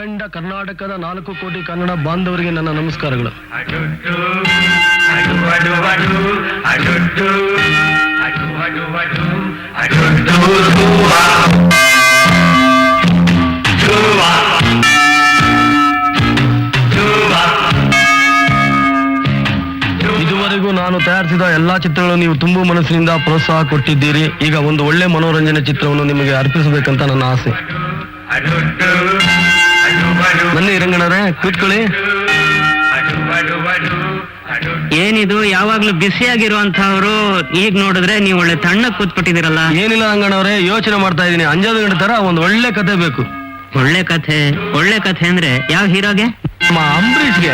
ಅಖಂಡ ಕರ್ನಾಟಕದ 4 ಕೋಟಿ ಕನ್ನಡ ಬಾಂಧವರಿಗೆ ನನ್ನ ನಮಸ್ಕಾರಗಳು. ಇದುವರೆಗೂ ನಾನು ತಯಾರಿಸಿದ ಎಲ್ಲಾ ಚಿತ್ರಗಳು ನೀವು ತುಂಬು ಮನಸ್ಸಿನಿಂದ ಪ್ರೋತ್ಸಾಹ ಕೊಟ್ಟಿದ್ದೀರಿ. ಈಗ ಒಂದು ಒಳ್ಳೆ ಮನೋರಂಜನೆ ಚಿತ್ರವನ್ನು ನಿಮಗೆ ಅರ್ಪಿಸಬೇಕಂತ ನನ್ನ ಆಸೆ. ಬನ್ನಿ ರಂಗಣ್ಣರೇ, ಕೂತ್ಕೊಳ್ಳಿ. ಏನಿದು ಯಾವಾಗ್ಲೂ ಬಿಸಿಯಾಗಿರುವಂತವ್ರು ಈಗ ನೋಡಿದ್ರೆ ನೀವು ಒಳ್ಳೆ ತಣ್ಣಗ್ ಕೂತ್ಬಿಟ್ಟಿದ್ದೀರಲ್ಲ. ಏನಿಲ್ಲ ರಂಗಣ್ಣವ್ರೆ, ಯೋಚನೆ ಮಾಡ್ತಾ ಇದ್ದೀನಿ. ಅಂಜಾದ ಗಂಟೆ ತರ ಒಂದು ಒಳ್ಳೆ ಕತೆ ಬೇಕು. ಒಳ್ಳೆ ಕಥೆ ಅಂದ್ರೆ ಯಾವ ಹೀರೋಗೆ? ಅಂಬರೀಷ್ಗೆ.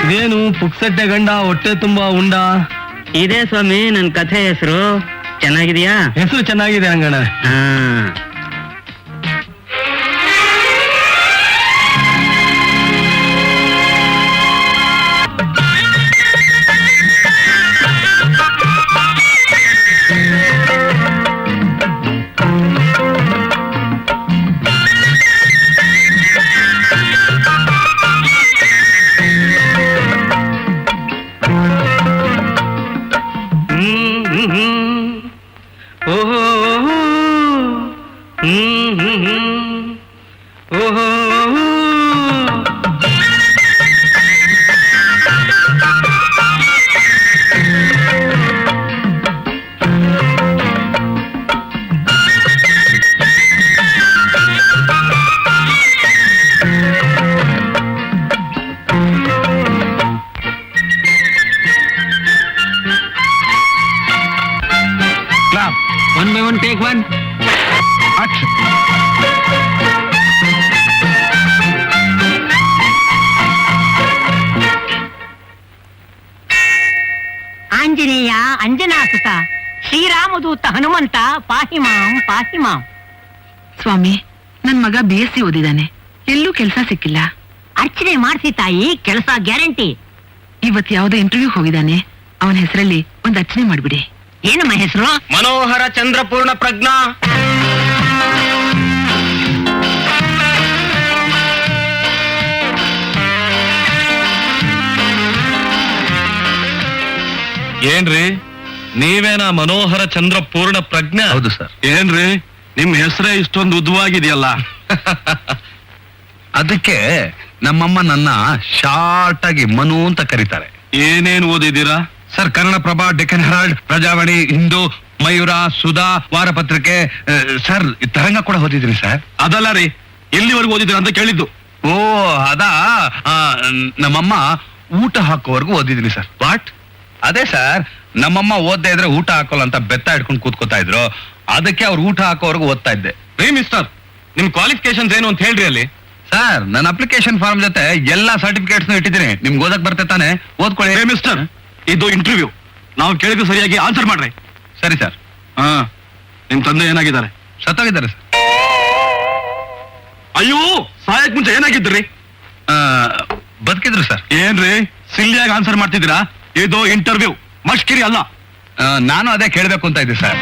ಇದೇನು ಪುಕ್ಸಟ್ಟೆ ಗಂಡ ಹೊಟ್ಟೆ ತುಂಬಾ ಉಂಡ? ಇದೇ ಸ್ವಾಮಿ ನನ್ ಕಥೆ ಹೆಸರು. ಚೆನ್ನಾಗಿದೆಯಾ? ಹೆಸರು ಚೆನ್ನಾಗಿದೆ Ranganna. One by one, take one. Action. Anjaneya ಅಂಜನಾಸುತ ಶ್ರೀರಾಮದೂತ Hanumantha ಪಾಹಿ ಮಾಂ. ಸ್ವಾಮಿ, ನನ್ ಮಗ BSc ಓದಿದಾನೆ, ಎಲ್ಲೂ ಕೆಲಸ ಸಿಕ್ಕಿಲ್ಲ. ಅರ್ಚನೆ ಮಾಡಿಸಿ ತಾಯಿ, ಕೆಲಸ ಗ್ಯಾರಂಟಿ. ಇವತ್ ಯಾವ್ದೋ ಇಂಟರ್ವ್ಯೂ ಹೋಗಿದ್ದಾನೆ, ಅವನ ಹೆಸರಲ್ಲಿ ಒಂದ್ ಅರ್ಚನೆ ಮಾಡ್ಬಿಡಿ. ಏನಮ್ಮ ಹೆಸರು? ಮನೋಹರ ಚಂದ್ರಪೂರ್ಣ ಪ್ರಜ್ಞಾ. ಏನ್ರಿ, ನೀವೇನಾ ಮನೋಹರ ಚಂದ್ರ ಪೂರ್ಣ ಪ್ರಜ್ಞಾ? ಹೌದು ಸರ್. ಏನ್ರಿ, ನಿಮ್ ಹೆಸರೇ ಇಷ್ಟೊಂದು ಉದ್ದವಾಗಿದೆಯಲ್ಲ? ಅದಕ್ಕೆ ನಮ್ಮಮ್ಮ ನನ್ನ ಶಾರ್ಟ್ ಆಗಿ ಮನು ಅಂತ ಕರೀತಾರೆ. ಏನೇನ್ ಓದಿದ್ದೀರಾ sir? Kannadaprabha, Deccan Herald, Prajavani, Hindu, Mayura, Sudha, ವಾರಪತ್ರಿಕೆ, ಸರ್ ತರಂಗ ಕೂಡ ಓದಿದ್ದೀನಿ ಸರ್. ಅದಲ್ಲ ರೀ, ಎಲ್ಲಿವರೆಗೂ ಓದಿದ್ದೀರಾ ಅಂತ ಕೇಳಿದ್ದು. ಓ ಅದಾ, ನಮ್ಮಮ್ಮ ಊಟ ಹಾಕೋವರೆಗೂ ಓದಿದ್ದೀನಿ ಸರ್. ವಾಟ್? ಅದೇ ಸರ್, ನಮ್ಮಮ್ಮ ಓದ್ತಾ ಇದ್ರೆ ಊಟ ಹಾಕೋಲ್ಲ ಅಂತ ಬೆತ್ತ ಇಟ್ಕೊಂಡು ಕೂತ್ಕೋತಾ ಇದ್ರು, ಅದಕ್ಕೆ ಅವ್ರು ಊಟ ಹಾಕೋವರೆಗೂ ಓದ್ತಾ ಇದ್ದೆ. ರೀ ಮಿಸ್ಟರ್, ನಿಮ್ ಕ್ವಾಲಿಫಿಕೇಶನ್ಸ್ ಏನು ಅಂತ ಹೇಳ್ರಿ ಅಲ್ಲಿ. ಸರ್, ನನ್ನ ಅಪ್ಲಿಕೇಶನ್ ಫಾರ್ಮ್ ಜೊತೆ ಎಲ್ಲಾ ಸರ್ಟಿಫಿಕೇಟ್ಸ್ ಇಟ್ಟಿದ್ದೀನಿ. ನಿಮ್ಗೆ ಓದಕ್ ಬರ್ತೆ ತಾನೆ? ಓದ್ಕೊಳ್ಳಿ. ರೇ ಮಿಸ್ಟರ್, ಇದು ಇಂಟರ್ವ್ಯೂ, ನಾವು ಕೇಳಿದ್ದು ಸರಿಯಾಗಿ ಆನ್ಸರ್ ಮಾಡ್ರಿ. ಸರಿ ಸರ್. ನಿಮ್ ತಂದೆ ಏನಾಗಿದ್ದಾರೆ? ಸತ್ತೋಗಿದ್ದಾರೆ ಸರ್. ಅಯ್ಯೋ, ಸಾಯಕ್ ಮುಂಚೆ ಏನಾಗಿದ್ರಿ? ಬದುಕಿದ್ರು ಸರ್. ಏನ್ರಿ ಸಿಲ್ಲಿಯಾಗಿ ಆನ್ಸರ್ ಮಾಡ್ತಿದ್ದೀರಾ? ಇದು ಇಂಟರ್ವ್ಯೂ, ಮಷ್ಕಿರಿ ಅಲ್ಲ. ನಾನು ಅದೇ ಕೇಳ್ಬೇಕು ಅಂತ ಇದ್ದೆ ಸರ್.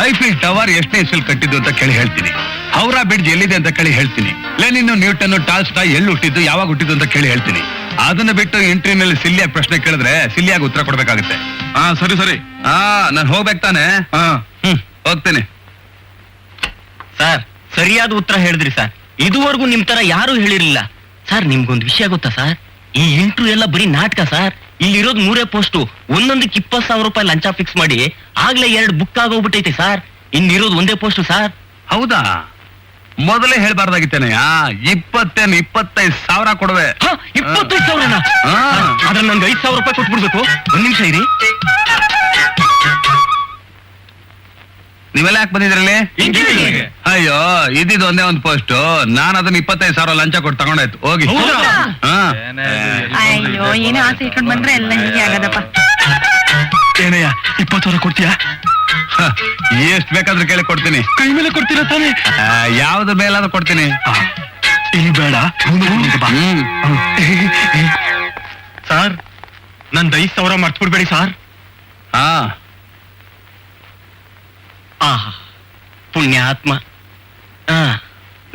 ಐಫಿಲ್ ಟವರ್ ಎಷ್ಟನೇ ಇಸಲ್ ಕಟ್ಟಿದ್ದು ಅಂತ ಕೇಳಿ ಹೇಳ್ತೀನಿ. ಹೌರಾ ಬ್ರಿಡ್ಜ್ ಎಲ್ಲಿದೆ ಅಂತ ಕೇಳಿ ಹೇಳ್ತೀನಿ. ಲೆನಿನ್, ನ್ಯೂಟನ್, ಟಾಲ್ಸ್ಟಾಯ್ ಎಲ್ಲಿ ಹುಟ್ಟಿದ್ದು, ಯಾವಾಗ ಹುಟ್ಟಿದ್ದು ಅಂತ ಕೇಳಿ ಹೇಳ್ತೀನಿ. ಅದನ್ನ ಬಿಟ್ಟು ಇಂಟರ್ವ್ಯೂನಲ್ಲಿ ಸಿಲ್ಲಿಯಾಗಿ ಪ್ರಶ್ನೆ ಕೇಳಿದ್ರೆ ಸಿಲ್ಲಿಯಾಗಿ ಉತ್ತರ ಕೊಡ್ಬೇಕಾಗುತ್ತೆ. ಸರಿ. ನಾನು ಹೋಗ್ಬೇಕು ತಾನೆ? ಹೋಗ್ತೇನೆ ಸರ್. ಸರಿಯಾದ ಉತ್ತರ ಹೇಳಿದ್ರಿ ಸರ್. ಇದುವರೆಗೂ ನಿಮ್ ತರ ಯಾರು ಹೇಳಿರ್ಲಿಲ್ಲ ಸರ್. ನಿಮ್ಗೊಂದು ವಿಷಯ ಗೊತ್ತಾ ಸರ್? ಈ ಇಂಟರ್ವ್ಯೂ ಎಲ್ಲ ಬರೀ ನಾಟಕ ಸರ್. ಇಲ್ಲಿರೋದು 3 ಪೋಸ್ಟು, ಒಂದೊಂದಕ್ಕೆ 20,000 ರೂಪಾಯಿ ಲಂಚ ಫಿಕ್ಸ್ ಮಾಡಿ ಆಗ್ಲೇ 2 ಬುಕ್ ಆಗೋಗ್ಬಿಟ್ಟೈತೆ ಸರ್. ಇನ್ನಿರೋದು ಒಂದೇ ಪೋಸ್ಟ್ ಸರ್. ಹೌದಾ? ಮೊದಲೇ ಹೇಳ್ಬಾರ್ದಾಗಿತ್ತೇನೆ. 25,000 ಕೊಡುವೆ. 25,000? ಆದ್ರೆ ನನ್ಗೆ 5,000 ರೂಪಾಯಿ ಕೊಟ್ಬಿಡ್ಬೇಕು. ಒಂದ್ ನಿಮಿಷ ಇರಿ. ನೀವೆಲ್ಲ ಯಾಕೆ ಬಂದಿದ್ರಲ್ಲಿ? ಅಯ್ಯೋ, ಇದ್ದಿದ್ದು ಒಂದೇ ಒಂದು ಪೋಸ್ಟ್. ನಾನು ಅದನ್ನ 25,000 ಲಂಚ ಕೊಟ್ಟು ತಗೊಂಡಾಯ್ತು. ಹೋಗಿ. ಅಯ್ಯೋ, ಏನೋ ಆಸೆ ಇಟ್ಕೊಂಡು ಬಂದ್ರೆ ಎಲ್ಲ ಹೀಗೆ ಆಗದಪ್ಪ. ಏನಯ್ಯ, 20,000 ಕೊಡ್ತೀಯಾ? ಎಷ್ಟು ಬೇಕಾದ್ರೂ ಕೇಳಿ ಕೊಡ್ತೀನಿ. ಕೈ ಮೇಲೆ ಕೊಡ್ತೀರಾ ತಾನೆ? ಯಾವ್ದು ಮೇಲಾದ್ರೂ ಕೊಡ್ತೀನಿ. ಇಲ್ಲಿ ಬೇಡ. ಸರ್, ನಂದು 5,000 ಮರ್ತ್ಬಿಡ್ಬೇಡಿ ಸರ್. ಆಹಾ ಪುಣ್ಯಾತ್ಮ. ಆ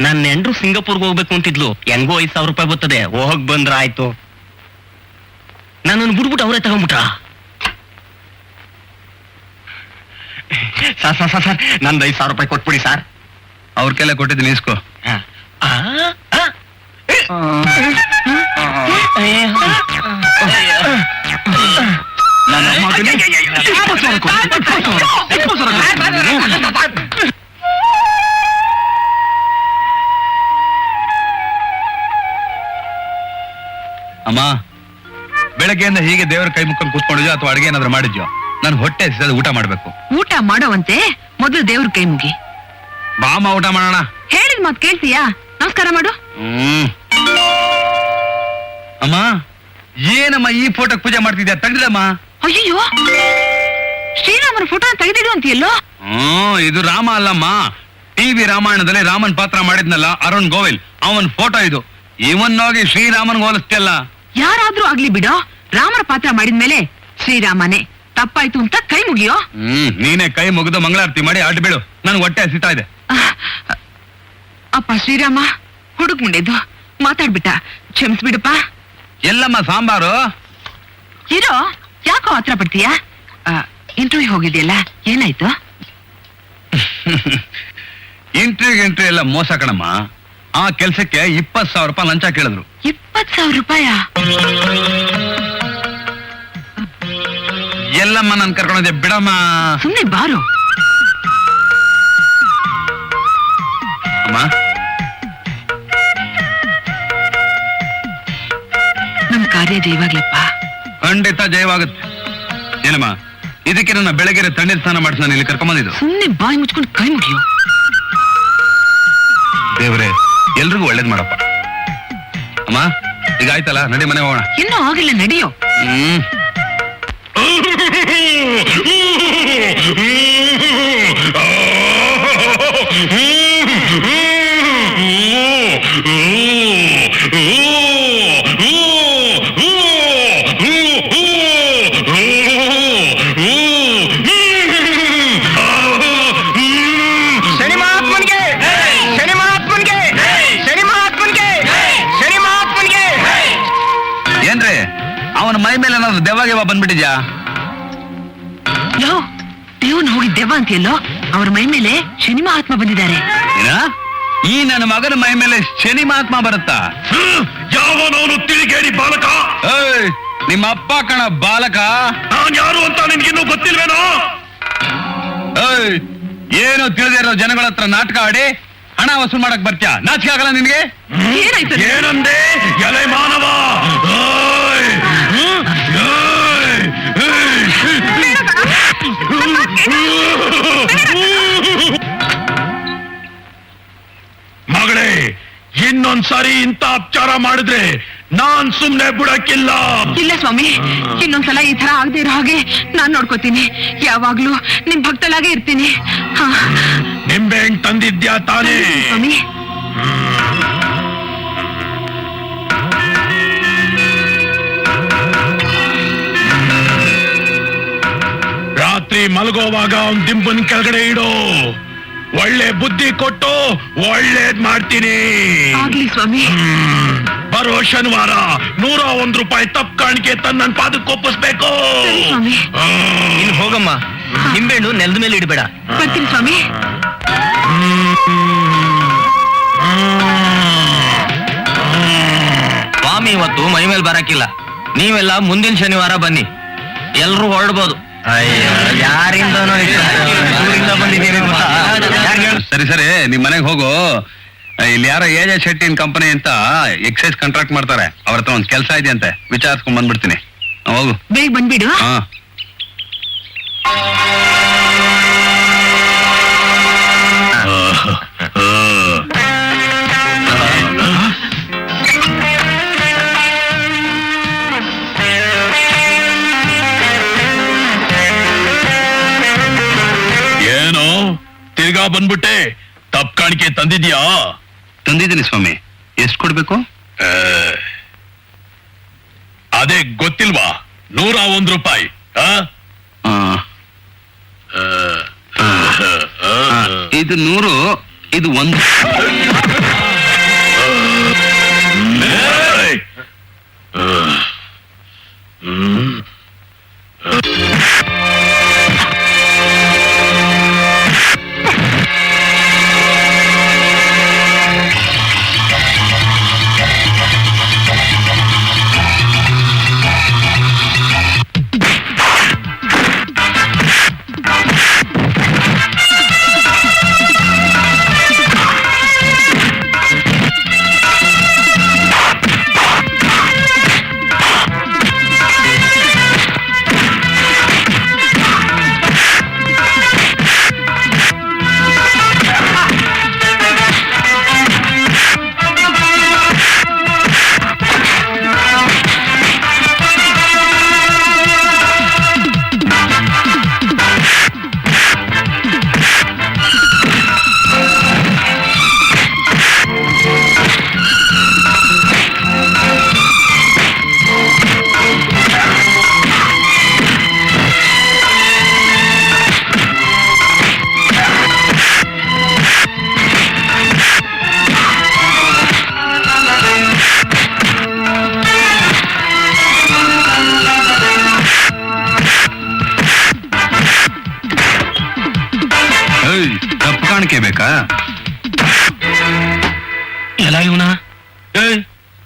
ನನ್ನ ಹೆಂಡ್ರು ಸಿಂಗಾಪುರ್ಗೆ ಹೋಗ್ಬೇಕು ಅಂತಿದ್ಲು. ಹೆಂಗೋ 5,000 ರೂಪಾಯಿ ಬರ್ತದೆ, ಹೋಗ್ ಬಂದ್ರ ಆಯ್ತು. ನನ್ನನ್ನು ಬಿಡ್ಬಿಟ್ಟು ಅವರೇ ತಗೊಂಡ್ಬಿಟ್ರ. ಸರ್ ನಂದು 5,000 ರೂಪಾಯಿ ಕೊಟ್ಬಿಡಿ ಸರ್. ಅವ್ರ ಕೆಲ ಕೊಟ್ಟಿದ್ದೀನಿ ಇಸ್ಕೋ. ಅಮ್ಮ, ಬೆಳಗ್ಗೆಯಿಂದ ಹೀಗೆ ದೇವರ ಕೈ ಮುಕ್ಕೊಂಡು ಕೂತ್ಕೊಂಡಿದ್ಯೋ ಅಥವಾ ಅಡಿಗೆ ಏನಾದ್ರು ಮಾಡಿದ್ಯೋ? ನನ್ ಹೊಟ್ಟೆ ಹಸಿದ, ಊಟ ಮಾಡ್ಬೇಕು. ಊಟ ಮಾಡೋವಂತೆ ಮೊದಲು ದೇವ್ರ ಕೈ ಮುಗಿ. ಬಾಮ ಊಟ ಮಾಡೋಣ. ಹೇಳಿದ್ ಮಾತ್ ಕೇಳ್ತೀಯಾ? ನಮಸ್ಕಾರ ಮಾಡು. ಅಮ್ಮ, ಏನಮ್ಮ ಈ ಫೋಟೋಕ್ ಪೂಜೆ ಮಾಡ್ತಿದ್ಯಾ? ತೆಗ್ದಿಲ್ಲಮ್ಮ. ಅಯ್ಯೋ, ಶ್ರೀರಾಮನ ಫೋಟೋ ತೆಗೆದಿಡು ಅಂತೀಯಲ್ಲೋ? ಇದು ರಾಮ ಅಲ್ಲಮ್ಮ. ಟಿವಿ ರಾಮಾಯಣದಲ್ಲಿ ರಾಮನ್ ಪಾತ್ರ ಮಾಡಿದ್ನಲ್ಲ ಅರುಣ್ ಗೋವಿಲ್, ಅವನ್ ಫೋಟೋ ಇದು. ಇವನ್ನೋಗಿ ಶ್ರೀರಾಮನ್ ಹೋಲಿಸ್ತಿಯಲ್ಲ. ಯಾರಾದ್ರೂ ಆಗ್ಲಿ ಬಿಡೋ, ರಾಮರ ಪಾತ್ರ ಮಾಡಿದ್ಮೇಲೆ ಶ್ರೀರಾಮನೇ. ತಪ್ಪಾಯ್ತು ಅಂತ ಕೈ ಮುಗಿಯೋ. ನೀನೇ ಕೈ ಮುಗಿದು ಮಂಗಳಾರತಿ ಮಾಡಿ ಅಡ್ಡ ಬೀಳು. ನನ್ ಹೊಟ್ಟೆ ಹಸಿತಾ ಇದೆ. ಅಪ್ಪ ಶ್ರೀರಾಮ ಹುಡುಕ್ ಮುಂಡೆದ್ದು ಮಾತಾಡ್ಬಿಟ್ಟ, ಕ್ಷಮಿಸ್ಬಿಡಪ್ಪ. ಎಲ್ಲಮ್ಮ ಸಾಂಬಾರು? ಇರೋ, ಯಾಕೋ ಹತ್ರ ಪಡ್ತೀಯಾ? ಇಂಟರ್ವ್ಯೂ ಹೋಗಿದ್ಯಲ್ಲ, ಏನಾಯ್ತು? ಇಂಟ್ರಿ ಎಲ್ಲ ಮೋಸ ಕಣಮ್ಮ. ಆ ಕೆಲ್ಸಕ್ಕೆ 20,000 ರೂಪಾಯಿ ಲಂಚ ಕೇಳಿದ್ರು. 20,000 ರೂಪಾಯ? ಎಲ್ಲಮ್ಮ ನನ್ ಕರ್ಕೊಂಡಿದ್ದೆ, ಬಿಡಮ್ಮ. ಸುಮ್ನೆ ಬಾರು. ಅಮ್ಮ, ನಮ್ ಕಾರ್ಯ ಜಯವಾಗ್ಲಪ್ಪ. ಖಂಡಿತ ಜಯವಾಗುತ್ತೆ. ಏನಮ್ಮ, ಇದಕ್ಕೆ ನನ್ನ ಬೆಳಗ್ಗೆ ತಣ್ಣೀರ್ ಸ್ನಾನ ಮಾಡಿಸಿ ನಾನು ಇಲ್ಲಿ ಕರ್ಕೊಂಬಂದಿದ್ದು. ಸುಮ್ನೆ ಬಾಯಿ ಮುಚ್ಕೊಂಡು ಕೈ ಮುಗಿಯೋ. ದೇವ್ರೆ, ಎಲ್ರಿಗೂ ಒಳ್ಳೇದ್ ಮಾಡಪ್ಪ. ಅಮ್ಮ, ಈಗ ಆಯ್ತಲ್ಲ, ನಡಿ ಮನೆ ಹೋಗೋಣ. ಇನ್ನೂ ಆಗಿಲ್ಲ, ನಡಿಯೋ. ಏನ್ರಿ, ಅವನ ಮೈ ಮೇಲೆ ಏನಾದ್ರು ದೆವ್ವ ಬಂದ್ಬಿಟ್ಟಿದ್ಯಾ? ಯೋ, ದೇವ್ನ ಹೋಗಿ ದೆವ್ವ ಅಂತೀಯಲ್ಲೋ? ಅವ್ರ ಮೈ ಮೇಲೆ ಶನಿ ಮಹಾತ್ಮ ಬಂದಿದ್ದಾರೆ. ಏನ? ಈ ನನ್ನ ಮಗನ ಮೈ ಮೇಲೆ ಶನಿ ಮಹಾತ್ಮ ಬರುತ್ತಾ? ಯಾವನವನು ತಿಳಿಗೇಡಿ ಬಾಲಕ? ಏಯ್, ನಿಮ್ಮ ಅಪ್ಪ ಕಣ ಬಾಲಕ. ನಾನ್ ಯಾರು ಅಂತ ನಿನ್ಗಿನ್ನೂ ಗೊತ್ತಿಲ್ವೇನೋ? ಏಯ್, ಏನು ತಿಳಿದಿರೋ ಜನಗಳ ಹತ್ರ ನಾಟಕ ಆಡಿ ಹಣ ವಸೂಲ್ ಮಾಡಕ್ ಬರ್ತ್ಯಾ? ನಾಚಿಕೆ ಆಗಲ್ಲ ನಿನ್ಗೆ? ಏನಾಯ್ತು? ಏನಂದೆ ಎಲೆ ಮಾನವ? ಓಯ್! ಓಯ್! ಮಗಳೇ, ಇನ್ನೊಂದ್ಸಾರಿ ಇಂಥ ಅಪಚಾರ ಮಾಡಿದ್ರೆ ನಾನ್ ಸುಮ್ನೆ ಬಿಡಕ್ಕಿಲ್ಲ. ಇಲ್ಲ ಸ್ವಾಮಿ, ಇನ್ನೊಂದ್ಸಲ ಈ ತರ ಆಗದೆ ಇರೋ ಹಾಗೆ ನಾನ್ ನೋಡ್ಕೋತೀನಿ. ಯಾವಾಗ್ಲೂ ನಿಮ್ ಭಕ್ತಳಾಗೆ ಇರ್ತೀನಿ. ನಿಂಬೆ ಹಣ್ಣ್ ತಂದಿದ್ಯಾ ತಾನೇ? ಸ್ವಾಮಿ, ರಾತ್ರಿ ಮಲಗೋವಾಗ ಅವ್ನ್ ದಿಂಬನ್ ಕೆಳಗಡೆ ಇಡು. ಒಳ್ಳೆ ಬುದ್ಧಿ ಕೊಟ್ಟು ಒಳ್ಳೇದ್ ಮಾಡ್ತೀನಿ. ಆಗ್ಲಿ ಸ್ವಾಮಿ. ಬರೋ ಶನಿವಾರ 101 ರೂಪಾಯಿ ತಪ್ಪು ಕಾಣಿಕೆ ತಂದು ನನ್ನ ಪಾದಕ್ಕೆ ಒಪ್ಪಿಸ್ಬೇಕು. ಸರಿ ಸ್ವಾಮಿ. ಇನ್ನು ಹೋಗಮ್ಮ, ನಿಂಬೆಹಣ್ಣು ನೆಲದ ಮೇಲೆ ಇಡಬೇಡ. ಬರ್ತೀನಿ ಸ್ವಾಮಿ. ಸ್ವಾಮಿ ಇವತ್ತು ಮೈ ಮೇಲೆ ಬರಕ್ಕಿಲ್ಲ. ನೀವೆಲ್ಲ ಮುಂದಿನ ಶನಿವಾರ ಬನ್ನಿ, ಎಲ್ರು ಹೊರಡ್ಬೋದು. ಯಾರಿಂದನೋ ಬಂದಿದ್ದೀರಿ. ಸರಿ ಸರಿ, ನಿಮ್ ಮನೆಗೆ ಹೋಗು. ಇಲ್ಲಿ ಯಾರೋ ಎಜೆ ಶೆಟ್ಟಿ ಕಂಪನಿ ಅಂತ ಎಕ್ಸೈಸ್ ಕಾಂಟ್ರಾಕ್ಟ್ ಮಾಡ್ತಾರೆ, ಅವ್ರ ಹತ್ರ ಒಂದ್ ಕೆಲಸ ಇದೆಯಂತೆ, ವಿಚಾರಿಸ್ಕೊಂಡ್ ಬಂದ್ಬಿಡ್ತೀನಿ. ಹೋಗು. ಬೇಗ ಬಂದ್ಬಿಡು. ಹಾ. ಏನೋ ತಿರ್ಗಾ ಬಂದ್ಬಿಟ್ಟೆ? ತಪ್ಪು ಕಾಣಿಕೆ ತಂದಿದ್ಯಾ? ತಂದಿದ್ದೀನಿ ಸ್ವಾಮಿ. ಎಷ್ಟು ಕೊಡ್ಬೇಕು? ಅದೇ ಗೊತ್ತಿಲ್ವಾ? 101 ರೂಪಾಯಿ. ಇದು 100, ಇದು 1. ತಪ್ಪು ಕಾಣಿಕೆ ಬೇಕಾ? ಎಲ್ಲ ಇವನ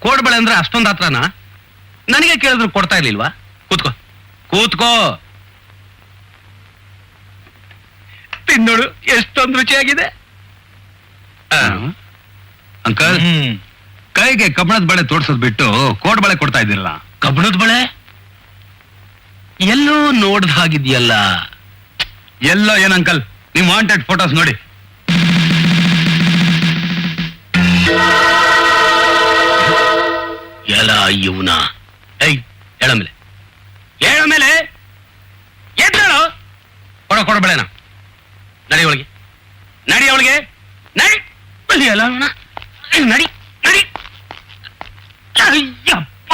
ಕೋಡ್ಬಳೆ ಅಂದ್ರೆ ಅಷ್ಟೊಂದು ಹತ್ರನ? ನನಗೆ ಕೇಳಿದ್ರು ಕೊಡ್ತಾ ಇರ್ಲಿಲ್ವಾ? ಕೂತ್ಕೋ ಕೂತ್ಕೋ. ತಿನ್ನೋಳು ಎಷ್ಟೊಂದು ರುಚಿಯಾಗಿದೆ. ಅಂಕಲ್, ಕೈಗೆ ಕಬ್ಬಣದ ಬಳೆ ತೋರ್ಸೋದ್ ಬಿಟ್ಟು ಕೋಡ್ಬಳೆ ಕೊಡ್ತಾ ಇದ್ದೀರಲ್ಲ. ಕಬ್ಬಣದ ಬಳೆ ಎಲ್ಲೋ ನೋಡ್ದ ಹಾಗಿದ್ಯಲ್ಲ. ಎಲ್ಲೋ ಏನ್ ಅಂಕಲ್, ನಿಮ್ ವಾಂಟೆಡ್ ಫೋಟೋಸ್ ನೋಡಿ. ಎಲ್ಲ ಇವನ ಹೇಳಮೇಲೆ ಎದ್ದೇಳು. ಕೊಡಬಳೆನ ನಡಿ ಅವಳಿಗೆ, ನಡಿ ಅವಳಿಗೆ, ನಡಿ. ಎಲ್ಲ ಇವನ, ನಡಿ ನಡಿ. ಅಯ್ಯಪ್ಪ,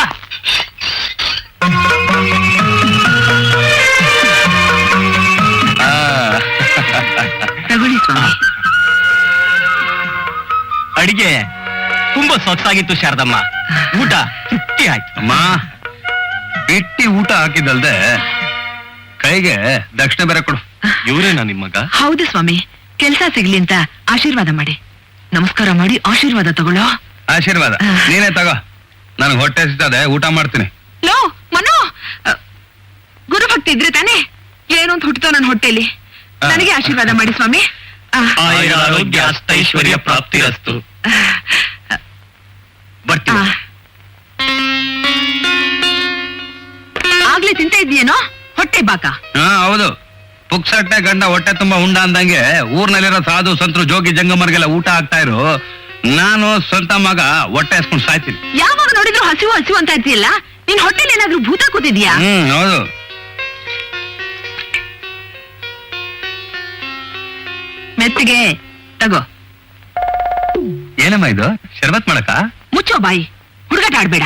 ತಗೊಳ್ಳಿ ಸ್ವಾಮಿ. ಅಡಿಗೆ ತುಂಬಾ ಸೊತ್ತಾಗಿತ್ತು ಶಾರದಮ್ಮ. ಊಟ ತೃಪ್ತಿ ಆಯ್ತು. ಅಮ್ಮ, ಬಿಟ್ಟಿ ಊಟ ಹಾಕಿದಲ್ದೆ ಕೈಗೆ ದಕ್ಷಿಣ ಬೇರೆ ಕೊಡು. ಇವರೇನಾ ನಿಮ್ಮ ಮಗ? ಹೌದು ಸ್ವಾಮಿ, ಕೆಲ್ಸ ಸಿಗ್ಲಿ ಅಂತ ಆಶೀರ್ವಾದ ಮಾಡಿ. ನಮಸ್ಕಾರ ಮಾಡಿ ಆಶೀರ್ವಾದ ತಗೊಳ್ಳೋ. ಆಶೀರ್ವಾದ ನೀನೇ ತಗೋ. ನನಗೆ ಹೊಟ್ಟೆ ಸಿಗ್ತದೆ, ಊಟ ಮಾಡ್ತೀನಿ. ಲೋ ಮನು, ಗುರುಭಕ್ತಿ ಇದ್ರೆ ತಾನೇ ಏನು ಅಂತ ಹುಟ್ಟುತ್ತೋ ನನ್ನ ಹೊಟ್ಟೆಲಿ. ನನಗೆ ಆಶೀರ್ವಾದ ಮಾಡಿ ಸ್ವಾಮಿ. ಆರೋಗ್ಯ ಅಷ್ಟೈಶ್ವರ್ಯ ಪ್ರಾಪ್ತಿರಸ್ತು. ಬರ್ತೀವಿ. ಆಗ್ಲೇ ತಿಂತ ಇದೆಯೇನೋ ಹೊಟ್ಟೆ ಬಾಕ? ಹಾ ಹೌದು, ಪುಕ್ಸಟ್ಟೆ ಗಂಡ ಹೊಟ್ಟೆ ತುಂಬಾ ಉಂಡ ಅಂದಂಗೆ ಊರ್ನಲ್ಲಿರೋ ಸಾಧು ಸಂತರು ಜೋಗಿ ಜಂಗಮರಿಗೆಲ್ಲ ಊಟ ಆಗ್ತಾ ಇರು. ನಾನು ಸ್ವಂತ ಮಗ ಹೊಟ್ಟೆ ಹಸ್ಕೊಂಡು ಸಾಯ್ತೀನಿ. ಯಾವಾಗ ನೋಡಿದ್ರು ಹಸಿವು ಹಸಿವು ಅಂತ ಇರ್ತೀಯಲ್ಲ, ನಿನ್ ಹೊಟ್ಟೆಲಿ ಏನಾದ್ರೂ ಭೂತ ಕೂತಿದ್ಯಾ? ಹೌದು. ಮೆತ್ತಿಗೆ ತಗೋ. ಏನಮ್ಮ ಇದು, ಶರ್ಬತ್ ಮಾಡಕ? ಮುಚ್ಚೋ ಬಾಯಿ, ಹುಡುಗಾಟ ಆಡ್ಬೇಡ.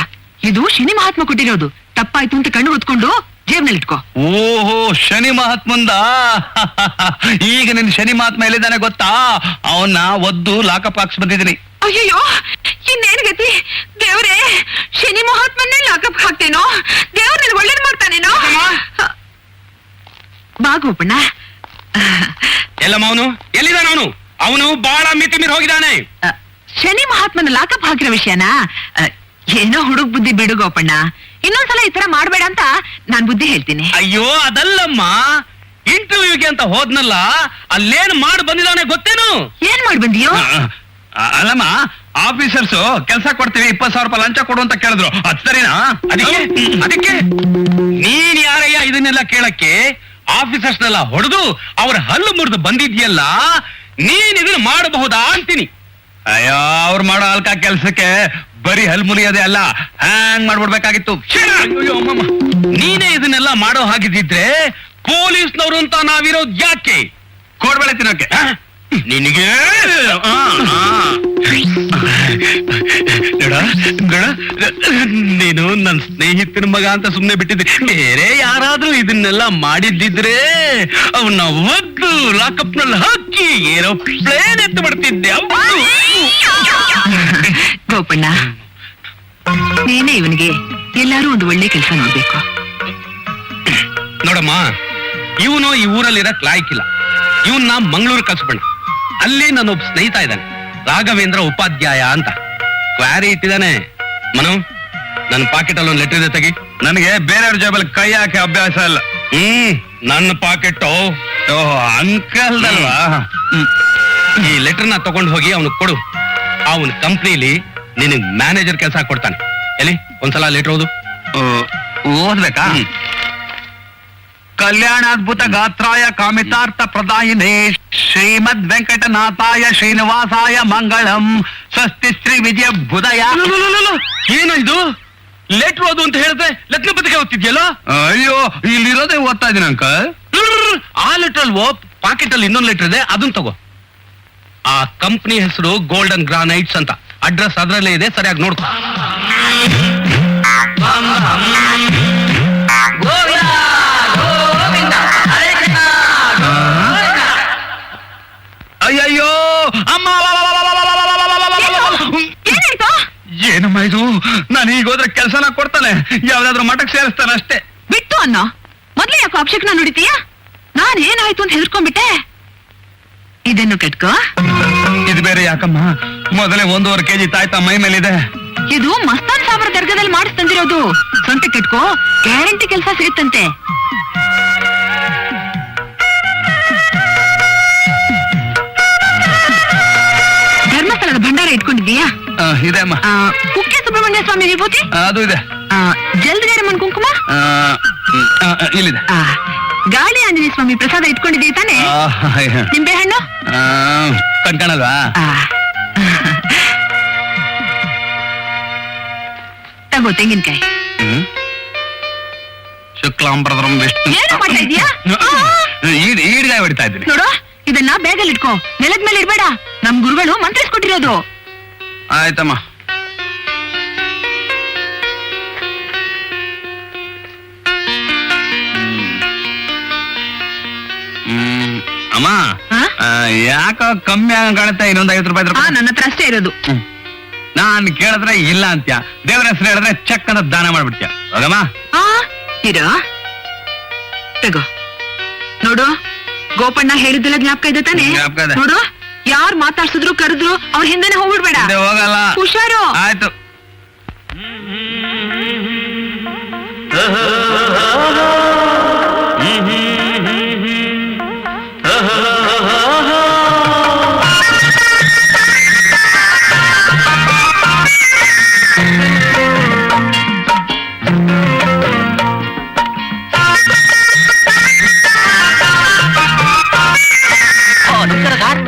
ಇದು ಶನಿ ಮಹಾತ್ಮ ಕೊಟ್ಟಿರೋದು. ತಪ್ಪಾಯ್ತು ಅಂತ ಕಣ್ಣು ಹೊತ್ಕೊಂಡು ಜೇಬ್ನಲ್ಲಿ ಇಟ್ಕೋ. ಓಹೋ, ಶನಿ ಮಹಾತ್ಮಂದ. ಈಗ ನಿನ್ ಶನಿ ಮಹಾತ್ಮ ಎಲ್ಲಿದ್ದಾನೆ ಗೊತ್ತಾ? ಅವನ್ನ ಒದ್ದು ಲಾಕಪ್ ಹಾಕ್ಸ್ ಬಂದಿದ್ದೀನಿ. ಅಯ್ಯೋ, ಇನ್ನೇನ್ ಗತಿ ದೇವ್ರೇ? ಶನಿ ಮಹಾತ್ಮನ್ನೇ ಲಾಕಪ್ ಹಾಕ್ತೇನೋ? ದೇವ್ರಲ್ಲಿ ಒಳ್ಳೇದ್ ಮಾಡ್ತಾನೇನೋ? ಬಾಗೋಪಣ್ಣ. ಎಲ್ಲಮ್ಮ ಅವನು ಎಲ್ಲಿದ್ದಾನ? ಅವನು ಬಹಳ ಮಿತಿ ಮೀರಿ ಹೋಗಿದ್ದಾನೆ. ಶನಿ ಮಹಾತ್ಮನ ಲಾಕಪ್ ಹಾಕಿರೋ ವಿಷಯನ ಏನೋ ಹುಡುಗ್ ಬುದ್ಧಿ ಬಿಡು ಗೋಪಣ್ಣ. ಇನ್ನೊಂದ್ಸಲ ಈ ತರ ಮಾಡ್ಬೇಡ ಅಂತ ನಾನ್ ಬುದ್ಧಿ ಹೇಳ್ತೀನಿ. ಅಯ್ಯೋ ಅದಲ್ಲಮ್ಮ, ಇಂಟರ್ವ್ಯೂಗೆ ಅಂತ ಹೋದ್ನಲ್ಲ, ಅಲ್ಲೇನ್ ಮಾಡಿ ಬಂದಿದ್ದಾನೆ ಗೊತ್ತೇನು? ಏನ್ ಮಾಡ್ ಬಂದಿಯೋ? ಅಲ್ಲಮ್ಮ, ಆಫೀಸರ್ಸ್ ಕೆಲಸ ಕೊಡ್ತೀವಿ, 20,000 ರೂಪಾಯಿ ಲಂಚ ಕೊಡು ಅಂತ ಕೇಳಿದ್ರು. ಅದ್ ಸರಿನಾ? ಅದಕ್ಕೆ ನೀನ್ ಯಾರಯ್ಯ ಇದನ್ನೆಲ್ಲ ಕೇಳಕ್ಕೆ? ಆಫೀಸರ್ಸ್ನೆಲ್ಲ ಹೊಡೆದು ಅವ್ರ ಹಲ್ಲು ಮುರಿದು ಬಂದಿದ್ಯಲ್ಲ, ನೀನ್ ಇದನ್ನ ಮಾಡಬಹುದಾ ಅಂತೀನಿ. ಅಯ್ಯೋ, ಅವ್ರು ಮಾಡೋ ಅಲ್ಕ ಕೆಲ್ಸಕ್ಕೆ ಬರೀ ಹಲ್ ಮುರಿಯೋದೇ ಅಲ್ಲ, ಹ್ಯಾಂಗ್ ಮಾಡ್ಬಿಡ್ಬೇಕಾಗಿತ್ತು. ನೀನೇ ಇದನ್ನೆಲ್ಲ ಮಾಡೋ ಹಾಗಿದ್ದಿದ್ರೆ ಪೊಲೀಸ್ನವ್ರು ಅಂತ ನಾವಿರೋದ್ ಯಾಕೆ? ಕೋಡ್ಬಳೆ ತಿನ್ನೋಕೆ. ನಿನಗೆ ನೀನು ನನ್ನ ಸ್ನೇಹಿತನ ಮಗ ಮಗ ಅಂತ ಸುಮ್ನೆ ಬಿಟ್ಟಿದ್ದೆ. ಬೇರೆ ಯಾರಾದ್ರೂ ಇದನ್ನೆಲ್ಲ ಮಾಡಿದ್ದಿದ್ರೆ ಅವನ್ನ ಒದ್ದು ಲಾಕಪ್ ನಲ್ಲಿ ಹಾಕಿ ಏರೋಪ್ಲೇನ್ ಎತ್ತು ಬಿಡ್ತಿದ್ದೆ. ಗೋಪಣ್ಣ, ನೀನೇ ಇವನಿಗೆ ಎಲ್ಲಾರು ಒಂದು ಒಳ್ಳೆ ಕೆಲಸ ನೋಡ್ಬೇಕು. ನೋಡಮ್ಮ, ಇವನು ಈ ಊರಲ್ಲಿ ಇರಕ್ ಲಾಯ್ಕಿಲ್ಲ. ಇವನ್ನ ಮಂಗಳೂರು ಕಳ್ಸ್ಬೇಡ. ಅಲ್ಲಿ ನನ್ನೊಬ್ಬ ಸ್ನೇಹಿತ ಇದ್ದಾನೆ, ರಾಘವೇಂದ್ರ ಉಪಾಧ್ಯಾಯ ಅಂತ. ಕ್ವಾರಿ ಇಟ್ಟಿದ್ದಾನೆ. ಮನು, ನನ್ನ ಪಾಕೆಟ್ ಅಲ್ಲಿ ಒಂದು ಲೆಟರ್ ಇದೆ, ತೆಗಿ. ನನಗೆ ಬೇರೆಯವ್ರ ಜಾಬಲ್ಲಿ ಕೈ ಹಾಕಿ ಅಭ್ಯಾಸ ಇಲ್ಲ. ನನ್ನ ಪಾಕೆಟ್. ಓಹೋ, ಅಂಕಲ್ ಅಲ್ವಾ? ಈ ಲೆಟರ್ನ ತಗೊಂಡು ಹೋಗಿ ಅವನು ಕೊಡು. ಅವನ ಕಂಪ್ನಿಲಿ ನಿನಗ್ ಮ್ಯಾನೇಜರ್ ಕೆಲಸ ಕೊಡ್ತಾನೆ. ಎಲ್ಲಿ ಒಂದ್ಸಲ ಲೆಟರ್ ಓದು. ಓದ್ಬೇಕಾ? ಕಲ್ಯಾಣಾದ್ಭುತ ಗಾತ್ರಾಯ ಕಾಮಿತಾರ್ಥ ಪ್ರದಾಯಿನೇ ಶ್ರೀಮದ್ ವೆಂಕಟನಾಥಾಯ ಶ್ರೀನಿವಾಸಾಯ ಮಂಗಳಂ ಸ್ವಸ್ತಿ ಶ್ರೀ ವಿಜಯ ಬುಧಯ. ಏನು ಇದು? ಲೆಟ್ರ್ ಓದು ಅಂತ ಹೇಳಿದ್ರೆ ಲಗ್ನ ಪತ್ರಿಕೆ ಓದ್ತಿದ್ಯಲ್ಲ? ಅಯ್ಯೋ, ಇಲ್ಲಿರೋದೇ ಓದ್ತಾ ಇದೀನಿ ಅಂಕಲ್. ಆ ಲೆಟರ್ ಅಲ್ವೋ, ಪಾಕೆಟ್ ಅಲ್ಲಿ ಇನ್ನೊಂದು ಲೆಟರ್ ಇದೆ, ಅದನ್ನ ತಗೋ. ಆ ಕಂಪ್ನಿ ಹೆಸರು ಗೋಲ್ಡನ್ ಗ್ರಾನೈಟ್ಸ್ ಅಂತ. ಅಡ್ರೆಸ್ ಅದರಲ್ಲೇ ಇದೆ, ಸರಿಯಾಗಿ ನೋಡ್ಕೊ. ಅಯ್ಯಯ್ಯೋ ಅಮ್ಮ, ಏನಾಯ್ತು? ಏನಮ್ಮ ಇದು? ನಾನು ಈಗ ಹೋದ್ರೆ ಕೆಲ್ಸನ ಕೊಡ್ತಾನೆ, ಯಾವ್ದಾದ್ರು ಮಠಕ್ಕೆ ಸೇರಿಸ್ತಾನೆ ಅಷ್ಟೇ. ಬಿಟ್ಟು ಅನ್ನೋ ಮೊದ್ಲೇ ಯಾಕೋ ಅಭಿಷೇಕ್ ನಾನು ನುಡಿತೀಯ? ನಾನ್ ಏನಾಯ್ತು ಅಂತ ಹೆದರ್ಕೊಂಡ್ಬಿಟ್ಟೆ. ಇದನ್ನು ಕಟ್ಕೋ. ಇದು ಬೇರೆ ಯಾಕಮ್ಮ? ಮೊದಲೇ 1.5 kg ತಾಯ್ತಾ ಮೈ ಮೇಲಿದೆ. ಇದು ಮಸ್ತಾನ್ ಸಾಬರ ದರ್ಗದಲ್ಲಿ ಮಾಡಿಸ್ತಂದಿರೋದು. ಸ್ವಂತ ಕಟ್ಕೋ, ಗ್ಯಾರಂಟಿ ಕೆಲಸ ಸಿಗುತ್ತಂತೆ. ಧರ್ಮಸ್ಥಳದ ಭಂಡಾರ ಇಟ್ಕೊಂಡಿದೀಯಾ? ಇದೆ ಅಮ್ಮ. ಕುಕ್ಕೆ ಸುಬ್ರಹ್ಮಣ್ಯ ಸ್ವಾಮಿ ವಿಭೂತಿ ಅದು ಇದೆ. ಜಲ್ದಿಗೆರಮ್ಮನ್ ಕುಂಕುಮ ಇಲ್ಲಿದೆ. ಗಾಳಿ ಆಂಜನೇಯ ಸ್ವಾಮಿ ಪ್ರಸಾದ ಇಟ್ಕೊಂಡಿದೀಯ ತಾನೆ? ನಿಂಬೆ ಹಣ್ಣು ಕಣ್ಕಾಣಲ್ವಾ? ತಗೋ ತೆಂಗಿನಕಾಯಿ. ಶುಕ್ಲಾಂಬರಧರಂ ವಿಷ್ಣು. ಏನು ಮಾಡ್ತಾ ಇದೀಯಾ? ಈಡ್ಗಾಯಿ ಹೊಡಿತಾ ಇದ್ದೀನಿ. ನೋಡು, ಇದನ್ನ ಬೇಗಲ್ಲಿ ಇಟ್ಕೋ, ನೆಲದ ಮೇಲೆ ಇಡ್ಬೇಡ. ನಮ್ ಗುರುಗಳು ಮಂತ್ರಿಸ್ಕೊಟ್ಟಿರೋದು. ಆಯ್ತಮ್ಮ. ಅಮ್ಮ, ಯಾಕ ಕಮ್ಮಿ ಕಾಣುತ್ತೆ? ಇನ್ನೊಂದು 50 ರೂಪಾಯಿ. ನನ್ನ ಹತ್ರ ಅಷ್ಟೇ ಇರೋದು. ನಾನ್ ಕೇಳಿದ್ರೆ ಇಲ್ಲ ಅಂತ್ಯ, ದೇವರ ಹೆಸರು ಹೇಳಿದ್ರೆ ಚೆಕ್ ಅಂತ ದಾನ ಮಾಡ್ಬಿಡ್ತೀಯ. ಹೋಗಮ್ಮ. ಇರೋ, ತಗೋ. ನೋಡು, ಗೋಪಣ್ಣ ಹೇಳಿದ್ದೆಲ್ಲ ಜ್ಞಾಪಕ ಇದೆ ತಾನೆ? ಜ್ಞಾಪಕ ಇದೆ. ನೋಡು, ಯಾರು ಮಾತಾಡ್ಸಿದ್ರು ಕರೆದ್ರು ಅವ್ರ ಹಿಂದೆನೆ ಹೋಗ್ಬಿಡ್ಬೇಡ. ಹೋಗಲ್ಲ. ಹುಷಾರು. ಆಯ್ತು.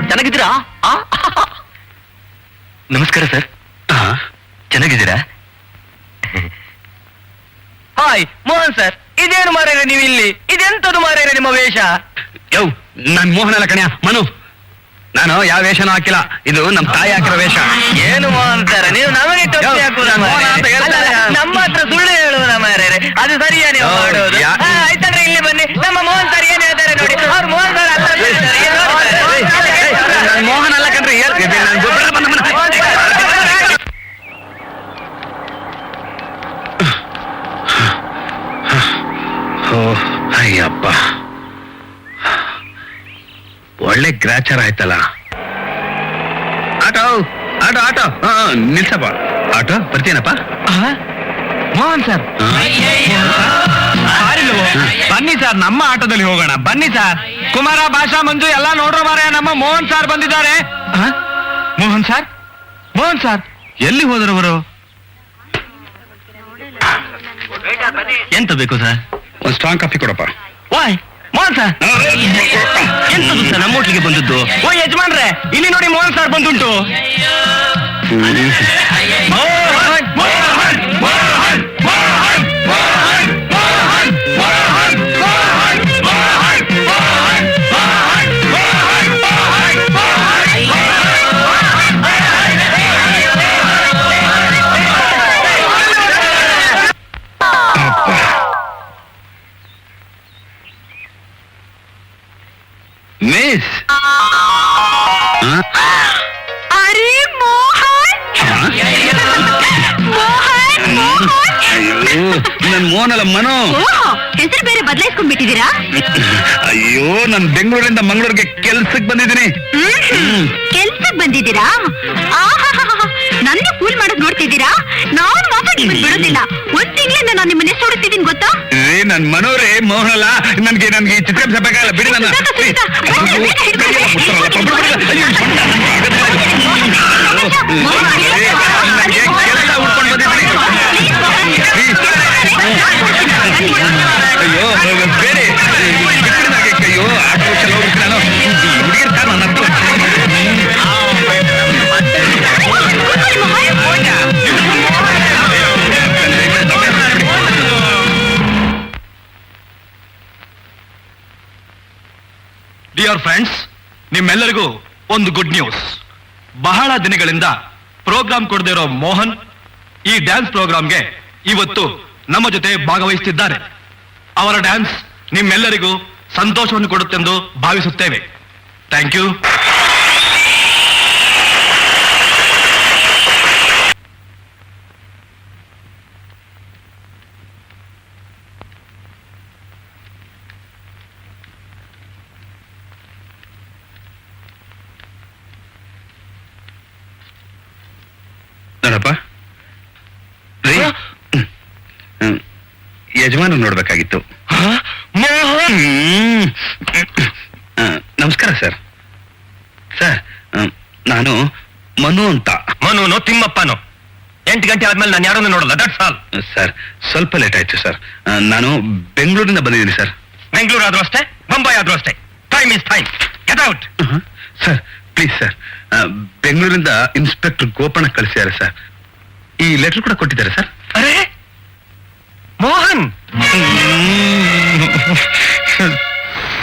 ಚೆನ್ನಾಗಿದ್ದೀರಾ? ನಮಸ್ಕಾರ ಸರ್. ಚೆನ್ನಾಗಿದ್ದೀರಾ? Hi Mohan sir. ಇದೇನು ಮಾರೇರ ನೀವು ಇಲ್ಲಿ? ಇದೆಂತದು ಮಾರೇರ ನಿಮ್ಮ ವೇಷ? ಯವ್, ನಾನ್ ಮೋಹನ್ ಅಲ್ಲ ಕಣ್ಯ, ಮನು. ನಾನು ಯಾವ ವೇಷನೂ ಹಾಕಿಲ್ಲ, ಇದು ನಮ್ ತಾಯಿ ಹಾಕಿರೋ ವೇಷ. ಏನು ಮೋಹನ್ ಸರ್, ನೀವು ನಮಗೆ ಟೊಪ್ಪಿ ಹಾಕುವುದ? ನಮ್ಮ ಹತ್ರ ಸುಳ್ಳು ಹೇಳುವುದ ಮಾರೇರೆ? ಅದು ಸರಿಯಾ ನೀವು ಮಾಡೋದು? ಆಯ್ತಂದ್ರೆ ಇಲ್ಲಿ ಬನ್ನಿ, ನಮ್ಮ ಮೋಹನ್ ಸರ್ ಏನ್ ಹೇಳ್ತಾರೆ ನೋಡಿ. ಅವ್ರು ಮೋಹನ್ ಸರ್ ಅಲ್ಲ. ಮೋಹನ್ ಅಲ್ಲ ಕಣ್ರಿ. ಅಯ್ಯಪ್ಪ, ಒಳ್ಳೆ ಗ್ರಾಚಾರ ಆಯ್ತಲ್ಲ. ಆಟೋ ಆಟೋ ಆಟೋ ನಿಲ್ಸಪ್ಪ. ಆಟೋ ಬರ್ತೀನಪ್ಪ. ಮೋಹನ್ ಸರ್, ಬನ್ನಿ ಸರ್, ನಮ್ಮ ಆಟೋದಲ್ಲಿ ಹೋಗೋಣ. ಬನ್ನಿ ಸರ್. ಕುಮಾರ, ಭಾಷಾ, ಮಂಜು ಎಲ್ಲ ನೋಡ್ರೋ ಮಾರಾಯ, ನಮ್ಮ ಮೋಹನ್ ಸರ್ ಬಂದಿದ್ದಾರೆ. ಮೋಹನ್ ಸರ್, ಮೋಹನ್ ಸರ್ ಎಲ್ಲಿ ಹೋದ್ರವರು? ಎಂತ ಬೇಕು ಸರ್? ಒಂದು ಸ್ಟ್ರಾಂಗ್ ಕಾಫಿ ಕೊಡಪ್ಪ. ವಾಯ್ ಮೋಹನ್ ಸರ್, ಎಂತದು ಸರ್ ನಮ್ಮ ಹೋಟ್ಲಿಗೆ ಬಂದದ್ದು? ಓ ಯಜಮಾನ್ರೆ, ಇಲ್ಲಿ ನೋಡಿ ಮೋಹನ್ ಸರ್ ಬಂದುಂಟು. ಅಪ್ಪ, ಅರೆ ಮೋಹನ್ ಮೋಹನ್ ಮೋಹನ್ ಅಯ್ಯೋ ನನ್ ಮೋಹನಲ್ಲ ಮನೋ. ಹೆಸರು ಬೇರೆ ಬದಲಾಯಿಸ್ಕೊಂಡ್ಬಿಟ್ಟಿದ್ದೀರಾ? ಅಯ್ಯೋ ನಾನು ಬೆಂಗಳೂರಿಂದ ಮಂಗಳೂರಿಗೆ ಕೆಲ್ಸಕ್ಕೆ ಬಂದಿದ್ದೀನಿ. ಕೆಲ್ಸಕ್ ಬಂದಿದ್ದೀರಾ? ನನ್ನ ಕೂಲ್ ಮಾಡೋದ್ ನೋಡ್ತಿದ್ದೀರಾ? ನಾನು ಮಾತ್ರ ನಿಮ್ಮನ್ನ ಬಿಡೋದಿಲ್ಲ. ಒಂದ್ ತಿಂಗಳಿಂದ ನಾನು ನಿಮ್ಮನ್ನ ಎಷ್ಟು ಹುಡುಕ್ತಿದ್ದೀನಿ ಗೊತ್ತಾ? ನನ್ ಮನೋರೇ ಮೋಹನಲ್ಲ. ನನ್ಗೆ ಈ ಚಿತ್ರಹಿಂಸೆ ಬೇಕಾಗಲ್ಲ, ಬಿಡಿ ನನ್ನ. ನನಗೆ ಕೆಲಸ ಹುಡ್ಕೊಂಡು ಬಂದಿದ್ದೀನಿ. ಅಯ್ಯೋ ಬೇರೆ ಅಯ್ಯೋ ಆಟೋ ಚಲೋ ನಾನು ಹುಡುಗಿರ್ ಕಾರ್ ನನ್ನ ಡಿಯರ್ ಫ್ರೆಂಡ್ಸ್, ನಿಮ್ಮೆಲ್ಲರಿಗೂ ಒಂದು ಗುಡ್ ನ್ಯೂಸ್. ಬಹಳ ದಿನಗಳಿಂದ ಪ್ರೋಗ್ರಾಂ ಕೊಡದೇ ಇರೋ ಮೋಹನ್ ಈ ಡ್ಯಾನ್ಸ್ ಪ್ರೋಗ್ರಾಂಗೆ ಇವತ್ತು ನಮ್ಮ ಜೊತೆ ಭಾಗವಹಿಸುತ್ತಿದ್ದಾರೆ. ಅವರ ಡ್ಯಾನ್ಸ್ ನಿಮ್ಮೆಲ್ಲರಿಗೂ ಸಂತೋಷವನ್ನು ಕೊಡುತ್ತೆಂದು ಭಾವಿಸುತ್ತೇವೆ. Thank you. ನೋಡಪ್ಪ ಯಜಮಾನ ನೋಡ್ಬೇಕಾಗಿತ್ತು. ನಮಸ್ಕಾರ ಸರ್. ಸರ್ ನಾನು ಮನು ಅಂತ. ಮನುನೋ ತಿಮ್ಮಪ್ಪನೋ 8 ಗಂಟೆ ಆದ್ಮೇಲೆ ನಾನು ಯಾರನ್ನು ನೋಡಲ್ಲ. That's all. ಸರ್ ಸ್ವಲ್ಪ ಲೇಟ್ ಆಯ್ತು ಸರ್. ನಾನು ಬೆಂಗಳೂರಿಂದ ಬಂದಿದ್ದೀನಿ ಸರ್. ಬೆಂಗಳೂರು ಆದ್ರೂ ಅಷ್ಟೇ, ಮುಂಬೈ ಆದ್ರೂ ಅಷ್ಟೇ. Time is time. Get out. Sir please sir, ಬೆಂಗಳೂರಿಂದ ಇನ್ಸ್ಪೆಕ್ಟರ್ ಗೋಪಣ್ಣ ಕಳಿಸಿದ್ದಾರೆ ಸರ್. ಈ ಲೆಟರ್ ಕೂಡ ಕೊಟ್ಟಿದ್ದಾರೆ ಸರ್. ಅರೆ ಮೋಹನ್,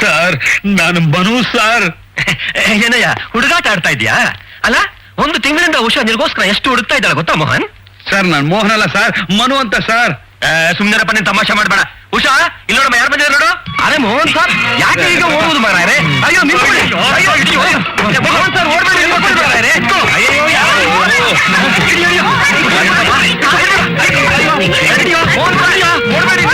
ಸರ್ ನಾನು ಮನು ಸರ್. ಏನಯ್ಯ ಹುಡುಗಾಟ ಆಡ್ತಾ ಇದೀಯಾ? ಅಲ್ಲ, ಒಂದು ತಿಂಗಳಿಂದ ಉಷಾ ನಿನಗೋಸ್ಕರ ಎಷ್ಟು ಹುಡುಕ್ತಾ ಇದ್ದಾಳೆ ಗೊತ್ತಾ ಮೋಹನ್? ಸರ್ ನಾನು ಮೋಹನ್ ಅಲ್ಲ ಸರ್, ಮನು ಅಂತ ಸರ್. ಸುಮ್ಮನೆರಪ್ಪ, ನೀನ್ ತಮಾಷೆ ಮಾಡ್ಬೇಡ. ಉಷಾ ಇಲ್ಲಿ ನೋಡಮ್ಮ, ಯಾರು ಬಂದಿದ್ದಾರೆ ನೋಡು. ಅರೆ ಮೋಹನ್ ಸರ್, ಯಾಕೆ ಈಗ ಓಡುವುದು ಮಾರಾಯರೆ? ಅಯ್ಯೋ ನಿಂತ್ಕೊಳ್ಳಿ. ಅಯ್ಯೋ ಹಿಡಿಯೋ. ಮೋಹನ್ ಸರ್ ಓಡ್ಬೇಡಿ, ನಿಂತ್ಕೊಳ್ಳಿ ಮಾರಾಯರೆ. ಅಯ್ಯೋ ಯಾರು? ಹಿಡಿಯೋ. ಮೋಹನ್ ಸರ್ ಓಡ್ಬೇಡಿ,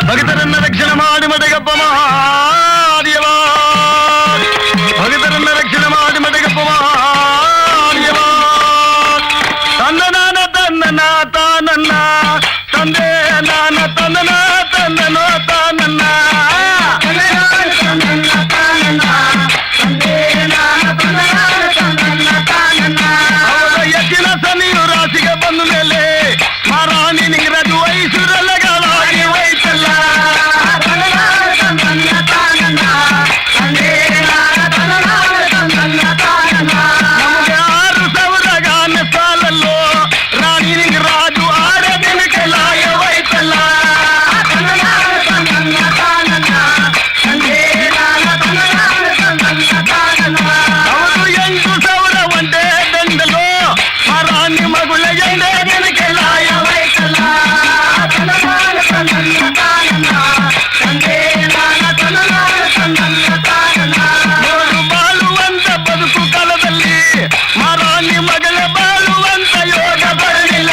ಭಗತರನ್ನ ರಕ್ಷಣೆ ಮಾಡಿ ಮದಗಪ್ಪ ಮಹಾದೇವ. ಭಗತರನ್ನ ರಕ್ಷಣೆ ಮಾಡಿ ಮದಗಪ್ಪ ಮಹಾದೇವ. ತಂದನಾನ ತಂದನ ತಾನನ್ನ ತಂದೆ ನಾನ ತಂದನ ತಂದನೋ ತಾನನ್ನ. ಅವರ ಎತ್ತಿನ ಸನಿಯು ರಾಶಿಗೆ ಬಂದ ಮೇಲೆ ಮಹಾರಾಣಿ ನಿಂಗರದು ವಯಸ್ಸುರಲ್ಲಗಳಾಗಿ ವಹಿಸಲ್ಲ. ನಮಗೆ 6,000 ಗಾನ ಸಾಲಲ್ಲೋ ರಾಣಿ ನಿಂಗರಾಜು 6 ದಿನಕ್ಕೆ ಲಾಯ ವಹಿಸಲ್ಲ. ಅವರು 8,000 ಒಂದೇ ದಂಡಲು ಮಹಾರಾಣಿ ಮಗುಳ 8 ದಿನಕ್ಕೆ ಲಾಯ ವಹಿಸಲ್ಲ. ನೋಡು ಬಾಳುವಂತ ಬದುಕು ಕಾಲದಲ್ಲಿ ಮಹಾರಾಣಿ ಮಗಳ ಬಾಳುವಂತ ಯೋಗ ಬರಲಿಲ್ಲ.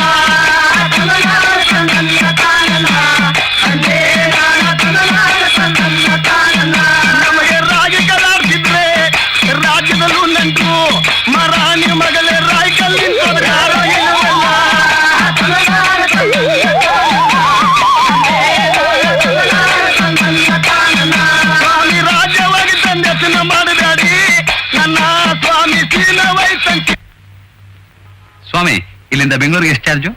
ನಮಗೆ ರಾಗಿ ಕಲಾಡ್ತಿದ್ರೆ ರಾಜ್ಯದಲ್ಲೂ ನಂಟು ಮಹಾರಾಣಿ ಮಗಳೇ ರಾಯ್ಕಲ್ಲಿ ಸರ್ಕಾರ ಇಲ್ಲವಲ್ಲ. ಸ್ವಾಮಿ ಇಲ್ಲಿಂದ ಬೆಂಗಳೂರಿಗೆ ಎಷ್ಟು ಚಾರ್ಜು?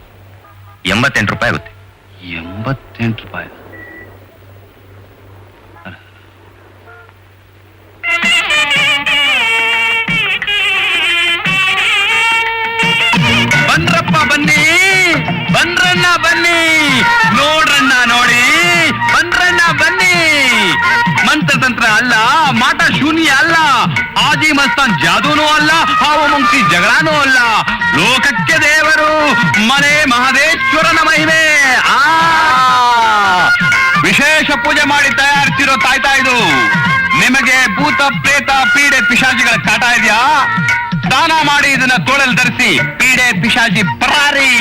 88 ರೂಪಾಯಿ ಆಗುತ್ತೆ. 88 ರೂಪಾಯಿ. ಬಂದ್ರಪ್ಪ ಬನ್ನಿ, ಬಂದ್ರಣ್ಣ ಬನ್ನಿ, ನೋಡ್ರಣ್ಣ ನೋಡಿ, ಬಂದ್ರಣ್ಣ ಬನ್ನಿ. ಮಂತ್ರತಂತ್ರ ಅಲ್ಲ, ಮಾಟ ಶೂನ್ಯ ಅಲ್ಲ, ಆಜಿ ಮಸ್ತಾನ್ ಜಾದೂನೂ ಅಲ್ಲ, ಹಾವು ಮುಂಕ್ತಿ ಜಗಳನೂ ಅಲ್ಲ, ಲೋಕಕ್ಕೆ ದೇವರು ಮನೆ ಮಹದೇಶ್ವರನ ಮಹಿಮೆ. ವಿಶೇಷ ಪೂಜೆ ಮಾಡಿ ತಯಾರಿಸಿರೋ ತಾಯ್ತಾ ಇದು. ನಿಮಗೆ ಭೂತ ಪ್ರೇತ ಪೀಡೆ ಪಿಶಾಚಿಗಳ ಕಾಟ ಇದೆಯಾ? ಸ್ನಾನ ಮಾಡಿ ಇದನ್ನ ತೋಳಲ್ಲಿ ಧರಿಸಿ, ಪೀಡೆ ಪಿಶಾಚಿ ಪರಾರಿ.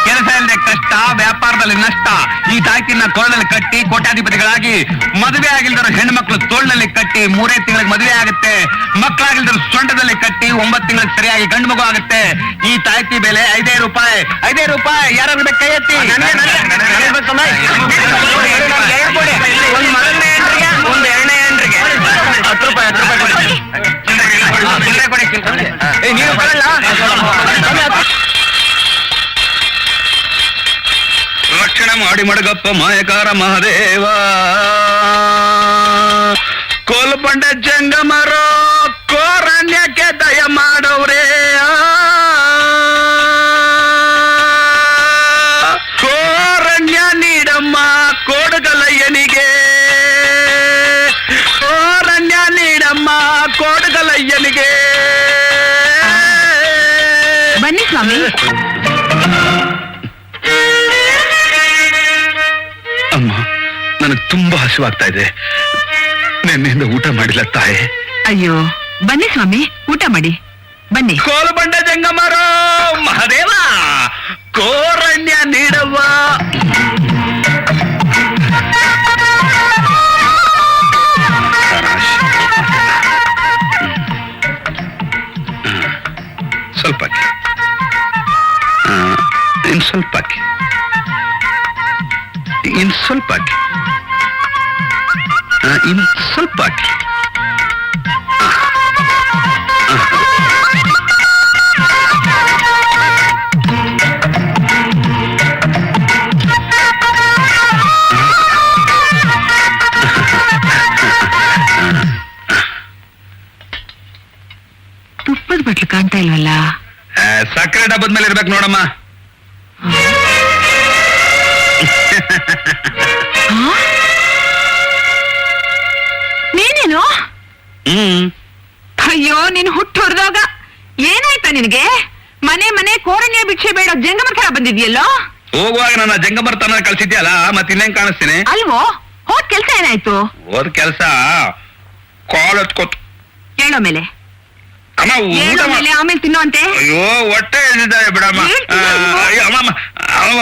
ಕೆಲಸ ಇಲ್ಲದೆ ಕಷ್ಟ, ವ್ಯಾಪಾರದಲ್ಲಿ ನಷ್ಟ. ಈ ತಾಯ್ತಿನ ತೋಳಲ್ಲಿ ಕಟ್ಟಿ ಕೋಟ್ಯಾಧಿಪತಿಗಳಾಗಿ, ಮದುವೆ ಆಗಿಲ್ದರು ಹೆಣ್ಣು ಮಕ್ಕಳು ತೋಳಿನಲ್ಲಿ ಕಟ್ಟಿ 3 ತಿಂಗಳಿಗೆ ಮದುವೆ ಆಗುತ್ತೆ. ಮಕ್ಕಳಾಗಿಲ್ದರು ಸೊಂಟದಲ್ಲಿ ಕಟ್ಟಿ 9 ತಿಂಗಳಿಗೆ ಸರಿಯಾಗಿ ಗಂಡು ಮಗು ಆಗುತ್ತೆ. ಈ ತಾಯ್ತಿ ಬೆಲೆ 5 ರೂಪಾಯಿ. 5 ರೂಪಾಯಿ. ಯಾರು ಬೇಕು ಕೈ ಎತ್ತಿ. ಒಂದು ಮೊದಲನೇ ಹೆಂಡ್ರಿಗೆ, ಒಂದು ಎರಡನೇ ಹೆಂಡ್ರಿಗೆ 10 ರೂಪಾಯಿ. 10 ರೂಪಾಯಿ ಕೊಡಿ. ನೀವು ಬರಲ್ಲ. ರಕ್ಷಣೆ ಮಾಡಿ ಮಡಗಪ್ಪ ಮಾಯಕಾರ ಮಹಾದೇವ. ಕೋಲ್ಬಂಡ ಜಂಗಮರೋ ಕೋರಣ್ಯಕ್ಕೆ ದಯ ಮಾಡೋರೇ. ಕೋರಣ್ಯ ನೀಡಮ್ಮ ಕೋಡಗಲಯ್ಯನಿಗೆ, ಕೋರಣ್ಯ ನೀಡಮ್ಮ ಕೋಡಗಲಯ್ಯನಿಗೆ. ಬನ್ನಿ ಸ್ವಾಮಿ. ಅಮ್ಮ, ನನಗೆ ತುಂಬಾ ಹಸಿವಾಗ್ತಾ ಇದೆ. ನಿನ್ನೆಯಿಂದ ಊಟ ಮಾಡಿಲ್ಲ ತಾಯಿ. ಅಯ್ಯೋ ಬನ್ನಿ ಸ್ವಾಮಿ, ಊಟ ಮಾಡಿ ಬನ್ನಿ. ಕೋಲಬಂಡ ಜಂಗಮರೋ ಮಹಾದೇವ, ಕೋರಣ್ಯ ನೀಡವ್ವ. ಸ್ವಲ್ಪ ಹಾಕಿ, ಇನ್ ಸ್ವಲ್ಪ ಹಾಕಿ, ಇನ್ ಸ್ವಲ್ಪ ಹಾಕಿ, ಇನ್ ಸ್ವಲ್ಪ ಹಾಕಿ. ತುಪ್ಪದ ಬಟ್ಲು ಕಾಣ್ತಾ ಇಲ್ವಲ್ಲ? ಸಕ್ಕರೆ ಡಬ್ಬದ ಮೇಲೆ ಇರ್ಬೇಕು ನೋಡಮ್ಮ. ನೀನೇನು? ಅಯ್ಯೋ ನೀನು ಹುಟ್ಟು ಹೊರದಾಗ ಏನಾಯ್ತಾ ನಿನಗೆ? ಮನೆ ಮನೆ ಕೋರಣ್ಯ ಭಿಕ್ಷೆ ಬೇಡ ಜಂಗಮರ ಥರ ಬಂದಿದ್ಯಲ್ಲೋ. ಹೋಗುವಾಗ ನನ್ನ ಜಂಗಮರ್ತನ ಕಳ್ಸಿದ್ಯಲ್ಲ, ಮತ್ತೆ ಇನ್ನೇನ್ ಕಾಣಿಸ್ತೀನಿ? ಅಲ್ವೋ, ಹೋದ್ ಕೆಲ್ಸ ಏನಾಯ್ತು? ಹೋದ್ ಕೆಲ್ಸ ಕಾಲ್ ಎತ್ಕೋತ್. ಹೇಳೋ ಮೇಲೆ ಅಮ್ಮ ಊಟ ಹೇಳೋ ಮೇಲೆ ಆಮೇಲೆ ತಿನ್ನೋ ಅಂತೆ. ಅಯ್ಯೋ ಹೊಟ್ಟೆ ಎದ್ದಿದ್ದಾರೆ ಬಿಡಮ್ಮ. ಅಯ್ಯೋ ಅಮ್ಮಮ್ಮ, ಅಮ್ಮ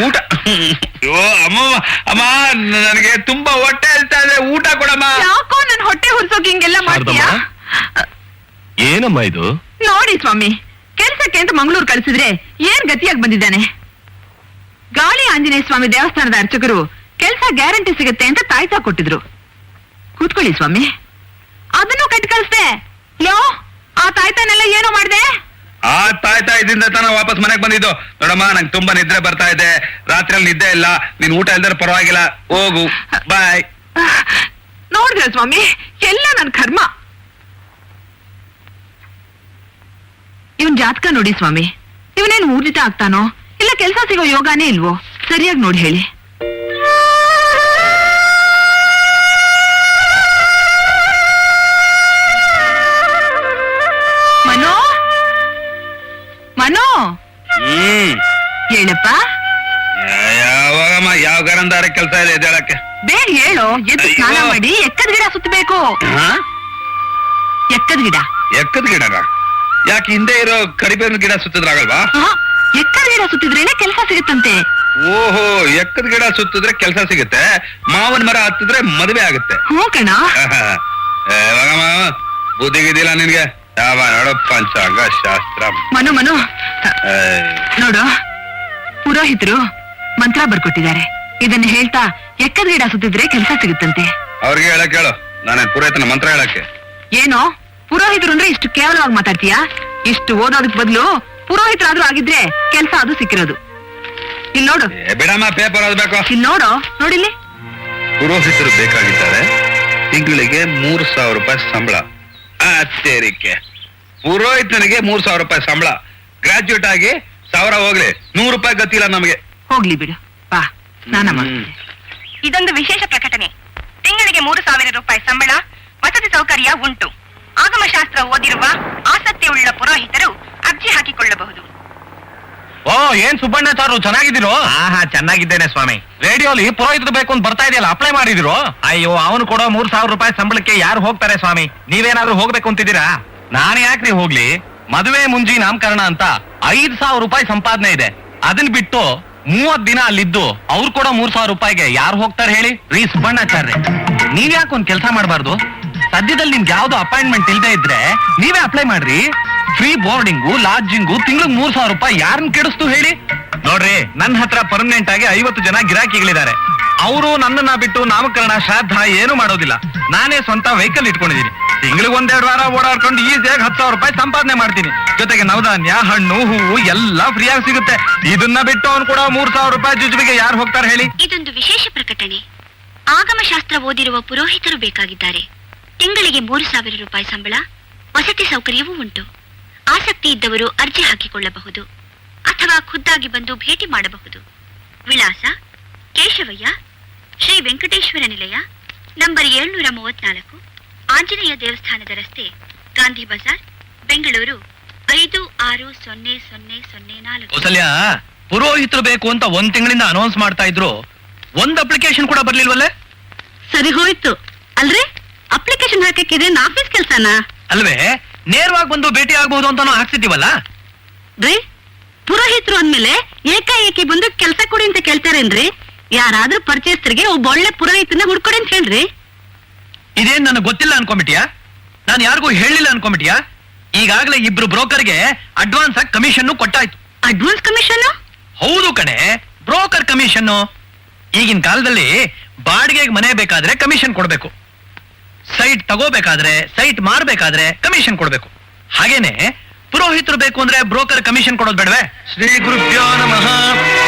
ಊಟ. ಅಯ್ಯೋ ಅಮ್ಮಮ್ಮ, ಅಮ್ಮ ನನಗೆ ತುಂಬಾ ಹೊಟ್ಟೆ ಎಳ್ತಾ ಇದೆ, ಊಟ ಕೊಡಮ್ಮ. ಯಾಕೋ ನನ್ ಹೊಟ್ಟೆ ಹುರ್ಸೋಕ್ ಹಿಂಗೆಲ್ಲ ಮಾಡ್ತೀಯಾ? ಏನಮ್ಮ ಇದು? ನೋಡಿ ಸ್ವಾಮಿ, ಕೆಲ್ಸಕ್ಕೆ ಅಂತ ಮಂಗಳೂರು ಕಳಿಸಿದ್ರೆ ಏನ್ ಗತಿಯಾಗಿ ಬಂದಿದ್ದಾನೆ. ಗಾಳಿ ಆಂಜನೇಯ ಸ್ವಾಮಿ ದೇವಸ್ಥಾನದ ಅರ್ಚಕರು ಕೆಲ್ಸ ಗ್ಯಾರಂಟಿ ಸಿಗುತ್ತೆ ಅಂತ ತಾಯ್ತಾ ಕೊಟ್ಟಿದ್ರು. ಕೂತ್ಕೊಳ್ಳಿ ಸ್ವಾಮಿ. ಅದನ್ನು ಕಟ್ಟಿ ಕಳಿಸ್ದೆ. ಲೋ, ಆ ತಾಯ್ತಾನೆಲ್ಲ ಏನೋ ಮಾಡ್ದೆ? ಆ ತಾಯ್ತಾ ಇದರಿಂದ ತಾನ ವಾಪಸ್ ಮನೆಗೆ ಬಂದಿದ್ದು. ನೋಡಮ್ಮ, ನಂಗೆ ತುಂಬಾ ನಿದ್ರೆ ಬರ್ತಾ ಇದೆ, ರಾತ್ರಿಯಲ್ಲಿ ನಿದ್ದೆ ಇಲ್ಲ. ನೀನ್ ಊಟ ಇಲ್ದ್ರೆ ಪರವಾಗಿಲ್ಲ, ಹೋಗು, ಬಾಯ್. ನೋಡಿದ್ರ ಸ್ವಾಮಿ, ಎಲ್ಲ ನನ್ ಕರ್ಮ. ಇವನ್ ಜಾತಕ ನೋಡಿ ಸ್ವಾಮಿ. ಇವನೇನು ಊರ್ಜಿತ ಆಗ್ತಾನೋ ಇಲ್ಲ ಕೆಲ್ಸ ಸಿಗೋ ಯೋಗಾನೇ ಇಲ್ವೋ? ಸರಿಯಾಗಿ ನೋಡಿ ಹೇಳಿ. ಮನೋ, ಮನೋ, ಹೇಳಪ್ಪ. ಯಾವಾಗಮ್ಮ ಯಾವ ಗರಂದಾರ ಕೆಲಸ ಇದೆ ಎದ್ದೇಳಕ್ಕೆ? ಬೇಗ ಹೇಳು. ಎದ್ದು ಸ್ನಾನ ಅಯ್ಯೋ. ಮಾಡಿ ಎಕ್ಕದ ಗಿಡ ಸುತ್ತಬೇಕು. ಎಕ್ಕದ ಗಿಡ? ಎಕ್ಕದ ಗಿಡನ? ಯಾಕೆ ಹಿಂದೆ ಇರೋ ಕರಿಬೇವಿನ ಗಿಡ ಸುತ್ತಿದ್ರಾಗಲ್ವಾ? ಎಕ್ಕದ ಗಿಡ ಸುತ್ತಿದ್ರೇನೆ ಕೆಲಸ ಸಿಗುತ್ತಂತೆ. ಓಹೋ, ಎಕ್ಕದ ಗಿಡ ಸುತ್ತಿದ್ರೆ ಕೆಲಸ ಸಿಗುತ್ತೆ, ಮಾವನ ಮರ ಹತ್ತಿದ್ರೆ ಮದುವೆ ಆಗುತ್ತೆ. ಹ್ಞೂ ಕಣ. ಯಾವಾಗಮ್ಮ ಬುದ್ಧಿಗಿದ್ದಿಲ್ಲ ನಿನ್ಗೆ? ಯಾವ ನೋಡು ಪಂಚಾಂಗ ಶಾಸ್ತ್ರ. ಮನು ಮನು ನೋಡು, ಪುರೋಹಿತರು ಮಂತ್ರ ಬರ್ಕೊಟ್ಟಿದ್ದಾರೆ. ಇದನ್ನ ಹೇಳ್ತಾ ಎಕ್ಕದ ಗಿಡ ಸುತ್ತಿದ್ರೆ ಕೆಲಸ ಸಿಗುತ್ತಂತೆ. ಅವ್ರಿಗೆ ಹೇಳಕ್ ಹೇಳು, ನಾನೇನ್ ಪುರೋಹಿತನ ಮಂತ್ರ ಹೇಳಕ್ಕೆ. ಏನೋ ಪುರೋಹಿತರು ಅಂದ್ರೆ ಇಷ್ಟು ಕೇವಲವಾಗಿ ಮಾತಾಡ್ತೀಯಾ? ಇಷ್ಟು ಓದೋದಕ್ ಬದಲು ಪುರೋಹಿತರಾದ್ರೂ ಆಗಿದ್ರೆ ಕೆಲ್ಸ ಅದು ಸಿಕ್ಕಿರೋದು. ಇಲ್ಲಿ ನೋಡು, ಬಿಡಮ್ಮ, ಪೇಪರ್ ಓದ್ಬೇಕು. ಇಲ್ಲಿ ನೋಡು, ನೋಡಿಲ್ಲಿ. ಪುರೋಹಿತರು ಬೇಕಾಗಿದ್ದಾರೆ, ತಿಂಗಳಿಗೆ 3,000 ರೂಪಾಯಿ ಸಂಬಳ. ಸೇರಿಕೆ ಪುರೋಹಿತನಿಗೆ 3,000 ರೂಪಾಯಿ ಸಂಬಳ. ಗ್ರಾಜ್ಯುಯೇಟ್ ಆಗಿ 1,000 ಹೋಗ್ಲಿ, 100 ರೂಪಾಯಿ ಗತಿಲ್ಲ ನಮಗೆ. ಹೋಗ್ಲಿ ಬಿಡು, ಬಾ ಸ್ನಾನ ಮಾಡ್ತೀನಿ. ಇದೊಂದು ವಿಶೇಷ ಪ್ರಕಟಣೆ. ತಿಂಗಳಿಗೆ 3,000 ರೂಪಾಯಿ ಸಂಬಳ, ವಸತಿ ಸೌಕರ್ಯ ಉಂಟು. ಆಗಮಶಾಸ್ತ್ರ ಓದಿರುವ ಆಸಕ್ತಿಯುಳ್ಳ ಪುರೋಹಿತರು ಅರ್ಜಿ ಹಾಕಿಕೊಳ್ಳಬಹುದು. ಓ, ಏನ್ ಸುಬ್ಬಣ್ಣಾಚಾರು, ಚೆನ್ನಾಗಿದ್ದೀರೋ? ಹಾ, ಚೆನ್ನಾಗಿದ್ದೇನೆ ಸ್ವಾಮಿ. ರೇಡಿಯೋಲಿ ಪುರೋಹಿತರು ಬೇಕು ಅಂತ ಬರ್ತಾ ಇದೆಯಲ್ಲ, ಅಪ್ಲೈ ಮಾಡಿದಿರೋ? ಅಯ್ಯೋ, ಅವನು ಕೊಡೋ 3,000 ರೂಪಾಯಿ ಸಂಬಳಕ್ಕೆ ಯಾರು ಹೋಗ್ತಾರೆ ಸ್ವಾಮಿ? ನೀವೇನಾದ್ರೂ ಹೋಗ್ಬೇಕು ಅಂತಿದ್ದೀರಾ? ನಾನು ಯಾಕ್ರಿ ಹೋಗ್ಲಿ? ಮದುವೆ ಮುಂಜಿ ನಾಮಕರಣ ಅಂತ 5,000 ರೂಪಾಯಿ ಸಂಪಾದನೆ ಇದೆ. ಅದನ್ನ ಬಿಟ್ಟು 30 ದಿನ ಅಲ್ಲಿದ್ದು ಅವ್ರು ಕೊಡೋ 3,000 ರೂಪಾಯಿಗೆ ಯಾರು ಹೋಗ್ತಾರೆ ಹೇಳಿ? ರೀ ಸುಬ್ಬಣ್ಣಾಚಾರ್ಯ, ನೀವ್ ಯಾಕೆ ಒಂದ್ ಕೆಲಸ ಮಾಡಬಾರ್ದು? ಸದ್ಯದಲ್ಲಿ ನಿಮ್ಗೆ ಯಾವ್ದು ಅಪಾಯಿಂಟ್ಮೆಂಟ್ ಇಲ್ದೇ ಇದ್ರೆ ನೀವೇ ಅಪ್ಲೈ ಮಾಡ್ರಿ. ಫ್ರೀ ಬೋರ್ಡಿಂಗು, ಲಾಡ್ಜಿಂಗು, ತಿಂಗಳಿಗೆ 3,000 ರೂಪಾಯಿ ಯಾರನ್ನ ಕೆಡಿಸ್ತು ಹೇಳಿ? ನೋಡ್ರಿ, ನನ್ನ ಹತ್ರ ಪರ್ಮನೆಂಟ್ ಆಗಿ 50 ಜನ ಗಿರಾಕಿಗಳಿದ್ದಾರೆ. ಅವರು ನನ್ನನ್ನ ಬಿಟ್ಟು ನಾಮಕರಣ, ಶ್ರಾದ್ದ ಏನು ಮಾಡೋದಿಲ್ಲ. ನಾನೇ ಸ್ವಂತ ವೆಹಿಕಲ್ ಇಟ್ಕೊಂಡಿದ್ದೀನಿ. ತಿಂಗಳಿಗೆ 1-2 ವಾರ ಓಡಾಡ್ಕೊಂಡು ಈಸಿಯಾಗಿ 10,000 ರೂಪಾಯಿ ಸಂಪಾದನೆ ಮಾಡ್ತೀನಿ. ಜೊತೆಗೆ ನವಧಾನ್ಯ, ಹಣ್ಣು, ಹೂವು ಎಲ್ಲ ಫ್ರೀಯಾಗಿ ಸಿಗುತ್ತೆ. ಇದನ್ನ ಬಿಟ್ಟು ಅವ್ನು ಕೂಡ 3,000 ರೂಪಾಯಿ ಜುಜುಬಿಗೆ ಯಾರು ಹೋಗ್ತಾರೆ ಹೇಳಿ? ಇದೊಂದು ವಿಶೇಷ ಪ್ರಕಟಣೆ. ಆಗಮಶಾಸ್ತ್ರ ಓದಿರುವ ಪುರೋಹಿತರು ಬೇಕಾಗಿದ್ದಾರೆ. ತಿಂಗಳಿಗೆ 3,000 ರೂಪಾಯಿ ಸಂಬಳ, ವಸತಿ ಸೌಕರ್ಯವೂ ಉಂಟು. ಆಸಕ್ತಿ ಇದ್ದವರು ಅರ್ಜಿ ಹಾಕಿಕೊಳ್ಳಬಹುದು ಅಥವಾ ಖುದ್ದಾಗಿ ಬಂದು ಭೇಟಿ ಮಾಡಬಹುದು. ವಿಳಾಸ: ಕೇಶವಯ್ಯ, ಶ್ರೀ ವೆಂಕಟೇಶ್ವರ ನಿಲಯ, ನಂಬರ್ 734, ಆಂಜನೇಯ ದೇವಸ್ಥಾನದ ರಸ್ತೆ, ಗಾಂಧಿ ಬಜಾರ್, ಬೆಂಗಳೂರು 560004. ಕೌಸಲ್ಯ, ಪುರೋಹಿತರು ಬೇಕು ಅಂತ 1 ತಿಂಗಳಿಂದ ಅನೌನ್ಸ್ ಮಾಡ್ತಾ ಇದ್ರು, ಒಂದ್ ಅಪ್ಲಿಕೇಶನ್ ಕೂಡ ಬರ್ಲಿಲ್ವಲ್ಲೇ? ಸರಿ ಹೋಯ್ತು ಅಲ್ರಿ, ಅಪ್ಲಿಕೇಶನ್ ಹಾಕಕ್ಕಿದೆ ಆಫೀಸ್ ಕೆಲ್ಸನಾ? ಅಲ್ವೇ, ನೇರವಾಗಿ ಬಂದು ಭೇಟಿ ಆಗ್ಬಹುದು ಅಂತಾನು ಹಾಕ್ಸಿದ್ದೀವಲ್ಲ. ರೀ, ಪುರೋಹಿತರು ಅಂದ್ಮೇಲೆ ಏಕಾಏಕಿ ಬಂದು ಕೆಲ್ಸ ಕೊಡಿ ಅಂತ ಕೇಳ್ತಾರೇನ್ರಿ? ಯಾರಾದ್ರೂ ಪರಿಚಯಸ್ಥರಿಗೆ ಒಬ್ಬ ಒಳ್ಳೆ ಪುರೋಹಿತನ ಹುಡ್ಕೊಡಿ ಅಂತ ಹೇಳ್ರಿ. ಇದೇನ್ ನನಗೆ ಗೊತ್ತಿಲ್ಲ ಅನ್ಕೊಂಬಿಟಿಯಾ? ನಾನು ಯಾರಿಗೂ ಹೇಳಿಲ್ಲ ಅನ್ಕೊಂಬಿಟಿಯಾ? ಈಗಾಗಲೇ 2 ಬ್ರೋಕರ್ಗೆ ಅಡ್ವಾನ್ಸ್ ಆಗಿ ಕಮಿಷನ್ ಕೊಟ್ಟಾಯ್ತು. Advance commission? ಹೌದು ಕಣೆ, ಬ್ರೋಕರ್ ಕಮಿಷನ್. ಈಗಿನ ಕಾಲದಲ್ಲಿ ಬಾಡಿಗೆಗೆ ಮನೆ ಬೇಕಾದ್ರೆ ಕಮಿಷನ್ ಕೊಡ್ಬೇಕು, ಸೈಟ್ ತಗೋಬೇಕಾದ್ರೆ, ಸೈಟ್ ಮಾರ್ಬೇಕಾದ್ರೆ ಕಮಿಷನ್ ಕೊಡ್ಬೇಕು. ಹಾಗೇನೆ ಪುರೋಹಿತರು ಬೇಕು ಅಂದ್ರೆ ಬ್ರೋಕರ್ ಕಮಿಷನ್ ಕೊಡೋದು ಬೇಡವೆ? ಶ್ರೀ ಗುರುಭ್ಯೋ ನಮಃ.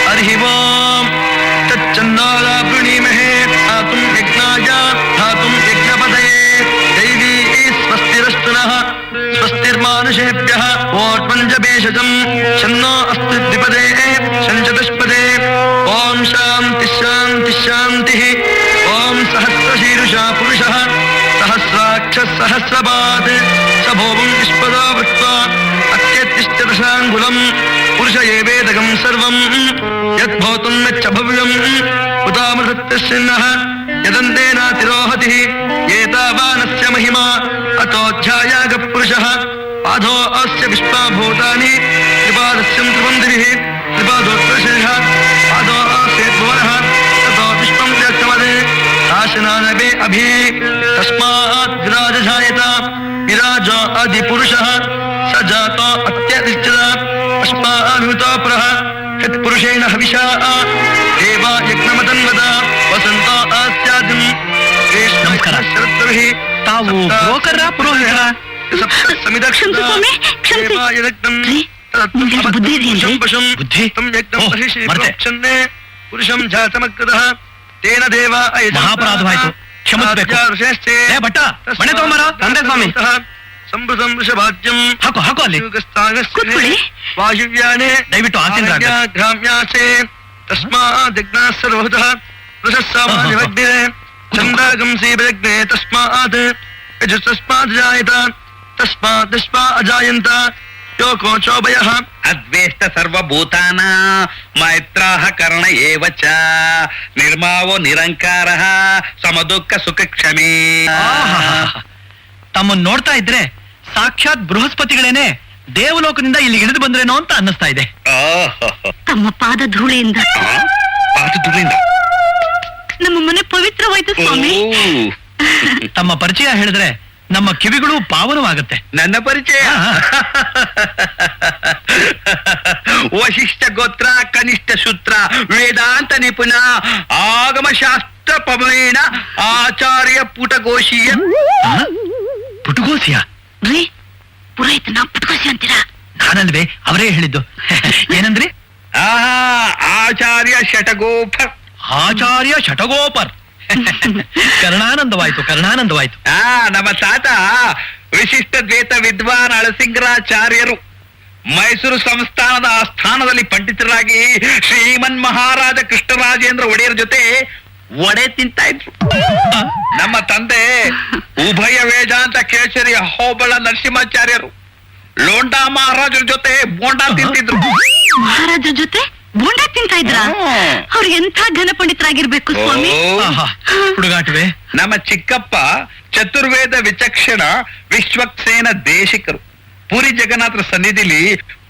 ಹರಿ ಓಂ. ತಚ್ಚಂದಾಲಾಪೃಣೀಮಹೇ ಧಾತುಂ ಯಜ್ಞಾಯ ಧಾತುಂ ಯಜ್ಞಪದಯೇ ದೈವೀ ಸ್ವಸ್ತಿರಸ್ತುನಃ ಸ್ವಸ್ತಿರ್ಮಾನುಷೇಭ್ಯಃ ಓರ್ಪಂಚಭೇಷಜಂ ಶನ್ನೋ ಅಸ್ತು ದ್ವಿಪದೇ ಶಂಚತುಷ್ಪದೇ. ಓಂ ಶಾಂತಿ ಶಾಂತಿ ಶಾಂತಿ. ಓಂ ಸಹಸ್ರಶೀರುಷಾ ಪುರುಷಃ ಸಹಸ್ರಾಕ್ಷ ಸಹಸ್ರಪಾತ್ ಸಭೋಮಂ ವಿಶ್ವದೋ ವೃತ್ವಾ ಅತ್ಯತಿಷ್ಠದಶಾಂಗುಲಂ ಪುರುಷ ಏವೇದಕಂ ಸರ್ವಂ ಯದ್ಭೂತಂ ಯಚ್ಚ ಭವ್ಯಂ ಉದಾಮೃತಸ್ಯನ್ನಃ ಯದಂತೇನಾತಿರೋಹತಿ ಏತಾವಾನಸ್ಯ ಮಹಿಮಾ ಅತೋಧ್ಯಾಯಾಗ ಪುರುಷಃ ಪಾದೋ ಅಸ್ಯ ವಿಶ್ವಭೂತಾನಿ ತ್ರಿಪಾದಸ್ಯಂ ತ್ರಿಪಂದಿಭಿಃ ತ್ರಿಪಾದೋತ್ತರಶೇಷ ಪಾದೋ ಅಸ್ಯ ಭುವನಃ ತತೋ ವಿಶ್ವಂ ತ್ಯಕ್ತಮದೆ ಶಾಸನಾನಭೇ ಅಭಿ ತಸ್ಮಾತ್ ವಿರಾಜಾಯತ ವಿರಾಜೋ ಅಧಿಪುರುಷಃ ಸ ಜಾತೋ ಅತ್ಯತಿಷ್ಠಿತ ಅಸ್ಮಾನುತೋ ಪರಃ ಯತ್ಪುರುಷೇಣ ಹವಿಷಾ ದೇವ ಯಜ್ಞಮತನ್ವತ ವಸಂತೋ ಅಸ್ಯಾದಿಂ ನಮಸ್ಕಾರ. ತಾವು ಬ್ರೋಕರ್ರಾ ಪುರೋಹಿತರ? ಕ್ಷಮಿಸಿ ಸ್ವಾಮಿ, ಕ್ಷಮಿಸಿ. ರೀ, ನಿಮ್ಗೆ ಬುದ್ಧಿ ಇದೆಯೇನ್ರಿ? ಬುದ್ಧಿ? ಓ, ಮರ್ತೆ. ಪುರುಷಂ ಜಾತಮಗ್ರತಃ ತೇನ ದೇವ ಮಹಾಪರಾಧವಾಯ್ತು, ಕ್ಷಮಿಸಬೇಕು. ಏ ಭಟ್ಟ, ಮಣೆ ತಗೊಂಬಾರ. ತಂದೆ ಸ್ವಾಮಿ. ಸಂಭೃತಂ ವೃಷಭಾಜ್ಯಂ ಹಾಕೋ ಹಾಕೋ ಅಲ್ಲಿ. ಕೂತ್ಕೊಳ್ಳಿ. ವಾಯುವ್ಯಾನೆ ದಯವಿಟ್ಟು ಆಸೀನ ಗ್ರಾಮ್ಯಾಸೆ ತಸ್ಮಾದ್ಯಜ್ಞಾಃ ಸರ್ವಭೂತಃ ವೃಷಸ್ಸಾಮಾನ್ಯವಗ್ನೇ ಛಂದಾಗಂಸಿ ಪ್ರಜ್ಞೆ ತಸ್ಮಾತ್ ಯಜುಸ್ತಸ್ಮಾತ್ ಜಾಯತ ತಸ್ಮಾತ್ ತಸ್ಮಾ ಅಜಾಯಂತ ಯೋಕೋ ಚೋಭಯಃ ಅದ್ವೇಷ್ಟ ಸರ್ವಭೂತಾನ ಮೈತ್ರಾಹ ಕರ್ಣ ಏವ ಚ ನಿರ್ಮಾವೋ ನಿರಂಕಾರಃ ಸಮದುಃಖ ಸುಖ ಕ್ಷಮೇ. ತಮ್ಮನ್ನು ನೋಡ್ತಾ ಇದ್ರೆ ಸಾಕ್ಷಾತ್ ಬೃಹಸ್ಪತಿಗಳೇನೆ ದೇವಲೋಕದಿಂದ ಇಲ್ಲಿ ಇಳಿದು ಬಂದ್ರೇನೋ ಅಂತ ಅನ್ನಿಸ್ತಾ ಇದೆ. ತಮ್ಮ ಪಾದ ಧೂಳಿಯಿಂದ ನಮ್ಮ ಮನೆ ಪವಿತ್ರವಾಯ್ತು ಸ್ವಾಮಿ. ತಮ್ಮ ಪರಿಚಯ ಹೇಳಿದ್ರೆ ನಮ್ಮ ಕಿವಿಗಳು ಪಾವನವಾಗುತ್ತೆ. ನನ್ನ ಪರಿಚಯ ವಶಿಷ್ಠ ಗೋತ್ರ ಕನಿಷ್ಠ ಸೂತ್ರ ವೇದಾಂತ ನಿಪುಣ ಆಗಮಶಾಸ್ತ್ರ ಪ್ರಮೇಣ ಆಚಾರ್ಯ ಪುಟಗೋಶೀಯ. ಪುಟಗೋಸಿಯ? ರೀ, ಪುರೋಹಿತನ ಪುಟ್ಕೋಸಿ ಅಂತೀರಾ? ನಾನಲ್ವೇ ಅವರೇ ಹೇಳಿದ್ದು. ಏನಂದ್ರಿ? ಆಚಾರ್ಯ ಶಟಗೋಪರ್. ಆಚಾರ್ಯ ಶಟಗೋಪರ್. ಕರ್ಣಾನಂದವಾಯ್ತು. ನಮ್ಮ ತಾತ ವಿಶಿಷ್ಟ ದ್ವೈತ ವಿದ್ವಾನ್ ಅಳಸಿಂಗರಾಚಾರ್ಯರು ಮೈಸೂರು ಸಂಸ್ಥಾನದ ಆಸ್ಥಾನದಲ್ಲಿ ಪಂಡಿತರಾಗಿ ಶ್ರೀಮನ್ ಮಹಾರಾಜ ಕೃಷ್ಣರಾಜೇಂದ್ರ ಒಡೆಯರ್ ಜೊತೆ ಒಡೆ ತಿಂತಾ ಇದ್ರು. ನಮ್ಮ ತಂದೆ ಉಭಯ ವೇದಾಂತ ಕೇಸರಿ ಹೋಬಳ ನರಸಿಂಹಾಚಾರ್ಯರು ಲೋಂಡಾ ಮಹಾರಾಜರ ಜೊತೆ ಬೋಂಡಾ ತಿಂತಿದ್ರು. ಮಹಾರಾಜರ ಜೊತೆ ಬೋಂಡ ತಿಂತ ಇದ್ರ? ಅವ್ರು ಎಂಥ ಘನ ಪಂಡಿತರಾಗಿರ್ಬೇಕು ಸ್ವಾಮಿ. ಹುಡುಗಾಟವೇ. ನಮ್ಮ ಚಿಕ್ಕಪ್ಪ ಚತುರ್ವೇದ ವಿಚಕ್ಷಣ ವಿಶ್ವಕ್ಸೇನ ದೇಶಿಕರು ಪುರಿ ಜಗನ್ನಾಥರ ಸನ್ನಿಧಿಲಿ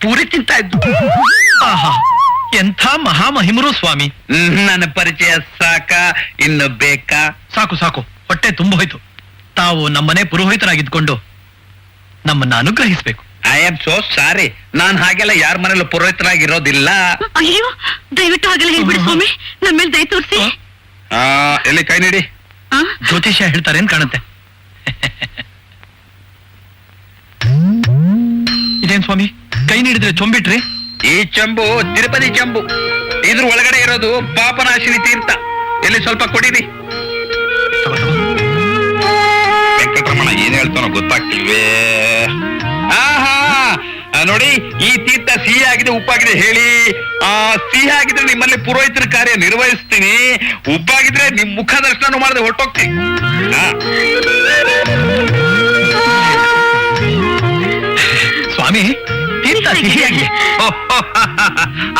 ಪೂರಿ ತಿಂತಾ ಇದ್ರು. ಎಂಥ ಮಹಾಮಹಿಮರು ಸ್ವಾಮಿ. ನನ್ನ ಪರಿಚಯ ಸಾಕ, ಇನ್ನು ಬೇಕಾ? ಸಾಕು, ಹೊಟ್ಟೆ ತುಂಬ ಹೋಯ್ತು. ತಾವು ನಮ್ಮನೆ ಪುರೋಹಿತರಾಗಿದ್ಕೊಂಡು ನಮ್ಮನ್ನ ಅನುಗ್ರಹಿಸ್ಬೇಕು. I am so sorry. ನಾನ್ ಹಾಗೆಲ್ಲ ಯಾರ ಮನೇಲಿ ಪುರೋಹಿತರಾಗಿರೋದಿಲ್ಲ. ಅಯ್ಯೋ, ದಯವಿಟ್ಟು ಹಾಗೆಲ್ಲ ಹೇಳ್ಬಿಡಿ ಸ್ವಾಮಿ, ನಮ್ಮ ಮೇಲೆ ದಯ ತೋರಿಸಿ. ಎಲ್ಲಿ ಕೈ ನೀಡಿ. ಜ್ಯೋತಿಷ್ಯ ಹೇಳ್ತಾರೆ ಅಂತ ಕಾಣುತ್ತೆ. ಇದೇನ್ ಸ್ವಾಮಿ, ಕೈ ನೀಡಿದ್ರೆ ಚೊಂಬಿಟ್ರಿ? ಈ ಚಂಬು ತಿರುಪತಿ ಚಂಬು. ಇದ್ರ ಒಳಗಡೆ ಇರೋದು ಪಾಪನಾಶಿನಿ ತೀರ್ಥ. ಎಲ್ಲಿ ಸ್ವಲ್ಪ ಕೊಡಿರಿ. ವೆಂಕಟರಮಣ ಏನ್ ಹೇಳ್ತಾನೋ ಗೊತ್ತಾಗ್ತಿಲ್ವೇ? ನೋಡಿ, ಈ ತೀರ್ಥ ಸಿಹಿ ಆಗಿದೆ ಉಪ್ಪಾಗಿದೆ ಹೇಳಿ. ಸಿಹಿ ಆಗಿದ್ರೆ ನಿಮ್ಮಲ್ಲಿ ಪುರೋಹಿತರ ಕಾರ್ಯ ನಿರ್ವಹಿಸ್ತೀನಿ, ಉಪ್ಪಾಗಿದ್ರೆ ನಿಮ್ ಮುಖ ದರ್ಶನ ಮಾಡದೆ ಹೊರಟೋಗ್ತೀನಿ. ಸ್ವಾಮಿ, ತೀರ್ಥ ಸಿಹಿಯಾಗಿ.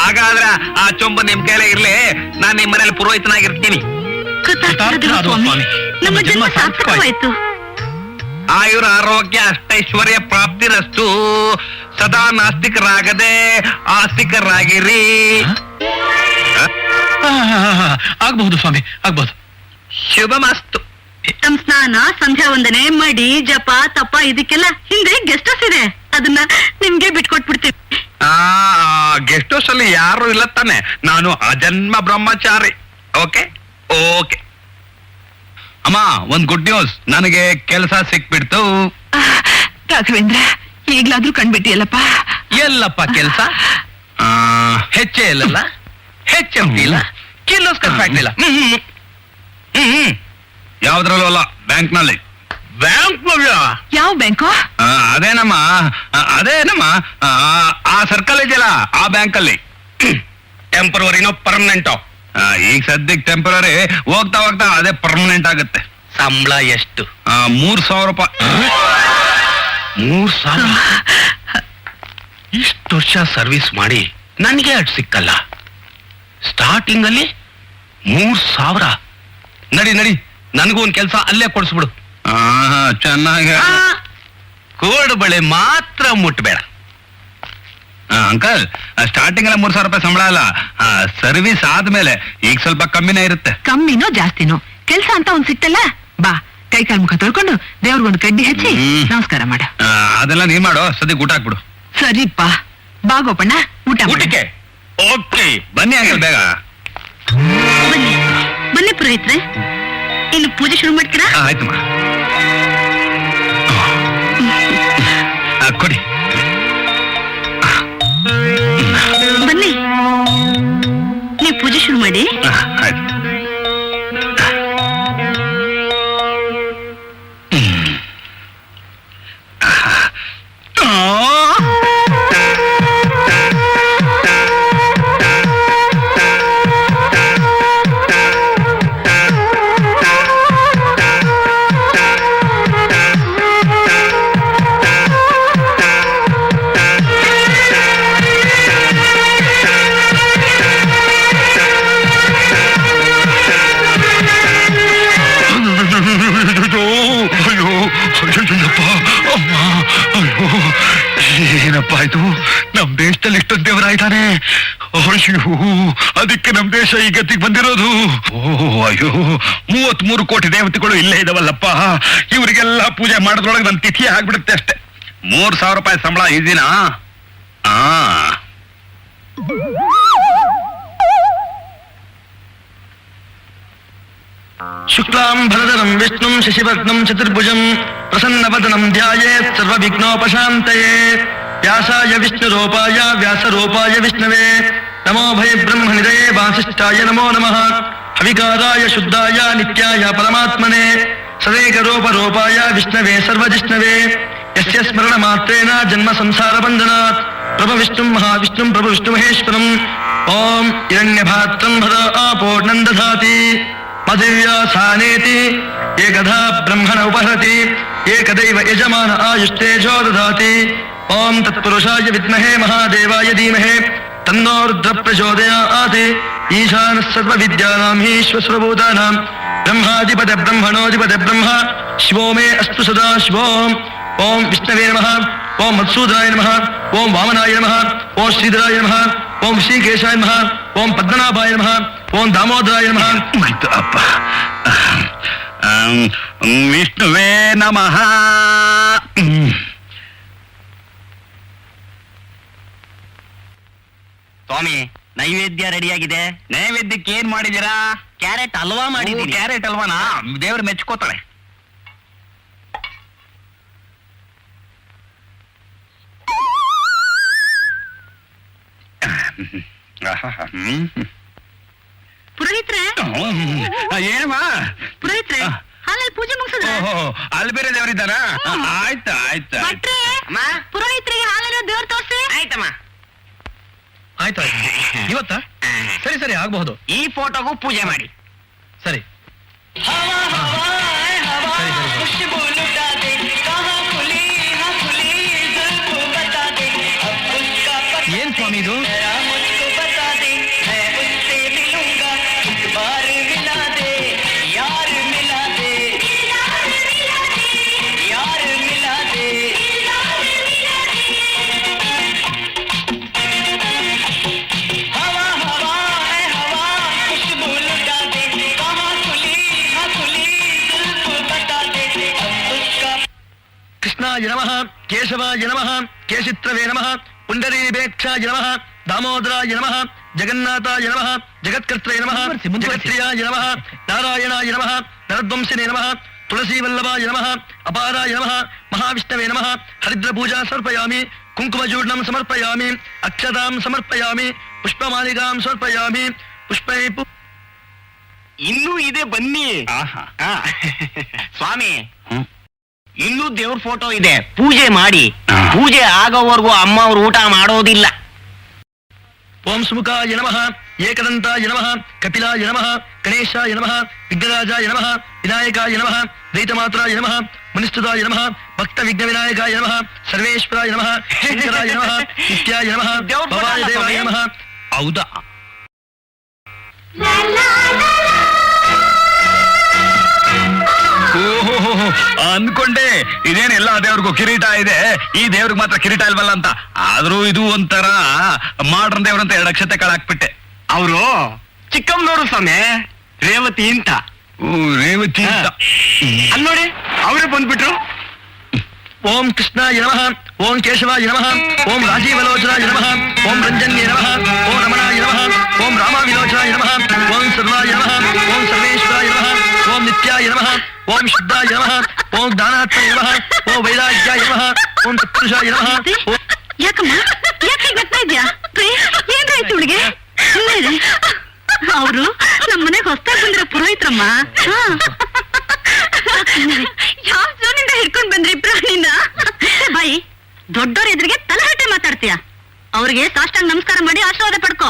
ಹಾಗಾದ್ರ ಆ ಚೊಂಬು ನಿಮ್ ಕೈಲೇ ಇರ್ಲಿ. ನಾನ್ ನಿಮ್ ಮನೇಲಿ ಪುರೋಹಿತನಾಗಿರ್ತೀನಿ. ಸ್ವಾಮಿ, ನಮ್ಮ ಜನ್ಮ ಸಾರ್ಥಕವಾಯ್ತು. ಆಯುರ ಆರೋಗ್ಯ ಅಷ್ಟೈಶ್ವರ್ಯ ಪ್ರಾಪ್ತಿರಸ್ತು. ಸದಾ ನಾಸ್ತಿಕರಾಗದೆ ಆಸ್ತಿಕರಾಗಿರಿ. ಆಗ್ಬಹುದು ಸ್ವಾಮಿ, ಆಗ್ಬಹುದು. ಶುಭಮಸ್ತು. ತಮ್ಮ ಸ್ನಾನ, ಸಂಧ್ಯಾ ವಂದನೆ, ಮಡಿ, ಜಪ, ತಪ ಇದಕ್ಕೆಲ್ಲ ಹಿಂದೆ ಗೆಸ್ಟ್ ಹೌಸ್ ಇದೆ. ಅದನ್ನ ನಿಮ್ಗೆ ಬಿಟ್ಕೊಟ್ಬಿಡ್ತೀವಿ. ಗೆಸ್ಟ್ ಹೌಸ್ ಅಲ್ಲಿ ಯಾರು ಇಲ್ಲ ತಾನೆ? ನಾನು ಅಜನ್ಮ ಬ್ರಹ್ಮಚಾರಿ. Okay okay. ಅಮ್ಮ, ಒಂದ್ ಗುಡ್ ನ್ಯೂಸ್. ನನಗೆ ಕೆಲಸ ಸಿಕ್ಬಿಡ್ತು. ರಾಘವೇಂದ್ರ, ಈಗ್ಲಾದ್ರೂ ಕಂಡ್ಬಿಟ್ಟಿಯಲ್ಲಪ್ಪ. ಎಲ್ಲಪ್ಪ ಕೆಲ್ಸ? ಹೆಚ್ಚೆ ಇಲ್ಲಲ್ಲ, ಹೆಚ್ಚೆಂಟಿ ಇಲ್ಲ, ಕಿರ್ಲೋಸ್ಕರ್ ಫ್ಯಾಕ್ಟ್ರಿ ಇಲ್ಲ. ಯಾವ್ದ್ರಲ್ಲೂ ಅಲ್ಲ, ಬ್ಯಾಂಕ್ ನಲ್ಲಿ. ಬ್ಯಾಂಕ್ ಯಾವ ಬ್ಯಾಂಕು? ಅದೇನಮ್ಮ ಆ ಸರ್ಕಲ್ ಇದೆಯಲ್ಲ, ಆ ಬ್ಯಾಂಕ್ ಅಲ್ಲಿ. ಟೆಂಪರವರಿನೋ ಪರ್ಮನೆಂಟೋ? ಈಗ ಸದ್ಯಕ್ಕೆ ಟೆಂಪರರಿ, ಹೋಗ್ತಾ ಹೋಗ್ತಾ ಅದೇ ಪರ್ಮನೆಂಟ್ ಆಗುತ್ತೆ. ಸಂಬಳ ಎಷ್ಟು? 3,000 ರೂಪಾಯಿ. 3,000? ಇಷ್ಟು ವರ್ಷ ಸರ್ವಿಸ್ ಮಾಡಿ ನನಗೆ ಅಷ್ಟು ಸಿಕ್ಕಲ್ಲ. ಸ್ಟಾರ್ಟಿಂಗ್ ಅಲ್ಲಿ 3,000. ನಡಿ, ನನಗೂ ಒಂದ್ ಕೆಲಸ ಅಲ್ಲೇ ಕೊಡಿಸ್ಬಿಡು. ಚೆನ್ನಾಗಿ. ಕೋಡ್ ಬಳೆ ಮಾತ್ರ ಮುಟ್ಬೇಡ. ಅಂಕಲ್, ಸ್ಟಾರ್ಟಿಂಗ್ ಎಲ್ಲ 3,000 ರೂಪಾಯಿ ಸಂಬಳ ಅಲ್ಲ. ಸರ್ವಿಸ್ ಆದ್ಮೇಲೆ ಈಗ ಸ್ವಲ್ಪ ಕಮ್ಮಿನೇ ಇರುತ್ತೆ. ಕಮ್ಮಿನೋ ಜಾಸ್ತಿನೋ ಕೆಲ್ಸ ಅಂತ ಒಂದ್ ಸಿಕ್ತಲ್ಲ, ಬಾ ಕೈ ಕಾಲ್ ಮುಖ ತೊಳ್ಕೊಂಡು ದೇವ್ರಿಗೊಂದು ಕಡ್ಡಿ ಹಚ್ಚಿ ನಮಸ್ಕಾರ ಮಾಡ. ಅದೆಲ್ಲ ನೀ ಮಾಡೋ, ಸದ್ಯಕ್ಕೆ ಊಟ ಹಾಕ್ಬಿಡು. ಸರಿಪ್ಪ, ಬಾ ಗೋಪಣ್ಣ, ಊಟ ಮಾಡು. ಊಟಕ್ಕೆ ಓಕೆ. ಬನ್ನಿ ಅಂಕಲ್, ಬೇಗ ಬನ್ನಿ ಪುರೋಹಿತ್ರೆ, ಇನ್ನು ಪೂಜೆ ಶುರು ಮಾಡ್ತೀರಾ? ಆಯ್ತಮ್ಮ. ಕೊಡಿ. ಬನ್ನಿ, ನೀವು ಪೂಜೆ ಶುರು ಮಾಡಿ. ಆಯ್ತು. ಏನಪ್ಪ ಆಯ್ತು? ನಮ್ ದೇಶದಲ್ಲಿ ಇಷ್ಟೊಂದು ದೇವರಾಯ್ತಾನೆ. ಅಯ್ಯೋ, ಅದಕ್ಕೆ ನಮ್ ದೇಶ ಈ ಗತಿಗೆ ಬಂದಿರೋದು. ಅಯ್ಯೋ, 33 ಕೋಟಿ ದೇವತೆಗಳು ಇಲ್ಲೇ ಇದಾವಲ್ಲಪ್ಪ. ಇವರಿಗೆಲ್ಲ ಪೂಜೆ ಮಾಡೋದ್ರೊಳಗೆ ನನ್ನ ತಿಥಿ ಆಗ್ಬಿಡುತ್ತೆ ಅಷ್ಟೇ. 3,000 ರೂಪಾಯಿ ಸಂಬಳ ಈಸಿನಾ? ಶುಕ್ಲಾಂ ಭರದರಂ ವಿಷ್ಣುಂ ಶಶಿವರ್ಣಂ ಚತುರ್ಭುಜಂ ಪ್ರಸನ್ನವದನಂ ಧ್ಯಾಯೇತ್ ಸರ್ವವಿಘ್ನೋಪಶಾಂತಯೇ. ವ್ಯಾಸಾಯ ವಿಷ್ಣುರೂಪಾಯ ವ್ಯಾಸರೂಪಾಯ ವಿಷ್ಣವೇ ನಮೋ ಭಯ ಬ್ರಹ್ಮನಿಧಯೇ ವಾಸಿಷ್ಠಾಯ ನಮೋ ನಮಃ ಹವಿಕಾರಾಯ ಶುದ್ಧಾಯ ನಿತ್ಯಾಯ ಪರಮಾತ್ಮನೆ ಸದೇಕರೂಪರೂಪಾಯ ವಿಷ್ಣವೇ ಸರ್ವಜಿಷ್ಣವೇ ಯಸ್ಯ ಸ್ಮರಣ ಮಾತ್ರೇಣ ಜನ್ಮ ಸಂಸಾರ ಬಂಧನಾತ್ ಪ್ರಭು ವಿಷ್ಣು ಮಹಾವಿಷ್ಣು ಪ್ರಭು ವಿಷ್ಣು ಮಹೇಶ್ವರಂ ಓಂ ಹಿರಣ್ಯಭಾತ್ರಂ ಭದ ಆಪೋರ್ಣಂ ದಧಾತಿ ಮಧುವ್ಯಾಸಾನೇತಿ ಏಕಧಾ ಬ್ರಹ್ಮಣ ಉಪಹರತಿ ಏಕದೈವ ಯಜಮಾನ ಆಯುಷ್ಟೇಜೋ ದಧಾತಿ ಓಂ ತತ್ಪುರುಷಾಯ ವಿದ್ಮಹೇ ಮಹಾದೇವಾಯ ಧೀಮಹಿ ತನ್ನೋ ರುದ್ರ ಪ್ರಚೋದಯಾತ್ ಈಶಾನಃ ಸರ್ವವಿದ್ಯಾನಾಂ ಈಶ್ವರಭೂತಾನಾಂ ಬ್ರಹ್ಮಾಧಿಪತಿ ಬ್ರಹ್ಮಣೋಧಿಪತಿ ಬ್ರಹ್ಮ ಶಿವೋ ಮೇ ಅಸ್ತು ಸದಾ ಶಿವೋಂ ಓಂ ವಿಷ್ಣವೇ ನಮಃ ಓಂ ಮತ್ಸೂದನಾಯ ನಮಃ ಓಂ ವಾಮನಾಯ ನಮಃ ಓಂ ಶ್ರೀಧರಾಯ ನಮಃ ಓಂ ಶ್ರೀಕೇಶಾಯ ನಮಃ ಓಂ ಪದ್ಮನಾಭಾಯ ನಮಃ ಓಂ ದಾಮೋದರಾಯ ನಮಃ ಮುಗಿತು ಅಪ್ಪ. ವಿಷ್ಣುವೇ ನಮಃ. ಸ್ವಾಮಿ ನೈವೇದ್ಯ ರೆಡಿಯಾಗಿದೆ. ನೈವೇದ್ಯಕ್ಕೆ ಏನ್ ಮಾಡಿದೀರಾ? ಕ್ಯಾರೆಟ್ ಹಲ್ವಾ ಮಾಡಿದ್ದೀನಿ. ಕ್ಯಾರೆಟ್ ಅಲ್ವಾನಾ? ದೇವ್ರು ಮೆಚ್ಕೋತಾಳೆ. ಪುರೋಹಿತ್ರೆ ಏನಮ್ಮ? ಪುರೋಹಿತ್ರೆ ಹಾಲಲ್ಲಿ ಪೂಜೆ ಮುಗಿಸಿದ್ರೆ ಅಲ್ಲಿ ಬೇರೆ ದೇವರಿದ್ದಾರ? ಆಯ್ತು ಆಯ್ತು. ಭಟ್ರೆ ಪುರೋಹಿತ್ರಿಗೆ ಹಾಲಲ್ಲಿ ದೇವ್ರ ತೋರಿಸಿ. ಆಯ್ತಮ್ಮ. ಆಯ್ತು ಇವತ್ತ ಸರಿ ಸರಿ ಆಗಬಹುದು. ಈ ಫೋಟೋಗೂ ಪೂಜೆ ಮಾಡಿ. ಸರಿ ಏನ್ ಸ್ವಾಮಿ ಇದು? ಕೃಷ್ಣಾಯ ನಮಃ ಕೇಶವಾಯ ನಮಃ ಕೇಶಿತ್ರವೇ ನಮಃ ಪುಂಡರೀಬೇಕ್ಷಾಯ ನಮಃ ದಾಮೋದರಾಯ ನಮಃ ಜಗನ್ನಾಥಾಯ ನಮಃ ಜಗತ್ಕರ್ತೃಯ ನಮಃ ಜಗತ್ಪ್ರಿಯಾಯ ನಮಃ ನಾರಾಯಣಾಯ ನಮಃ ನರಧ್ವಂಸಿನೇ ನಮಃ ತುಳಸೀವಲ್ಲಭಾಯ ನಮಃ ಅಪಾರಾಯ ನಮಃ ಮಹಾವಿಷ್ಣವೇ ನಮಃ ಹರಿದ್ರ ಪೂಜಾ ಸಮರ್ಪಯಾಮಿ ಕುಂಕುಮಚೂರ್ಣಂ ಸಮರ್ಪಯಾಮಿ ಅಕ್ಷತಾಂ ಸಮರ್ಪಯಾಮಿ ಪುಷ್ಪಮಾಲಿಕಾಂ ಸಮರ್ಪಯಾಮಿ ಪುಷ್ಪೈ ಇನ್ನೂ ಇದೆ ಬನ್ನಿ. ಆಹಾ. ಸ್ವಾಮಿ ಇನ್ನೂ ದೇವ್ರ ಫೋಟೋ ಇದೆ, ಪೂಜೆ ಮಾಡಿ. ಹಾ. ಪೂಜೆ ಆಗೋವರೆಗೂ ಅಮ್ಮ ಅವ್ರು ಊಟ ಮಾಡೋದಿಲ್ಲ. ಓಂ ಸುಮುಖಾಯ ನಮಃ ಏಕದಂತಾಯ ನಮಃ ಕಪಿಲಾಯ ನಮಃ ಗಣೇಶಾಯ ನಮಃ ವಿಘ್ನರಾಜಾಯ ನಮಃ ವಿನಾಯಕಾಯ ನಮಃ ದೈತಮಾತ್ರಾಯ ನಮಃ ಮುನಿಸ್ತುತಾಯ ನಮಃ ಭಕ್ತ ವಿಘ್ನ ವಿನಾಯಕಾಯ ನಮಃ ಸರ್ವೇಶ್ವರಾಯ ನಮಃ ಶಂಕರಾಯ ನಮಃ ನಿತ್ಯಾಯ ನಮಃ ಭವಾಯ ದೇವಾಯ ನಮಃ. ಹೌದಾ? ಓಹೋ ಅನ್ಕೊಂಡೆ ಇದೇನ್ ಎಲ್ಲ ದೇವ್ರಿಗೂ ಕಿರೀಟ ಇದೆ, ಈ ದೇವ್ರಿಗೆ ಮಾತ್ರ ಕಿರೀಟ ಇಲ್ವಲ್ಲ ಅಂತ. ಆದ್ರೂ ಇದು ಒಂಥರ ಮಾಡ್ರನ್ ದೇವ್ರಂತ 2 ಅಕ್ಷತೆ ಕಳಾಕ್ಬಿಟ್ಟೆ. ಅವರು ಚಿಕ್ಕಮ್ಮನವರು ಸ್ವಾಮಿ, ರೇವತಿ ಅಂತ. ರೇವತಿ ಅಂತ. ಅಲ್ಲಿ ನೋಡಿ ಅವರೇ ಬಂದ್ಬಿಟ್ರು. ಓಂ ಕೃಷ್ಣಾಯ ನಮಃ ಓಂ ಕೇಶವಾಯ ನಮಃ ಓಂ ರಾಜೀವಲೋಚನಾಯ ನಮಃ ಓಂ ರಂಜನ್ಯೇ ನಮಃ ಓಂ ರಮಣಾಯ ನಮಃ ಓಂ ರಾಮಾವಿಲೋಚನಾಯ ನಮಃ ಓಂ ಸರ್ವಾಯ ನಮಃ ಓಂ ಸರ್ವೇಶ್ವರಾಯ ನಮಃ ಓಂ ನಿತ್ಯಾಯ ನಮಃ ಓಂ ಶುದ್ಧಾಯ ನಮಃ ಓಂ ಜ್ಞಾನಾತ್ಮನೇ ನಮಃ ಓಂ ವೈರಾಗ್ಯಾಯ ನಮಃ ಓಂ ತತ್ಪುರುಷಾಯ ನಮಃ ಓಂ ಯಾಕಮ್ಮ ಯಾಕೆ ಗೊತ್ತಾ ಇದ್ಯಾ? ಏನಾಯ್ತು ಹುಡುಗೆ? ಅವರು ನಮ್ಮನೆಗೆ ಹೊಸ್ತಾಗಿ ಬಂದಿರೋ ಪುರೋಹಿತ್ರಮ್ಮ. ಯಾವ ಜೋನಿಂದ ಹಿಡ್ಕೊಂಡ್ ಬಂದ್ರಿ ಪ್ರಾಣಿನ? ಬಾಯಿ ದೊಡ್ಡವ್ರ ಎದುರಿಗೆ ತಲಹಟೆ ಮಾತಾಡ್ತೀಯ. ಅವ್ರಿಗೆ ಸಾಷ್ಟಾಂಗ ನಮಸ್ಕಾರ ಮಾಡಿ ಆಶೀರ್ವಾದ ಪಡ್ಕೋ.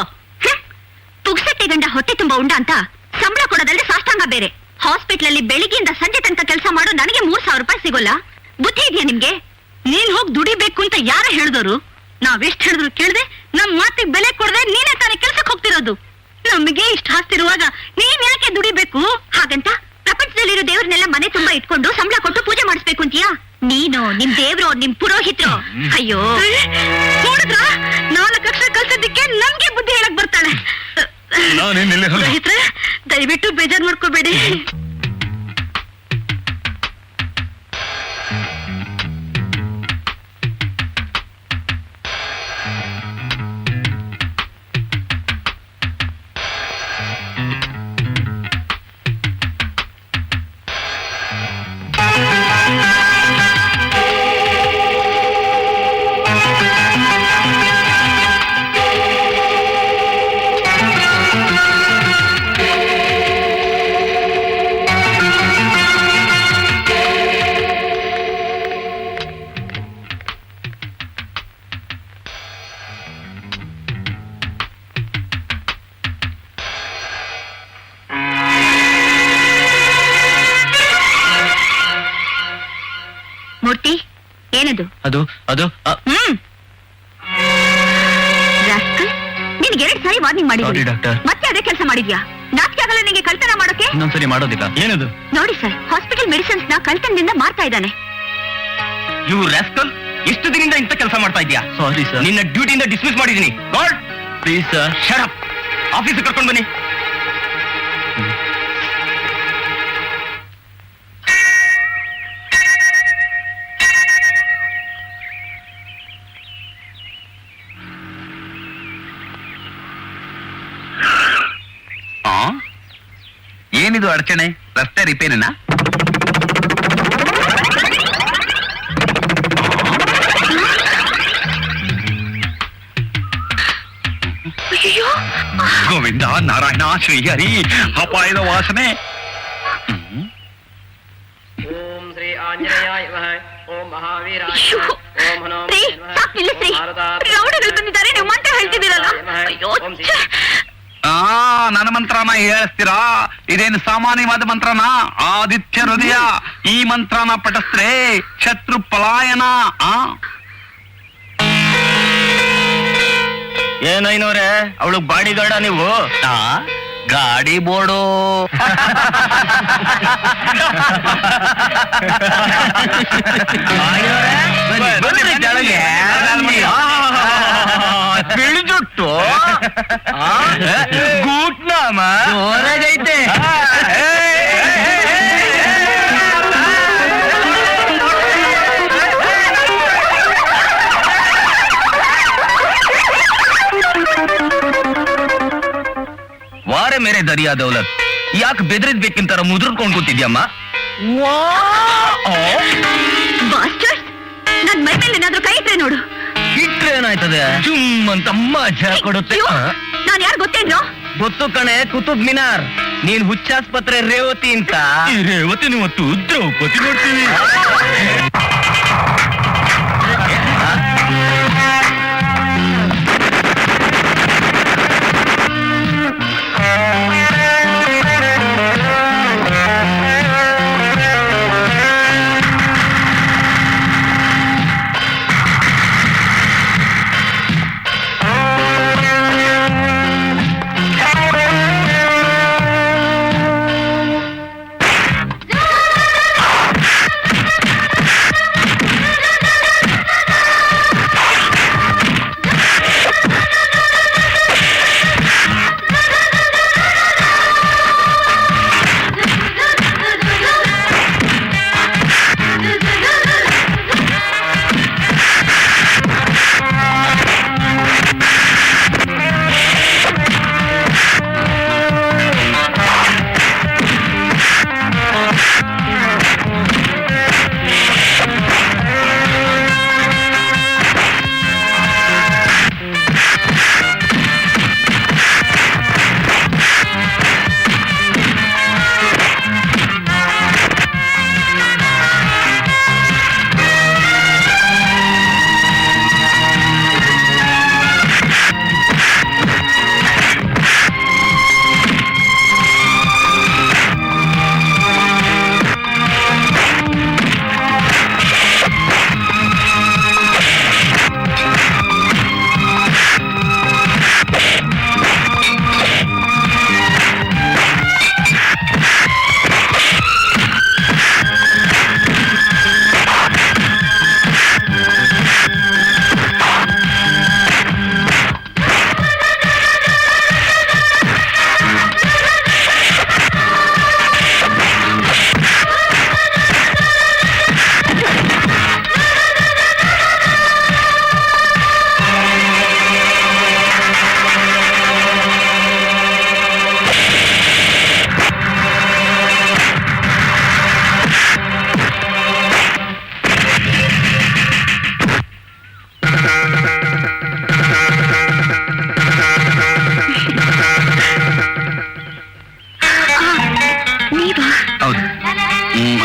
ಪುಗ್ಸಟ್ಟೆ ಗಂಡ ಹೊಟ್ಟೆ ತುಂಬಾ ಉಂಡ ಅಂತ ಸಂಬಳ ಕೊಡೋದಲ್ಲದೆ ಸಾಷ್ಟಾಂಗ ಬೇರೆ. ಹಾಸ್ಪಿಟಲ್ ಅಲ್ಲಿ ಬೆಳಿಗ್ಗೆಯಿಂದ ಸಂಜೆ ತನಕ ಕೆಲಸ ಮಾಡೋ ನನಗೆ 3,000 ರೂಪಾಯಿ ಸಿಗೋಲ್ಲ. ಬುದ್ಧಿ ಇದೆಯಾ ನಿಮ್ಗೆ? ನೀನ್ ಹೋಗಿ ದುಡಿಬೇಕು ಅಂತ ಯಾರ ಹೇಳಿದವರು? ನಾವೆಷ್ಟು ಹೇಳಿದ್ರು ಕೇಳದೆ ನಮ್ ಮಾತಿಗೆ ಬೆಲೆ ಕೊಡದೆ ನೀನೇ ತಾನೇ ಕೆಲ್ಸಕ್ಕೆ ಹೋಗ್ತಿರೋದು. ನಮಗೆ ಇಷ್ಟ ಹಾಸ್ತಿರುವಾಗ ನೀನ್ ಯಾಕೆ ದುಡಿಬೇಕು? ಹಾಗಂತ ಪ್ರಪಂಚದಲ್ಲಿರೋ ದೇವ್ರನ್ನೆಲ್ಲ ಮನೆ ತುಂಬಾ ಇಟ್ಕೊಂಡು ಸಂಬಳ ಕೊಟ್ಟು ಪೂಜೆ ಮಾಡಿಸ್ಬೇಕು ಅಂತೀಯಾ? ನೀನು ನಿಮ್ ದೇವ್ರು ನಿಮ್ ಪುರೋಹಿತರು. ಅಯ್ಯೋ ನೋಡಿದ್ರ 4 ಅಕ್ಷರ ಕಲ್ಸೋದಿಕ್ಕೆ ನಮ್ಗೆ ಬುದ್ಧಿ ಹೇಳಕ್ ಬರ್ತಾಳೆ. ಪುರೋಹಿತ್ರೆ ದಯವಿಟ್ಟು ಬೇಜಾರ್ ಮಾಡ್ಕೋಬೇಡಿ. ಏನದು? ಅದು ಅದು ರಾಸ್ಕಲ್, ನಿನ್ಗೆ 2 ಸಾರಿ ವಾರ್ನಿಂಗ್ Sorry, ಮಾಡಿದ್ದೀನಿ. doctor. ಮತ್ತೆ ಅದೇ ಕೆಲಸ ಮಾಡಿದ್ಯಾ? ನಾಚಿಕೆ ಆಗಲ್ಲ ನಿಂಗೆ ಕಳ್ತನ ಮಾಡೋಕೆ? ಇನ್ನೊಂದ್ಸರಿ ಮಾಡೋದಿಲ್ಲ. ಏನದು? ನೋಡಿ ಸರ್, ಹಾಸ್ಪಿಟಲ್ ಮೆಡಿಸಿನ್ಸ್ ನ ಕಳ್ತನದಿಂದ ಮಾರ್ತಾ ಇದ್ದಾನೆ. ಇವು ರಾಸ್ಕಲ್ ಎಷ್ಟು ದಿನದಿಂದ ಇಂಥ ಕೆಲಸ ಮಾಡ್ತಾ ಇದ್ಯಾ? ಸಾರಿ ಸರ್, ನಿನ್ನ ಡ್ಯೂಟಿಯಿಂದ ಡಿಸ್ಮಿಸ್ ಮಾಡಿದೀನಿ. God please sir, shut up. ಆಫೀಸಿಗೆ ಕರ್ಕೊಂಡು ಬನ್ನಿ. ಏನಿದು ಅಡಚಣೆ? ರಸ್ತೆ ರಿಪೇರಿನಾ? ಅಯ್ಯೋ, ಗೋವಿಂದ ನಾರಾಯಣ ಶ್ರೀಹರಿ, ಅಪಾಯದ ವಾಸನೆ. ಓಂ ಶ್ರೀ ಆಂಜನೇಯಾಯ ನಮಃ. ಓಂ ಮಹಾವೀರಾಯ ಅಯ್ಯೋ. ನಮಃ. ಓಂ ಹನುಮ ರೀ, ಸಾಕ್ ನಿಲ್ಲಿಸ್ರಿ. ರೌಡಿಗಳು ಬಂದಿದ್ದಾರೆ, ನೀವು ಮಂತ್ರ ಹೇಳ್ತಿದ್ದೀರಲ್ಲ. ಅಯ್ಯೋ, ಛೆ. ನನ್ನ ಮಂತ್ರನ ಹೇಳ್ತೀರಾ? ಇದೇನು ಸಾಮಾನ್ಯವಾದ ಮಂತ್ರನ? ಆದಿತ್ಯ ಹೃದಯ ಈ ಮಂತ್ರನ ಪಠಿಸ್ರೆ ಶತ್ರು ಪಲಾಯನ. ಏನೈನವ್ರೆ, ಅವಳು ಬಾಡಿ ಗಾರ್ಡ ನೀವು? ಗಾಡಿ ಬೋರ್ಡು. ಬಿಳಿಜುಟ್ಟು ಗೂಟ್ನಾಮ ಜೋರಾಗೈತೆ. ವಾರೆ ಮೇರೆ ದರಿಯಾ ದೌಲತ್, ಯಾಕೆ ಬೆದರಿದ್ಬೇಕಿಂತಾರ ಮುದ್ರಕೊಂಡ್ ಕೂತಿದ್ಯಮ್ಮ? ಬಾಸ್ಟರ್ಸ್, ನನ್ ಮೈ ಮೇಲೆ ಏನಾದ್ರೂ ಕೈ ಇಟ್ರೆ ನೋಡು. ಇಟ್ರೆ ಏನಾಯ್ತದೆ? ಜುಮ್ ಅಂತ ಮಜಾ ಕೊಡುತ್ತೆ. ಅಯ್ಯೋ, ನಾನ್ ಯಾರು ಗೊತ್ತೇನ್ರೋ? ಗೊತ್ತು ಕಣೆ, ಕುತುಬ್ ಮಿನಾರ್. ನೀನ್ ಹುಚ್ಚಾಸ್ಪತ್ರೆ ರೇವತಿ ಅಂತ. ಈ ರೇವತಿ ಇವತ್ತು ದ್ರೌಪದಿ ನೋಡ್ತೀವಿ.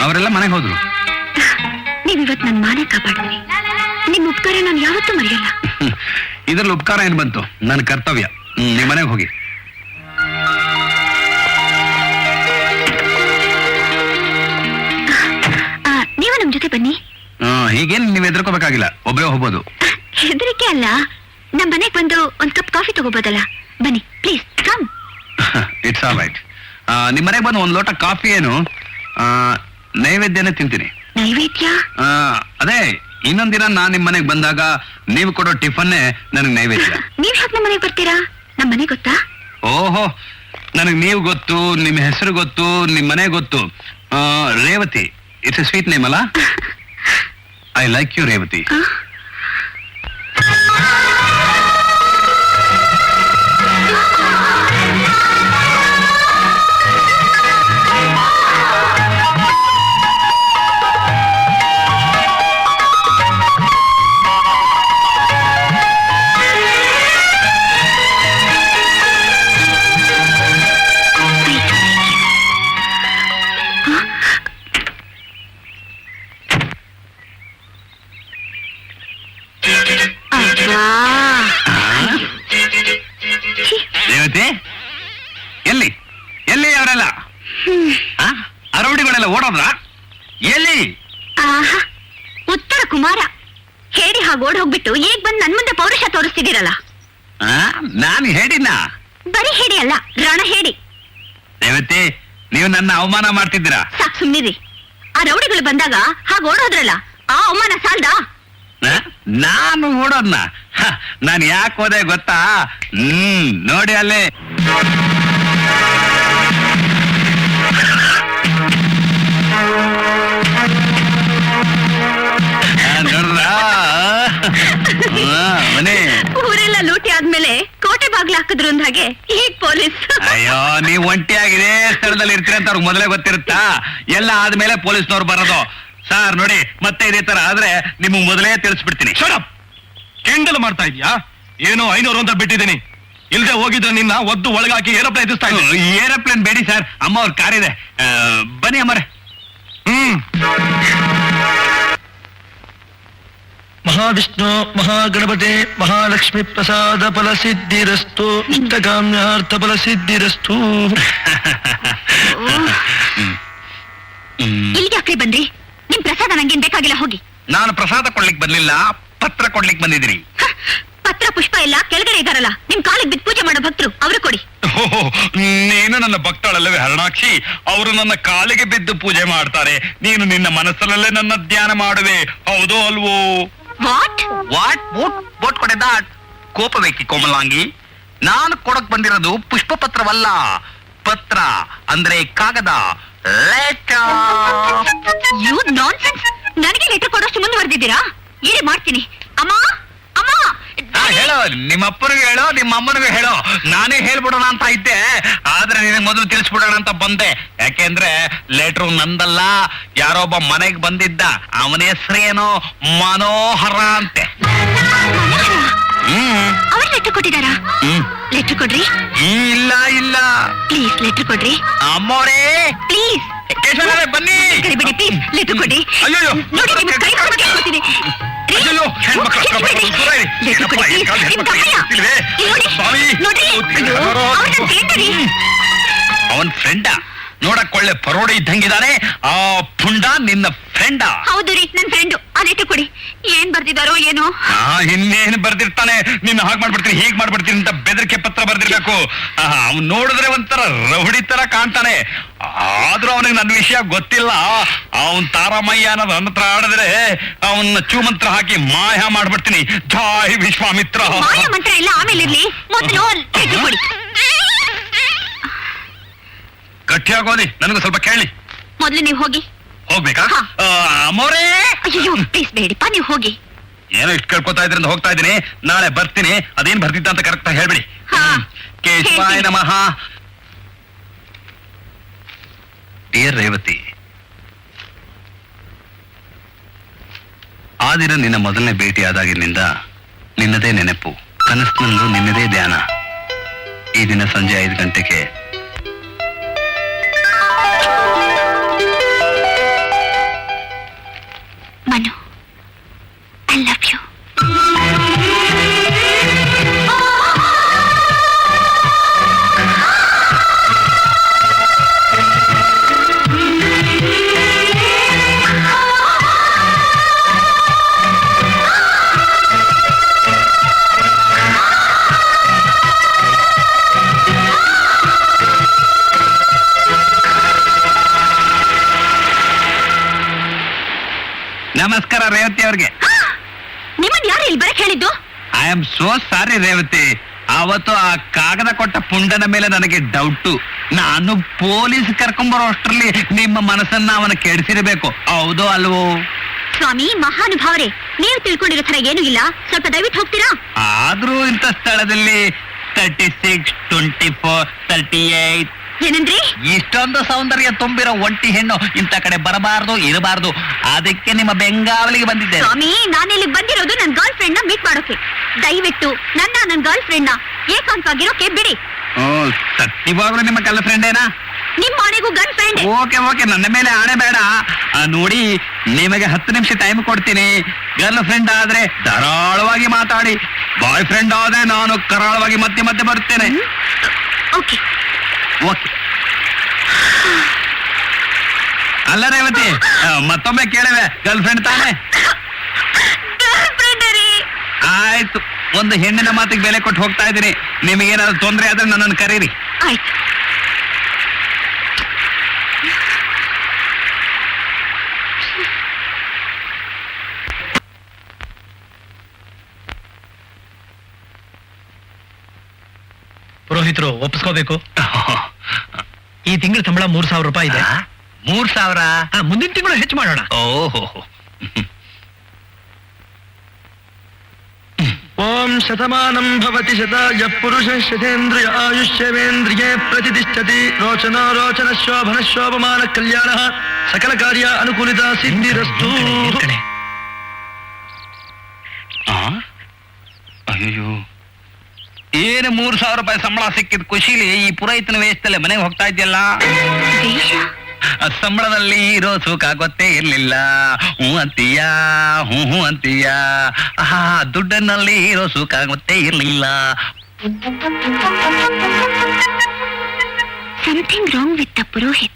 ಅವರೆಲ್ಲ ಮನೆಗೆ ಹೋದ್ರು. ನೀವಿವತ್ ನನ್ ಮಾನ ಕಾಪಾಡಿದ್ರಿ. ನಿಮ್ ಉಪಕಾರ ನಾನು ಯಾವತ್ತೂ ಮರೆಯಲ್ಲ. ಇದ್ರಲ್ಲಿ ಉಪಕಾರ ಏನ್ ಬಂತು? ನನ್ನ ಕರ್ತವ್ಯ. ನಿಮ್ ಮನೆಗೆ ಹೋಗಿ. ನೀವು ನಮ್ ಜೊತೆ ಬನ್ನಿ. ಹೀಗೇನು ನೀವು ಹೆದರ್ಕೋಬೇಕಾಗಿಲ್ಲ, ಒಬ್ಬರೇ ಹೋಗ್ಬೋದು. ಹೆದರಿಕೆ ಅಲ್ಲ, ನಮ್ ಮನೆಗ್ ಬಂದು ಒಂದ್ ಕಪ್ ಕಾಫಿ ತಗೋಬೋದಲ್ಲ? ಬನ್ನಿ please come. It's all right. ನಿಮ್ಮ ಮನೆಗೆ ಬಂದು ಒಂದ್ ಲೋಟ ಕಾಫಿ ಏನು ನೈವೇದ್ಯನೇ ತಿಂತೀನಿ. ನೈವೇದ್ಯ? ಅದೇ ಇನ್ನೊಂದಿನ ನಾನ್ ನಿಮ್ ಮನೆಗ್ ಬಂದಾಗ ನೀವು ಕೊಡೋ ಟಿಫನ್ನೇ ನನಗ್ ನೈವೇದ್ಯ. ನೀವ್ ಯಾಕೆ ನಮ್ಮ ಮನೆಗ್ ಬರ್ತೀರಾ? ನಮ್ ಮನೆ ಗೊತ್ತಾ? ಓಹೋ, ನನಗ್ ನೀವು ಗೊತ್ತು, ನಿಮ್ ಹೆಸರು ಗೊತ್ತು, ನಿಮ್ ಮನೆ ಗೊತ್ತು. Revathi, it's a sweet name ಅಲ್ಲ? I like you Revathi. Revathi, ಎಲ್ಲಿ ಎಲ್ಲಿ ಅವರೆಲ್ಲ? ಅರವಡಿಗಳೆಲ್ಲ ಓಡೋದ್ರ? ಎಲ್ಲಿ? ಆಹಾ, ಉತ್ತರ ಕುಮಾರ ಹೇಳಿ ಹಾಗೆ ಓಡ್ ಹೋಗ್ಬಿಟ್ಟು ಈಗ ಬಂದು ನನ್ ಮುಂದೆ ಪೌರುಷ ತೋರಿಸ್ತಿದ್ದೀರಲ್ಲ. ನಾನು ಹೇಳಿನ? ಬರೀ ಹೇಳಿ ಅಲ್ಲ, ರಣ ಹೇಳಿ. ರೇವತಿ, ನೀವು ನನ್ನ ಅವಮಾನ ಮಾಡ್ತಿದ್ದೀರಾ? ಸಾಕ್ ಸುಮ್ನಿರಿ. ಆ ರೌಡಿಗಳು ಬಂದಾಗ ಹಾಗೆ ಓಡೋದ್ರಲ್ಲ, ಆ ಅವಮಾನ ಸಾಲ್ದಾ? ನಾನು ಓಡೋದ್ನ? ನಾನು ಯಾಕೆ ಹೋದೆ ಗೊತ್ತಾ? ನೋಡಿ ಅಲ್ಲೇ ನೋಡ್ರ ಮನೆ ಊರೆಲ್ಲ ಲೂಟಿ ಆದ್ಮೇಲೆ ಕೋಟೆ ಬಾಗ್ಲು ಹಾಕಿದ್ರು ಅಂದ ಹಾಗೆ ಈಗ ಪೊಲೀಸ್. ಅಯ್ಯೋ, ನೀವ್ ಒಂಟಿಯಾಗಿದೆ ಸ್ಥಳದಲ್ಲಿ ಇರ್ತೀರ ಅಂತ ಅವ್ರಿಗೆ ಮೊದಲೇ ಗೊತ್ತಿರುತ್ತಾ? ಎಲ್ಲ ಆದ್ಮೇಲೆ ಪೊಲೀಸ್ನವ್ರು ಬರೋದು. ಸರ್ ನೋಡಿ, ಮತ್ತೆ ಇದೇ ತರ ಆದ್ರೆ ನಿಮ್ಗೆ ಮೊದಲೇ ತಿಳಿಸ್ಬಿಡ್ತೀನಿ. ಕೆಂಡಲ್ ಮಾಡ್ತಾ ಇದೀಯಾ? ಏನೋ 500 ಅಂತ ಬಿಟ್ಟಿದ್ದೀನಿ. ಇಲ್ದೆ ಹೋಗಿದ್ರೆ ನಿನ್ನ ಒದ್ದು ಒಳಗಾಕಿ ಏರೋಪ್ಲೇನ್ ಎತ್ತಿಸ್ತಾ ಇದ್ದೀನಿ. ಏರೋಪ್ಲೇನ್ ಬೇಡಿ ಸರ್, ಅಮ್ಮ ಅವ್ರ ಕಾರಿದೆ. ಬನ್ನಿ ಅಮ್ಮರೇ. ಮಹಾವಿಷ್ಣು ಮಹಾಗಣಪತಿ ಮಹಾಲಕ್ಷ್ಮಿ ಪ್ರಸಾದ ಫಲ ಸಿದ್ಧಿರಸ್ತು ಇಷ್ಟಕಾಮ್ಯಾರ್ಥ ಫಲ ಸಿದ್ಧಿರಸ್ತು. ಇಲ್ಲಿಗೆ ಯಾಕೆ ಬಂದ್ರಿ? ನಿಮ್ ಪ್ರಸಾದ ನಂಗೇನ್ ಬೇಕಾಗಿಲ್ಲ, ಹೋಗಿ. ನಾನು ಪ್ರಸಾದ ಕೊಡ್ಲಿಕ್ ಬರ್ಲಿಲ್ಲ, ಪತ್ರ ಕೊಡ್ಲಿಕ್ ಬಂದಿದ್ದೀನಿ. ಪತ್ರ ಪುಷ್ಪ ಎಲ್ಲ ಕೆಳಗಡೆ ಇದಾರಲ್ಲ, ನಿಮ್ ಕಾಲಿಗೆ ಬಿದ್ದು ಪೂಜೆ ಮಾಡೋ ಭಕ್ತರು, ಅವರು ಕೊಡಿ. ನೀನು ನನ್ನ ಭಕ್ತಳಲ್ಲವೇ ಹರಣಾಕ್ಷಿ? ಅವರು ನನ್ನ ಕಾಲಿಗೆ ಬಿದ್ದು ಪೂಜೆ ಮಾಡ್ತಾರೆ, ನೀನು ನಿನ್ನ ಮನಸ್ಸಲ್ಲೇ ನನ್ನ ಧ್ಯಾನ ಮಾಡುವೆ, ಹೌದೋ ಅಲ್ವೋ? ವಾಟ್ ವಾಟ್ ಬೋಟ್ ಕೊಡೆ ದಾಟ್ ಕೋಪವೇಕಿ ಕೋಮಲಾಂಗಿ. ನಾನು ಕೊಡಕ್ ಬಂದಿರೋದು ಪುಷ್ಪ ಪತ್ರವಲ್ಲ, ಪತ್ರ ಅಂದ್ರೆ ಕಾಗದ, ಲೆಟರ್. You nonsense! ನನಗೆ ಲೆಟರ್ ಕೊಡೋಷ್ಟು ಮುಂದುವರೆದಿದ್ದೀರಾ? ಏನೇ ಮಾಡ್ತೀನಿ. ಅಮ್ಮ ಅಮ್ಮ, ಹೇಳೋ, ನಿಮ್ಮ ಅಪ್ಪನಿಗೆ ಹೇಳೋ, ನಿಮ್ಮ ಅಮ್ಮನಿಗೆ ಹೇಳೋ. ನಾನೇ ಹೇಳ್ಬಿಡೋಣ ಅಂತ ಇದ್ದೆ, ಆದ್ರೆ ನಿನಗೆ ಮೊದಲು ತಿಳಿಸ್ಬಿಡೋಣ ಅಂತ ಬಂದೆ. ಯಾಕೆಂದ್ರೆ ಲೆಟ್ರು ನಂದಲ್ಲ, ಯಾರೊಬ್ಬ ಮನೆಗೆ ಬಂದಿದ್ದ, ಅವನ ಹೆಸರೇನೋ ಮನೋಹರ ಅಂತೆ. ಅವ್ರು ಲೆಟರ್ ಕೊಟ್ಟಿದಾರಾ? ಲೆಟರ್ ಕೊಡ್ರಿ. ಇಲ್ಲ ಇಲ್ಲ, ಪ್ಲೀಸ್ ಲೆಟರ್ ಕೊಡ್ರಿ. ಅಮ್ಮೋರೇ ಪ್ಲೀಸ್ ಬನ್ನಿ. ಕರಿಬೇಡಿ, ಪ್ಲೀಸ್ ಲೆಟರ್ ಕೊಡಿ. ಅಯ್ಯೋ, ನೋಡಿ, ನಿಮ್ ಕೈ ಕೊಟ್ಟು ಕೇಳ್ಕೊತೀನಿ. ಅಯ್ಯೋ, ಹೆಣ್ಮಕ್ಳ ಹತ್ರ ಬರೋದು ದೂರ ಇರಿ. ಲೆಟರ್ ಕೊಡಿ, ಏನಪ್ಪ, ಪ್ಲೀಸ್. ನಿಮ್ ಹೆಣ್ಮಕ್ಳು ತಮ್ಮಯ್ಯ. ಇಲ್ವೇ? ನೋಡಿ, ಸ್ವಾಮಿ, ನೋಡ್ರಿ. ಅಯ್ಯೋ, ಅವ್ರು ನನ್ ಫ್ರೆಂಡ್ ರೀ. ಅವನ್ ಫ್ರೆಂಡ? ನೋಡಕ್ ಒಳ್ಳೆ ಪರೋಡೆ ಇದ್ದಂಗಿದಾನೆ. ಆ ಪುಂಡ ನಿನ್ನ ಫ್ರೆಂಡ? ಹೌದು ರೀ, ನನ್ ಫ್ರೆಂಡು. ಆ ಲೆಟರ್ ಕೊಡಿ. ಏನ್ ಬರ್ದಿದಾರೋ ಏನೋ. ಇನ್ನೇನು ಬರ್ದಿರ್ತಾನೆ, ನಿನ್ನ ಹಾಗೆ ಮಾಡ್ಬಿಡ್ತೀನಿ, ಹೀಗ್ ಮಾಡ್ಬಿಡ್ತೀನಿ ಅಂತ ಬೆದರಿಕೆ ಪತ್ರ ಬರ್ದಿರ್ಬೇಕು. ಅವ್ನು ನೋಡಿದ್ರೆ ಒಂಥರ ರೌಡಿ ತರ ಕಾಣ್ತಾನೆ, ಆದ್ರೂ ಅವನಿಗೆ ನನ್ನ ವಿಷಯ ಗೊತ್ತಿಲ್ಲ. ಅವನ್ ತಾರಾಮಯ್ಯ ಅನ್ನೋದು ನನ್ನ ಹತ್ರ ಆಡಿದ್ರೆ ಅವನ್ನ ಚೂಮಂತ್ರ ಹಾಕಿ ಮಾಯ ಮಾಡ್ಬಿಡ್ತೀನಿ. ಜಾಯ್ ವಿಶ್ವಾಮಿತ್ರ. ಮಾಯ ಮಂತ್ರ ಎಲ್ಲ ಆಮೇಲೆ ಇರ್ಲಿ, ಮೊದಲು ಲೆಟರ್ ಕೊಡಿ. ಗಟ್ಟಿಯಾಗೋದಿ, ನನಗೂ ಸ್ವಲ್ಪ ಕೇಳಿ. ಮೊದಲು ನೀವು ಹೋಗಿ. ಹೋಗ್ಬೇಕಾ? ಹಾ. ಅಮ್ಮೋರೇ, ಅಯ್ಯೋ ಪ್ಲೀಸ್ ಬೇಡಿಪ್ಪ, ನೀವು ಹೋಗಿ. ಏನೋ ಇಷ್ಟು ಕೇಳ್ಕೊತಾ ಇದ್ರಿಂದ ಹೋಗ್ತಾ ಇದ್ದೀನಿ, ನಾಳೆ ಬರ್ತೀನಿ. ಅದೇನ್ ಬರ್ತಿದ್ದ ಅಂತ ಕರೆಕ್ಟ್ ಹೇಳ್ಬಿಡಿ. ಹಾ. ಕೇಶವಾಯ ಹೇಳ್ತೀನಿ. ನಮಃ. ಡಿಯರ್ ರೇವತಿ, ಆ ದಿನ ನಿನ್ನ ಮೊದಲನೇ ಭೇಟಿ ಆದಾಗಿನಿಂದ ನಿನ್ನದೇ ನೆನಪು, ಕನಸಿನಲ್ಲೂ ನಿನ್ನದೇ ಧ್ಯಾನ. ಈ ದಿನ ಸಂಜೆ 5 ಗಂಟೆಗೆ Manu, I love you. Revathi ಅವ್ರಿಗೆ. ನಿಮ್ಮನ್ ಯಾರು ಇಲ್ಲಿ ಬರಕ್ ಹೇಳಿದ್ದು? I am so sorry Revathi. ಅವತ್ತು ಆ ಕಾಗದ ಕೊಟ್ಟ ಪುಂಡನ ಮೇಲೆ ನನಗೆ ಡೌಟು. ನಾನು ಪೊಲೀಸ್ ಕರ್ಕೊಂಬರೋ ಅಷ್ಟರಲ್ಲಿ ನಿಮ್ಮ ಮನಸ್ಸನ್ನ ಅವನ ಕೆಡಿಸಿರ್ಬೇಕು. ಹೌದೋ ಅಲ್ವೋ? ಸ್ವಾಮಿ ಮಹಾನುಭಾವರೇ, ನೀವು ತಿಳ್ಕೊಂಡಿರೋ ಥರ ಏನೂ ಇಲ್ಲ. ಸ್ವಲ್ಪ ದಯವಿಟ್ಟು ಹೋಗ್ತೀರಾ? ಆದ್ರೂ ಇಂಥ ಸ್ಥಳದಲ್ಲಿ 36, 24, 38 ಏನಂದ್ರಿ? ಇಷ್ಟೊಂದು ಸೌಂದರ್ಯ ತುಂಬಿರೋ ಒಂಟಿ ಹೆಣ್ಣು ಇಂಥ ಕಡೆ ಬರಬಾರ್ದು, ಇರಬಾರ್ದು. ಅದಕ್ಕೆ ನಿಮ್ಮ ಬೆಂಗಾವಲಿಗೆ ಬಂದಿದ್ದೆ. ಸ್ವಾಮಿ, ನಾನಿಲ್ಲಿ ಬಂದಿರೋದು ನನ್ನ ಗರ್ಲ್ ಫ್ರೆಂಡ್ ನ ಮೀಟ್ ಮಾಡೋಕೆ. ದಯವಿಟ್ಟು ನನ್ನ ಗರ್ಲ್ ಫ್ರೆಂಡ್ ನ ಏಕಾಂತವಾಗಿರೋಕೆ ಬಿಡಿ. ಸತ್ಯವಾಗ್ಲೂ ನಿಮ್ಮ ಗರ್ಲ್ ಫ್ರೆಂಡೇನಾ? ನಿಮ್ ಮನೆಗೂ ಗರ್ಲ್ ಫ್ರೆಂಡ್? ಓಕೆ, ನನ್ನ ಮೇಲೆ ಆಣೆ ಬೇಡ. ನೋಡಿ, ನಿಮಗೆ 10 ನಿಮಿಷ ಟೈಮ್ ಕೊಡ್ತೀನಿ. ಗರ್ಲ್ ಫ್ರೆಂಡ್ ಆದ್ರೆ ಧಾರಾಳವಾಗಿ ಮಾತಾಡಿ, ಬಾಯ್ ಫ್ರೆಂಡ್ ಆದ್ರೆ ನಾನು ಕರಾಳವಾಗಿ ಮತ್ತೆ ಮತ್ತೆ ಬರ್ತೇನೆ. ಓಕೆ. ಅಲ್ಲ ರೇವತಿ, ಮತ್ತೊಮ್ಮೆ ಕೇಳವೆ, ಗರ್ಲ್ ಫ್ರೆಂಡ್ ತಾನೆ? ಗರ್ಲ್ ಫ್ರೆಂಡ್ ರೀ. ಆಯ್ತು, ಒಂದು ಹೆಣ್ಣಿನ ಮಾತಿಗೆ ಬೆಲೆ ಕೊಟ್ಟು ಹೋಗ್ತಾ ಇದ್ದೀನಿ. ನಿಮಗೇನಾದ್ರು ತೊಂದರೆ ಆದ್ರೆ ನನ್ನನ್ನು ಕರೀರಿ. ಆಯ್ತು. ಪುರೋಹಿತರು ಒಪ್ಪಿಸ್ಕೋಬೇಕು. ಈ ತಿಂಗಳ ಸಂಬಳ 3,000 ರೂಪಾಯಿ ಇದೆ. 3,000? ಮುಂದಿನ ತಿಂಗಳು ಹೆಚ್ಚು ಮಾಡೋಣ. ಓಹೋ. ಓಂ ಶತಮಾನಂ ಭವತಿ ಶತಾಯ ಪುರುಷ ಶತೇಂದ್ರಿಯ ಆಯುಷ್ಯವೇಂದ್ರಿಯೇ ಪ್ರತಿಷ್ಠತಿ. ರೋಚನ ರೋಚನ ಶೋಭನ ಶೋಭಮಾನ ಕಲ್ಯಾಣ ಸಕಲ ಕಾರ್ಯ ಅನುಕೂಲಿತ ಸಿದ್ಧಿರಸ್ತು. ಅಯ್ಯೋ, ಏನು 3,000 ರೂಪಾಯಿ ಸಂಬಳ ಸಿಕ್ಕಿದ ಖುಷಿಲಿ ಈ ಪುರೋಹಿತನ ವೇಷದಲ್ಲೇ ಮನೆಗೆ ಹೋಗ್ತಾ ಇದ್ಯಲ್ಲ. ಸಂಬಳದಲ್ಲಿ ಇರೋ ಸುಖ ಗೊತ್ತೇ ಇರ್ಲಿಲ್ಲ. ಹೂ ಅಂತೀಯ, ಹೂ ಅಂತೀಯ. ದುಡ್ಡಿನಲ್ಲಿ ಇರೋ ಸುಖ ಗೊತ್ತೇ ಇರ್ಲಿಲ್ಲ. Something wrong with the purohit.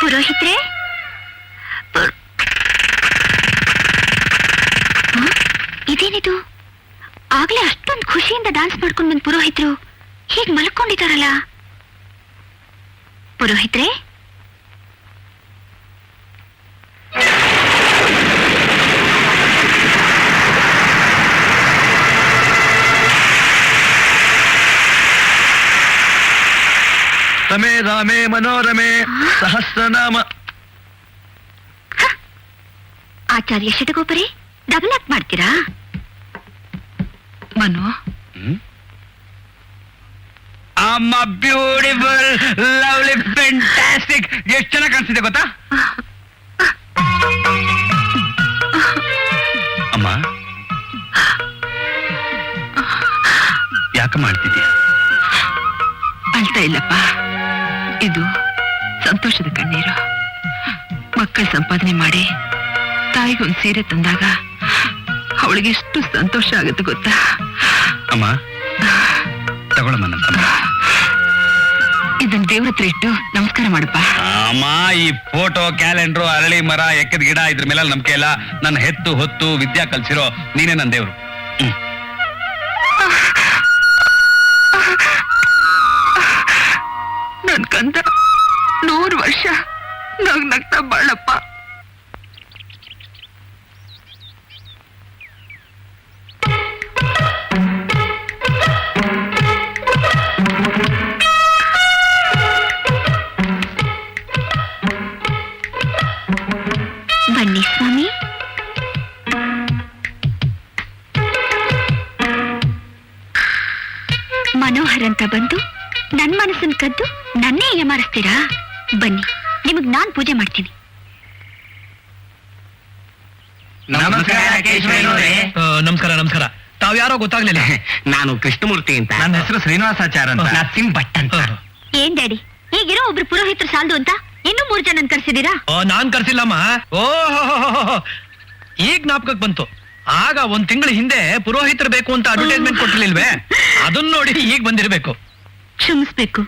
ಪುರೋಹಿತ್ರೆ, ಇದೇನಿದು? ಆಗ್ಲೇ ಅಷ್ಟೊಂದು ಖುಷಿಯಿಂದ ಡಾನ್ಸ್ ಮಾಡ್ಕೊಂಡು ಬಂದ್ ಪುರೋಹಿತರು ಹೀಗ್ ಮಲ್ಕೊಂಡಿದಾರಲ್ಲ. ಪುರೋಹಿತ್ರೆ, ರಮೇ ರಾಮೇ ಮನೋರಮೆ ಸಹಸ್ರನಾಮ. ಆಚಾರ್ಯ ಷಟಗೋಪರಿ ಡಬಲ್ ಆಕ್ಟ್ ಮಾಡ್ತೀರಾ? ಮನು, ಅಮ್ಮ ಬ್ಯೂಟಿಫುಲ್, ಲವ್ಲಿ, ಫ್ಯಾಂಟಾಸ್ಟಿಕ್. ಎಷ್ಟು ಚೆನ್ನಾಗಿ ಕಾಣಿಸ್ತಿದೆ ಗೊತ್ತಾ? ಅಮ್ಮ, ಯಾಕೆ ಮಾಡ್ತಿದ್ಯಾ? ಅಳ್ತಾ ಇಲ್ಲಪ್ಪ, ಇದು ಸಂತೋಷದ ಕಣ್ಣೀರು. ಮಕ್ಕಳ ಸಂಪಾದನೆ ಮಾಡಿ ತಾಯಿಗೊಂದು ಸೀರೆ ತಂದಾಗ ಅವಳಿಗೆ ಎಷ್ಟು ಸಂತೋಷ ಆಗುತ್ತೆ ಗೊತ್ತಾ? ಅಮ್ಮ, ತಗೊಳ್ಳಮ್ಮ ನನ್ನ ಸಂಬಳ. ಇದನ್ನ ದೇವ್ರ ಹತ್ರ ಇಟ್ಟು ನಮಸ್ಕಾರ ಮಾಡಪ್ಪ. ಅಮ್ಮ, ಈ ಫೋಟೋ, ಕ್ಯಾಲೆಂಡ್ರು, ಅರಳಿ ಮರ, ಎಕ್ಕದ ಗಿಡ ಇದ್ರ ಮೇಲೆ ನಂಬಿಕೆ ಇಲ್ಲ. ನನ್ನ ಹೆತ್ತು ಹೊತ್ತು ವಿದ್ಯಾ ಕಲ್ಸಿರೋ ನೀನೇ ನನ್ನ ದೇವ್ರು. ನನ್ ಕಂದ 100 ವರ್ಷ ನಗ್ನಗ್ತಾ ಬಾಳಪ್ಪ. ಬನ್ನಿ ಸ್ವಾಮಿ. ಮನೋಹರ್ ಅಂತ ಬಂದು ನನ್ ಮನಸ್ಸನ್ ಕದ್ದು ನನ್ನೇ ಏಮಾರಿಸ್ತೀರಾ? ಬನ್ನಿ, ನಿಮಗ್ ನಾನ್ ಪೂಜೆ ಮಾಡ್ತೀನಿ. ನಮಸ್ಕಾರ. ನಮಸ್ಕಾರ. ತಾವ್ಯಾರೋ ಗೊತ್ತಾಗ್ಲಿಲ್ಲ. ನಾನು ಕೃಷ್ಣಮೂರ್ತಿ ಅಂತ. ನನ್ನ ಹೆಸರು ಶ್ರೀನಿವಾಸಾಚಾರ ಅಂತ. ನರಸಿಂಹ ಭಟ್ ಅಂತ. ಏನ್ ಡ್ಯಾಡಿ, ಈಗಿರೋ ಒಬ್ರು ಪುರೋಹಿತರು ಸಾಲದು ಅಂತ ಇನ್ನೂ 3 ಜನನ್ ಕರ್ಸಿದೀರಾ? ನಾನ್ ಕರ್ಸಿಲ್ಲಮ್ಮ. ಓಹೋ, ಈಗ ಜ್ಞಾಪಕಕ್ಕೆ ಬಂತು. ಆಗ ಒಂದ್ ತಿಂಗಳ ಹಿಂದೆ ಪುರೋಹಿತರು ಬೇಕು ಅಂತ ಅಡ್ವರ್ಟೈಸ್ಮೆಂಟ್ ಕೊಟ್ಟಿರ್ಲಿಲ್ವೇ? ಅದನ್ನ ನೋಡಿ ಈಗ ಬಂದಿರ್ಬೇಕು. ಕ್ಷಮಿಸ್ಬೇಕು,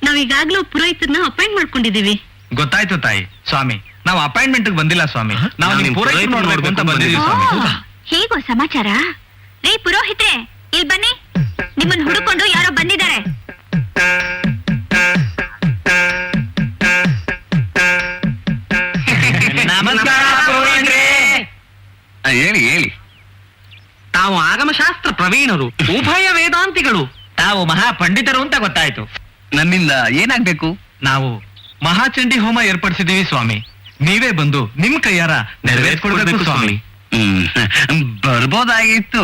ನಾವೀಗಾಗ್ಲೂ ಪುರೋಹಿತರನ್ನ ಅಪಾಯಿಂಟ್ ಮಾಡ್ಕೊಂಡಿದೀವಿ. ಗೊತ್ತಾಯ್ತು ತಾಯಿ. ಸ್ವಾಮಿ, ನಾವು ಅಪಾಯಿಂಟ್ಮೆಂಟ್ ಬಂದಿಲ್ಲ ಸ್ವಾಮಿ, ನಾವು ನಿಮ್ ಪೂರೈಕೆ ನೋಡ್ಬೇಕು ಅಂತ ಬಂದಿದ್ದೀವಿ ಸ್ವಾಮಿ. ಹೇಗೋ ಸಮಾಚಾರ? ರೀ ಪುರೋಹಿತ್ರೆ, ಇಲ್ಲಿ ಬನ್ನಿ. ನಿಮ್ಮನ್ನ ಹುಡುಕೊಂಡು ಯಾರೋ ಬಂದಿದ್ದಾರೆ. ಹೇಳಿ ಹೇಳಿ. ತಾವು ಆಗಮಶಾಸ್ತ್ರ ಪ್ರವೀಣರು, ಉಭಯ ವೇದಾಂತಿಗಳು, ತಾವು ಮಹಾ ಪಂಡಿತರು ಅಂತ ಗೊತ್ತಾಯ್ತು. ನನ್ನಿಂದ ಏನಾಗ್ಬೇಕು? ನಾವು ಮಹಾಚಂಡಿ ಹೋಮ ಏರ್ಪಡಿಸಿದೀವಿ ಸ್ವಾಮಿ. ನೀವೇ ಬಂದು ನಿಮ್ ಕೈಯಾರ ನೆರವೇರಿಸ್ಕೊಡ್ಬೇಕು ಸ್ವಾಮಿ. ಬರ್ಬೋದಾಗಿತ್ತು,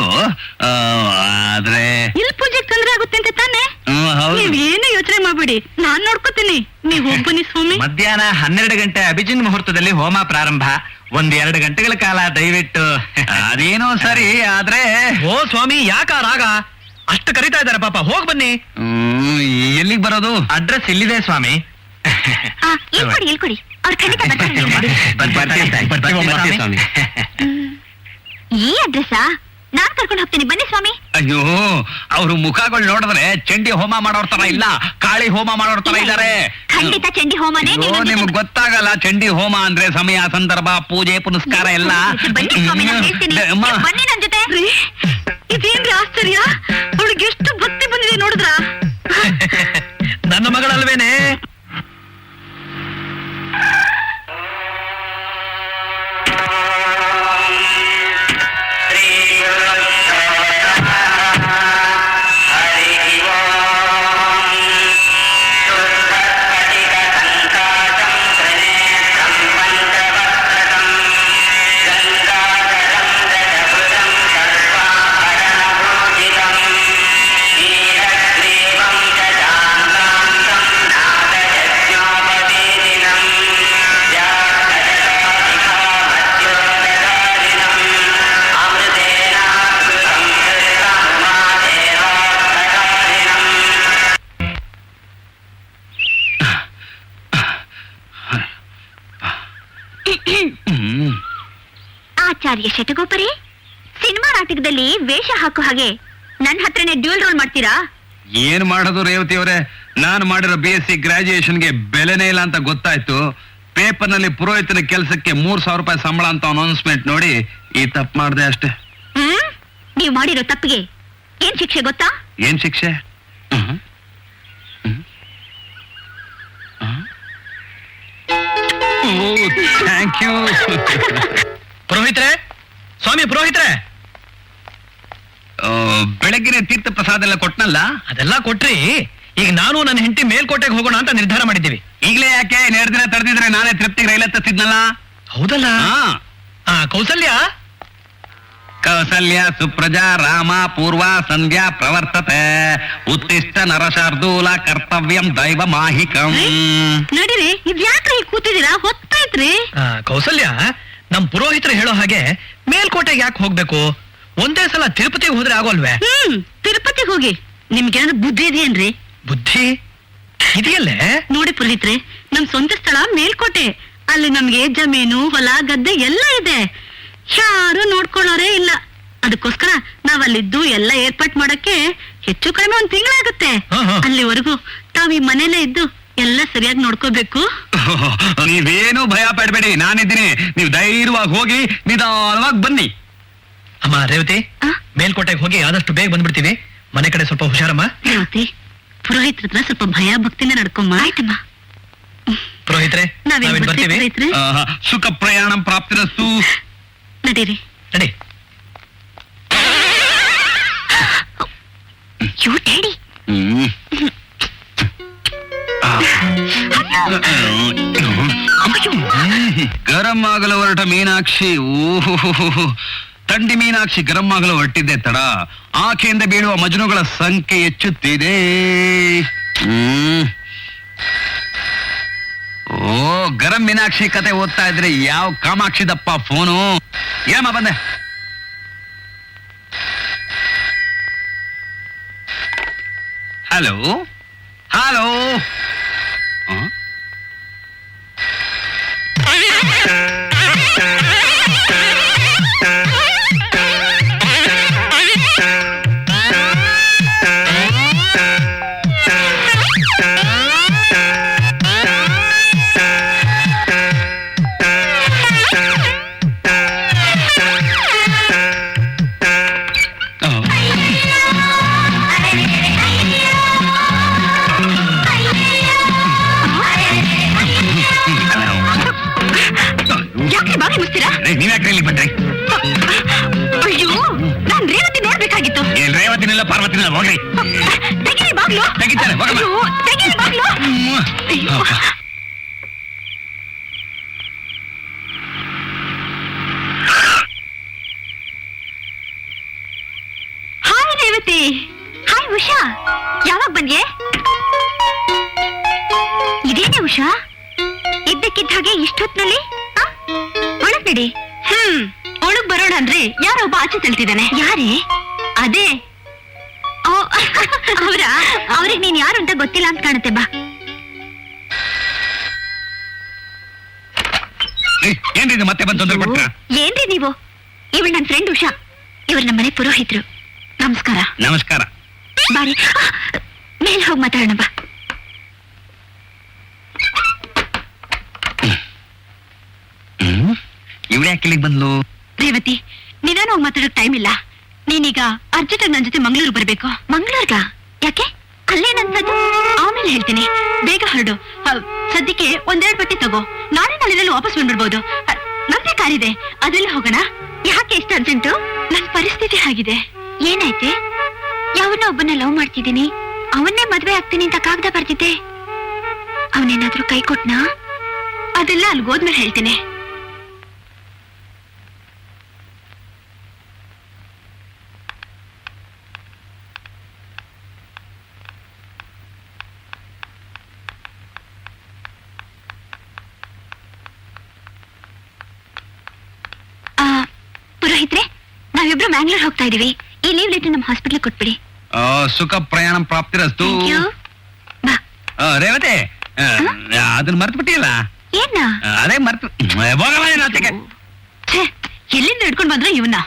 ಆದ್ರೆ ಇಲ್ಲಿ ಪೂಜೆಗೆ ತೊಂದ್ರೆ ಆಗುತ್ತೆ ಅಂತ ತಾನೆ? ಹೌದು. ನೀವ್ ಏನು ಯೋಚನೆ ಮಾಡ್ಬೇಡಿ, ನಾನ್ ನೋಡ್ಕೋತೀನಿ. ನೀವ್ ಹೋಗ್ಬನ್ನಿ ಸ್ವಾಮಿ. ಮಧ್ಯಾಹ್ನ 12 ಗಂಟೆ ಅಭಿಜಿನ್ ಮುಹೂರ್ತದಲ್ಲಿ ಹೋಮ ಪ್ರಾರಂಭ. 1-2 ಗಂಟೆಗಳ ಕಾಲ ದಯವಿಟ್ಟು. ಅದೇನೋ ಸರಿ, ಆದ್ರೆ ಓ ಸ್ವಾಮಿ, ಯಾಕ ರಾಗ? ಅಷ್ಟು ಕರಿತಾ ಇದಾರೆ ಪಾಪ, ಹೋಗ್ ಬನ್ನಿ. ಎಲ್ಲಿಗೆ ಬರೋದು? ಅಡ್ರೆಸ್ ಇಲ್ಲಿದೆ ಸ್ವಾಮಿ. ಹೇಳ್ಕೊಡಿ ಅವ್ರು ಖಂಡಿತ ಬರ್ತೀವಿ ಸ್ವಾಮಿ. ಈ ಅಡ್ರೆಸ್ಸಾ? ನಾನ್ ಕರ್ಕೊಂಡು ಹೋಗ್ತೀನಿ, ಬನ್ನಿ ಸ್ವಾಮಿ. ಅಯ್ಯೋ, ಅವ್ರು ಮುಖಗಳು ನೋಡಿದ್ರೆ ಚಂಡಿ ಹೋಮ ಮಾಡೋರ್ ತರ ಇಲ್ಲ, ಕಾಳಿ ಹೋಮ ಮಾಡೋರ್ ತರ ಇದ್ದಾರೆ. ಖಂಡಿತ ಚಂಡಿ ಹೋಮನೇ. ನಿಮ್ಗೆ ಗೊತ್ತಾಗಲ್ಲ, ಚಂಡಿ ಹೋಮ ಅಂದ್ರೆ ಸಮಯ, ಸಂದರ್ಭ, ಪೂಜೆ ಪುನಸ್ಕಾರ ಎಲ್ಲ. ಬನ್ನಿ ಸ್ವಾಮಿ, ನಾನ್ ಹೇಳ್ತೀನಿ. ಬನ್ನಿ ನನ್ ಜೊತೆ. ಇದೇನ್ರಿ ಆಶ್ಚರ್ಯ, ಅವಳಿಗೆ ಎಷ್ಟು ಭಕ್ತಿ ಬಂದಿದೆ ನೋಡಿದ್ರ? ನನ್ನ ಮಗಳಲ್ವೇನೆ? ಆಚಾರ್ಯ ಶಟಗೋಪರಿ, ಸಿನಿಮಾ ನಾಟಕದಲ್ಲಿ ವೇಷ ಹಾಕೋ ಹಾಗೆ ನನ್ನ ಹತ್ರನೇ ಡ್ಯೂಲ್ ರೋಲ್ ಮಾಡ್ತೀರಾ? ಏನ್ ಮಾಡೋದು ರೇವತಿ ಅವರೇ, ನಾನು ಮಾಡಿರೋ BSc ಗ್ರಾಜುಯೇಷನ್ಗೆ ಬೆಲೆನೇ ಇಲ್ಲ ಅಂತ ಗೊತ್ತಾಯ್ತು. ಪೇಪರ್ ನಲ್ಲಿ ಪುರೋಹಿತನ ಕೆಲಸಕ್ಕೆ 3,000 ರೂಪಾಯಿ ಸಂಬಳ ಅಂತ ಅನೌನ್ಸ್ಮೆಂಟ್ ನೋಡಿ ಈ ತಪ್ಪು ಮಾಡಿದೆ ಅಷ್ಟೇ. ನೀವು ಮಾಡಿರೋ ತಪ್ಪಿಗೆ ಏನ್ ಶಿಕ್ಷೆ ಗೊತ್ತಾ? ಏನ್ ಶಿಕ್ಷೆ? Thank you. ಪುರೋಹಿತ್ರೆ, ಸ್ವಾಮಿ ಪುರೋಹಿತ್ರೆ, ಬೆಳಗ್ಗೆನೆ ತೀರ್ಥ ಪ್ರಸಾದ ಎಲ್ಲ ಕೊಟ್ನಲ್ಲ? ಅದೆಲ್ಲ ಕೊಟ್ರಿ. ಈಗ ನಾನು ನನ್ನ ಹೆಂಡತಿ ಮೇಲ್ಕೋಟೆಗೆ ಹೋಗೋಣ ಅಂತ ನಿರ್ಧಾರ ಮಾಡಿದ್ದೀವಿ. ಈಗಲೇ ಯಾಕೆ? 2 ದಿನ ತಡೆದಿದ್ರೆ ನಾನೇ ತೃಪ್ತಿಗೆ ರೈಲ್ ಹತ್ತಿದ್ನಲ್ಲ. ಹೌದಲ್ಲ? ಕೌಸಲ್ಯ ಕೌಸಲ್ಯ ಸುಪ್ರಜಾ ರಾಮ ಪೂರ್ವ ಸಂಧ್ಯಾ ಪ್ರವರ್ತತೆ ಉತ್ತಿಷ್ಟ ನರಶಾರ್ದೂಲ ಕರ್ತವ್ಯಂ ದೈವ ಮಾಹಿಕಂ. ನಡೀರಿ, ಇದ್ಯಾಕ್ರಿ ಕೂತಿದ್ದೀರಾ? ಹೊತ್ತಾಯ್ತ್ರಿ. ಕೌಸಲ್ಯ, ನಮ್ ಪುರೋಹಿತರು ಹೇಳೋ ಹಾಗೆ ಮೇಲ್ಕೋಟೆಗೆ ಯಾಕೆ ಹೋಗ್ಬೇಕು? ಒಂದೇ ಸಲ ತಿರುಪತಿಗೆ ಹೋದ್ರೆ ಆಗೋಲ್ವೇ? ತಿರುಪತಿಗೆ ಹೋಗಿ. ನಿಮ್ಗೇನಾದ್ರು ಬುದ್ಧಿ ಇದೆಯೇನ್ರಿ? ಬುದ್ಧಿ ಇದೆಯಲ್ಲೇ? ನೋಡಿ ಪುರೋಹಿತ್ರೆ, ನಮ್ ಸ್ವಂತ ಸ್ಥಳ ಮೇಲ್ಕೋಟೆ. ಅಲ್ಲಿ ನಮ್ಗೆ ಜಮೀನು, ಹೊಲ, ಗದ್ದೆ ಎಲ್ಲ ಇದೆ. ಯಾರು ನೋಡ್ಕೊಳ್ಳೋರೇ ಇಲ್ಲ. ಅದಕ್ಕೋಸ್ಕರ ನಾವಲ್ಲಿದ್ದು ಎಲ್ಲ ಏರ್ಪಾಟ್ ಮಾಡಕ್ಕೆ ಹೆಚ್ಚು ಕಡಿಮೆ 1 ತಿಂಗಳಾಗುತ್ತೆ. ಅಲ್ಲಿವರೆಗೂ ತಾವ್ ಈ ಮನೇಲೇ ಇದ್ದು ಎಲ್ಲ ಸರಿಯಾಗಿ ನೋಡ್ಕೋಬೇಕು. ನೀವೇನು ಭಯ ಪಡ್ಬೇಡಿ, ನಾನಿದ್ದೀನಿ. ನೀವು ಧೈರ್ಯವಾಗಿ ಹೋಗಿ ನಿಧಾನವಾಗಿ ಬನ್ನಿ. ಅಮ್ಮ ರೇವತಿ, ಮೇಲ್ಕೋಟೆಗೆ ಹೋಗಿ ಆದಷ್ಟು ಬೇಗ ಬಂದ್ಬಿಡ್ತೀವಿ. ಮನೆ ಕಡೆ ಸ್ವಲ್ಪ ಹುಷಾರಮ್ಮ. ರೇವತಿ, ಪುರೋಹಿತ್ರ ಹತ್ರ ಸ್ವಲ್ಪ ಭಯ ಭಕ್ತಿನ ನಡ್ಕೊಮ್ಮ. ಆಯ್ತಮ್ಮ. ಪುರೋಹಿತ್ರೆ, ನಾವಿನ್ ಬರ್ತೀವಿ. ಪುರೋಹಿತ್ರೆ, ಸುಖ ಪ್ರಯಾಣ ಪ್ರಾಪ್ತಿರಸ್ತು. ನಡೀರಿ. ನಡಿ. You daddy. ಗರಂ ಆಗಲು ಹೊರಟ ಮೀನಾಕ್ಷಿ, ಓಹೋ ತಂಡಿ ಮೀನಾಕ್ಷಿ ಗರಂ ಆಗಲು ಹೊರಟಿದ್ದೆ ತಡ. ಆಕೆಯಿಂದ ಬೀಳುವ ಮಜನುಗಳ ಸಂಖ್ಯೆ ಹೆಚ್ಚುತ್ತಿದೆ. ಓ, ಗರಂ ಮೀನಾಕ್ಷಿ ಕತೆ ಓದ್ತಾ ಇದ್ರೆ ಯಾವ ಕಾಮಾಕ್ಷಿದಪ್ಪ ಫೋನು? ಏಮ ಬಂದೆ. Hello hello. ಶಿವನಿಲ್ಲ ಪಾರ್ವತಿನಿಲ್ಲ ಹೋಗ್ರಿ. ತೆಗೀರಿ ಬಾಗ್ಲು. ತೆಗಿತಾರೆ, ಹೋಗಮ್ಮ. ಅಯ್ಯೋ, ತೆಗೀರಿ ಬಾಗ್ಲು. ಅಯ್ಯೋ. ಹಾಯ್ ರೇವತಿ. ಹಾಯ್ ಉಷಾ, ಯಾವಾಗ ಬಂದ್ಯೆ? ಇದೇನೆ ಉಷಾ, ಇದ್ದಕ್ಕಿದ್ದ ಹಾಗೆ ಇಷ್ಟೊತ್ನಲ್ಲಿ ಒಳಗ್ ನಡಿ. ಒಳಗ್ ಬರೋಣ ಅಂದ್ರೆ ಯಾರೋ ಒಬ್ಬ ಆಚೆ ತಳ್ತಿದ್ದಾನೆ. ಯಾರೇ? ಅದೇ ಅವ್ರಿಗೆ ನೀನ್ ಯಾರು ಅಂತ ಗೊತ್ತಿಲ್ಲ ಅಂತ ಕಾಣುತ್ತೆ. ಬಾ. ಏನ್ರಿ ಇದು ಮತ್ತೆ ಬಂದು ತೊಂದರೆ ಕೊಟ್ಟ? ಏನ್ರಿ ನೀವು? ಇವಳು ನನ್ನ ಫ್ರೆಂಡ್ ಉಷಾ, ಇವ್ರು ನಮ್ಮನೆ ಪುರೋಹಿತರು. ನಮಸ್ಕಾರ. ನಮಸ್ಕಾರ. ಬಾರಿ, ಮೇಲ್ ಹೋಗಿ ಮಾತಾಡೋಣ ಬಾ. ಇವ್ರು ಯಾಕೆ ಇಲ್ಲಿಗೆ ಬಂದ್ಲು? ರೇವತಿ, ನಿಧಾನ ಹೋಗಿ ಮಾತಾಡೋಕ್ ಟೈಮ್ ಇಲ್ಲ. ನೀನೀಗ ಅರ್ಜೆಂಟ್ ಆಗಿ ನನ್ ಜೊತೆ ಮಂಗಳೂರು ಬರ್ಬೇಕು. ಮಂಗಳೂರ್ಗ? ಯಾಕೆ? ಅಲ್ಲೇನಂತದ್ದು? ಆಮೇಲೆ ಹೇಳ್ತೀನಿ, ಬೇಗ ಹೊರಡು. ಸದ್ಯಕ್ಕೆ ಒಂದೆರಡು ಬಟ್ಟೆ ತಗೋ, ನಾಳೆ ನಾಳೆದಲ್ಲಿ ವಾಪಸ್ ಬಂದ್ಬಿಡ್ಬೋದು. ನಂದೇ ಕಾರಿದೆ, ಅದ್ರಲ್ಲಿ ಹೋಗೋಣ. ಯಾಕೆ ಎಷ್ಟು ಅರ್ಜೆಂಟು? ನನ್ ಪರಿಸ್ಥಿತಿ ಆಗಿದೆ. ಏನಾಯ್ತೆ? ಯಾವನ್ನ ಒಬ್ಬನ ಲವ್ ಮಾಡ್ತಿದ್ದೀನಿ, ಅವನ್ನೇ ಮದ್ವೆ ಆಗ್ತೀನಿ ಅಂತ ಕಾಗ್ದ ಬರ್ತಿದ್ದೆ. ಅವನೇನಾದ್ರೂ ಕೈ ಕೊಟ್ನಾ? ಅದೆಲ್ಲ ಅಲ್ಲಿ ಹೋದ್ಮೇಲೆ ಹೇಳ್ತೀನಿ. ಪುರೋಹಿತ್ರೆ, ನಾವಿಬ್ರು ಮ್ಯಾಂಗ್ಳೂರ್ ಹೋಗ್ತಾ ಇದೀವಿ. ಈ ಲೀವ್ ಲೆಟರ್ ನಮ್ಮ ಹಾಸ್ಪಿಟಲ್ ಕೊಟ್ಬಿಡಿ. ಸುಖ ಪ್ರಯಾಣ ಪ್ರಾಪ್ತಿರಸ್ತು. Thank you. ಬಾ. ರೇವತಿ, ಅದನ್ನ ಮರ್ತು ಬಿಟ್ಟಿಲ್ಲ. ಏನ? ಅದೇ ಮರ್ತು ಹೋಗಲ್ಲ ಏನಾಚೆಗೆ. ಛೇ, ಎಲ್ಲಿಂದ ಹಿಡ್ಕೊಂಡ್ ಬಂದ್ರೆ ಇವನ್ನ?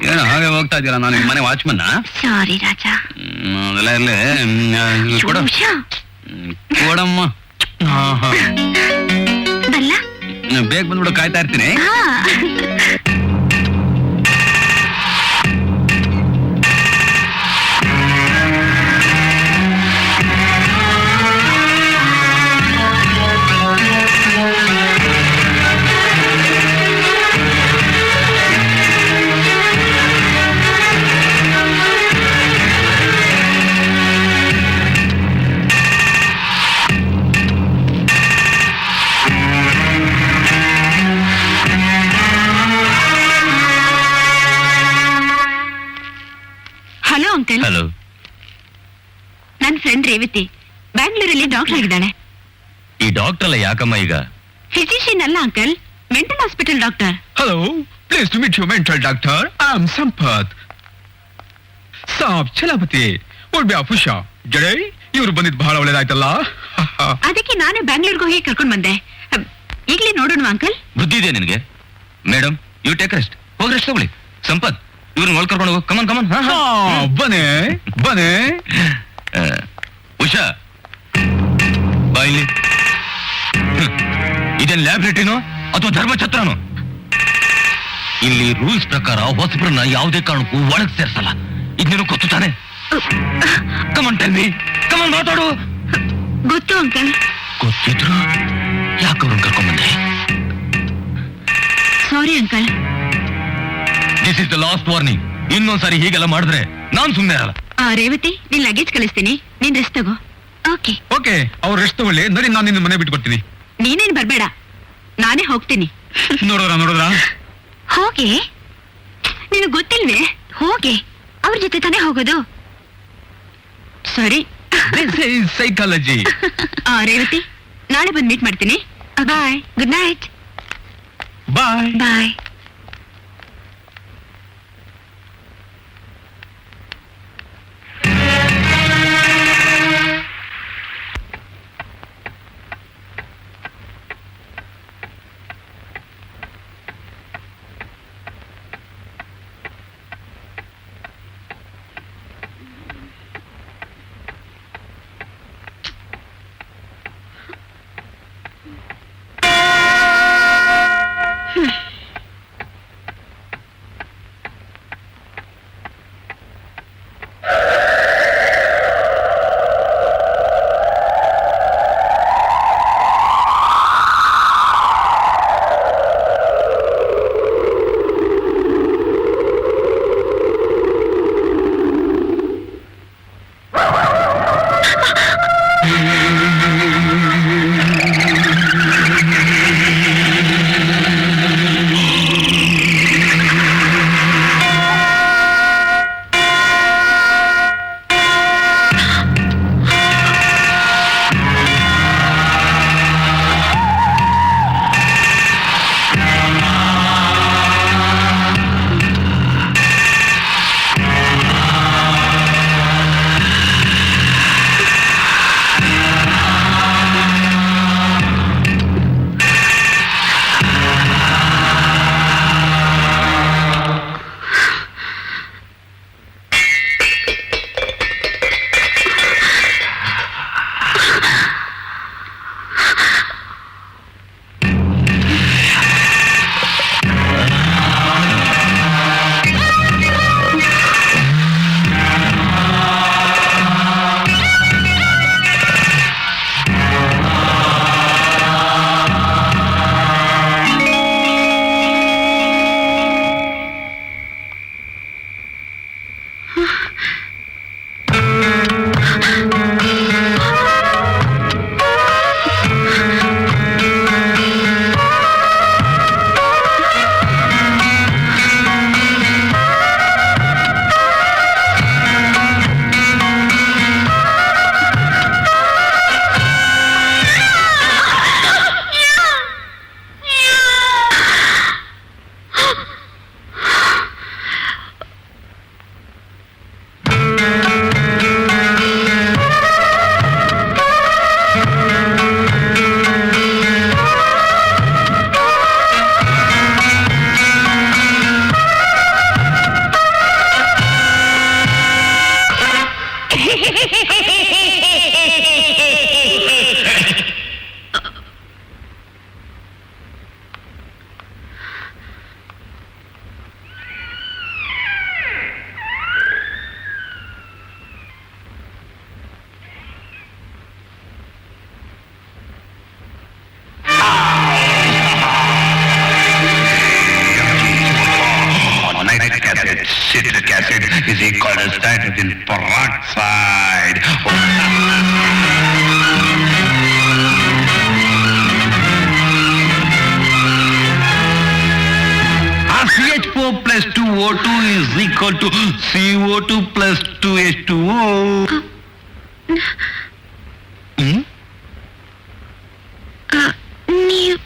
ಏನು ಹಾಗೆ ಹೋಗ್ತಾ ಇದೀರಾ? ನಾನು ನಿಮ್ಮ ಮನೆ ವಾಚ್ಮನ್ನ. ಸಾರಿ ರಾಜ. ಅದೆಲ್ಲ ಇರ್ಲಿ, ಕೊಡು. ಉಷಾ, ಕೊಡಮ್ಮ. ಬಲ್ಲ? ಬೇಗ ಬಂದ್ಬಿಡು, ಕಾಯ್ತಾ ಇರ್ತೀನಿ. ಹಾ. Hello uncle. ಹಲೋ. ನನ್ ಫ್ರೆಂಡ್ ರೇವತಿ ಬ್ಯಾಂಗ್ಳೂರಲ್ಲಿ ಡಾಕ್ಟರ್ ಆಗಿದ್ದಾಳೆ. ಈ ಡಾಕ್ಟರ್ ಎಲ್ಲ ಯಾಕಮ್ಮ ಈಗ? ಫಿಸಿಷಿಯನ್ ಅಲ್ಲ uncle, mental hospital doctor. Hello, please to meet you mental doctor. I am Sampath Sab Chalapathi. ಒಳ್ಳೆ ಅಪುಷ ಜಡೈ, ಇವ್ರು ಬಂದಿದ್ದು ಬಹಳ ಒಳ್ಳೇದಾಯ್ತಲ್ಲ. ಅದಕ್ಕೆ ನಾನೇ ಬ್ಯಾಂಗ್ಳೂರ್ಗೆ ಹೋಗಿ ಕರ್ಕೊಂಡ್ ಬಂದೆ. ಈಗ್ಲೇ ನೋಡೋಣ ಅಂಕಲ್. ಬುದ್ಧಿ ಇದೆ ನಿನಗೆ? Madam, you take rest. ಹೋಗಿ ರೆಸ್ಟ್ ತಗೊಳ್ಳಿ. ಸಂಪತ್, ಇವ್ರನ್ನ ಒಳಗೆ ಕರ್ಕೊಂಡು ಹೋಗು. Come on come on. ಬನ್ನಿ ಬನ್ನಿ. ಉಷಾ, ಬಾ ಇಲ್ಲಿ. ಇದೇನ್ ಲ್ಯಾಬ್ರೇಟರಿನೋ ಅಥವಾ ಧರ್ಮಛತ್ರನೋ? ಇಲ್ಲಿ ರೂಲ್ಸ್ ಪ್ರಕಾರ ಹೊಸಬ್ರನ್ನ ಯಾವುದೇ ಕಾರಣಕ್ಕೂ ಒಳಗ್ ಸೇರ್ಸಲ್ಲ. ಇದ್ನೇನು ಗೊತ್ತು ತಾನೆ? ಕಮನ್ ಟೆಲ್ ಮೀ, ಕಮನ್ ಮಾತಾಡು. ಗೊತ್ತು ಅಂಕಲ್. ಗೊತ್ತಿದ್ರು ಯಾಕೆ ಅವ್ರನ್ನ ಕರ್ಕೊಂಡ್ ಬಂದೆ? Sorry uncle. This is the last warning. ಇನ್ನೊಂದ್ಸಾರಿ ಹೀಗೆಲ್ಲ ಮಾಡಿದ್ರೆ ನಾನ್ ಸುಮ್ಮನೆ ಇರಲ್ಲ. ರೇವತಿ, ನೀನ್ ಲಗೇಜ್ ಕಳಿಸ್ತೀನಿ, ನೀನ್ ರೆಸ್ಟ್ ತಗೋ. ಓಕೆ. ಓಕೆ, ಅವ್ರು ರೆಸ್ಟ್ ತಗೊಳ್ಳಿ. ನಡಿ, ನಾನು ನಿನ್ನ ಮನೆ ಬಿಟ್ಟು ಬರ್ತೀನಿ. ನೀನೇನ್ ಬರ್ಬೇಡ, ನಾನೇ ಹೋಗ್ತೀನಿ. ನೋಡಿದ್ರ ಹೋಗಿ. ನಿನಗ್ ಗೊತ್ತಿಲ್ವೇ? ಹೋಗಿ, ಅವ್ರ ಜೊತೆ ತಾನೇ ಹೋಗೋದು. ಸರಿ. ಸೈಕಾಲಜಿ. ರೇವತಿ, ನಾಳೆ ಬಂದು ಮೀಟ್ ಮಾಡ್ತೀನಿ. Bye. Good night. Bye. Bye. hydrogen peroxide. CH4 plus 2O2 is equal to CO2 plus 2H2O. ನೀವು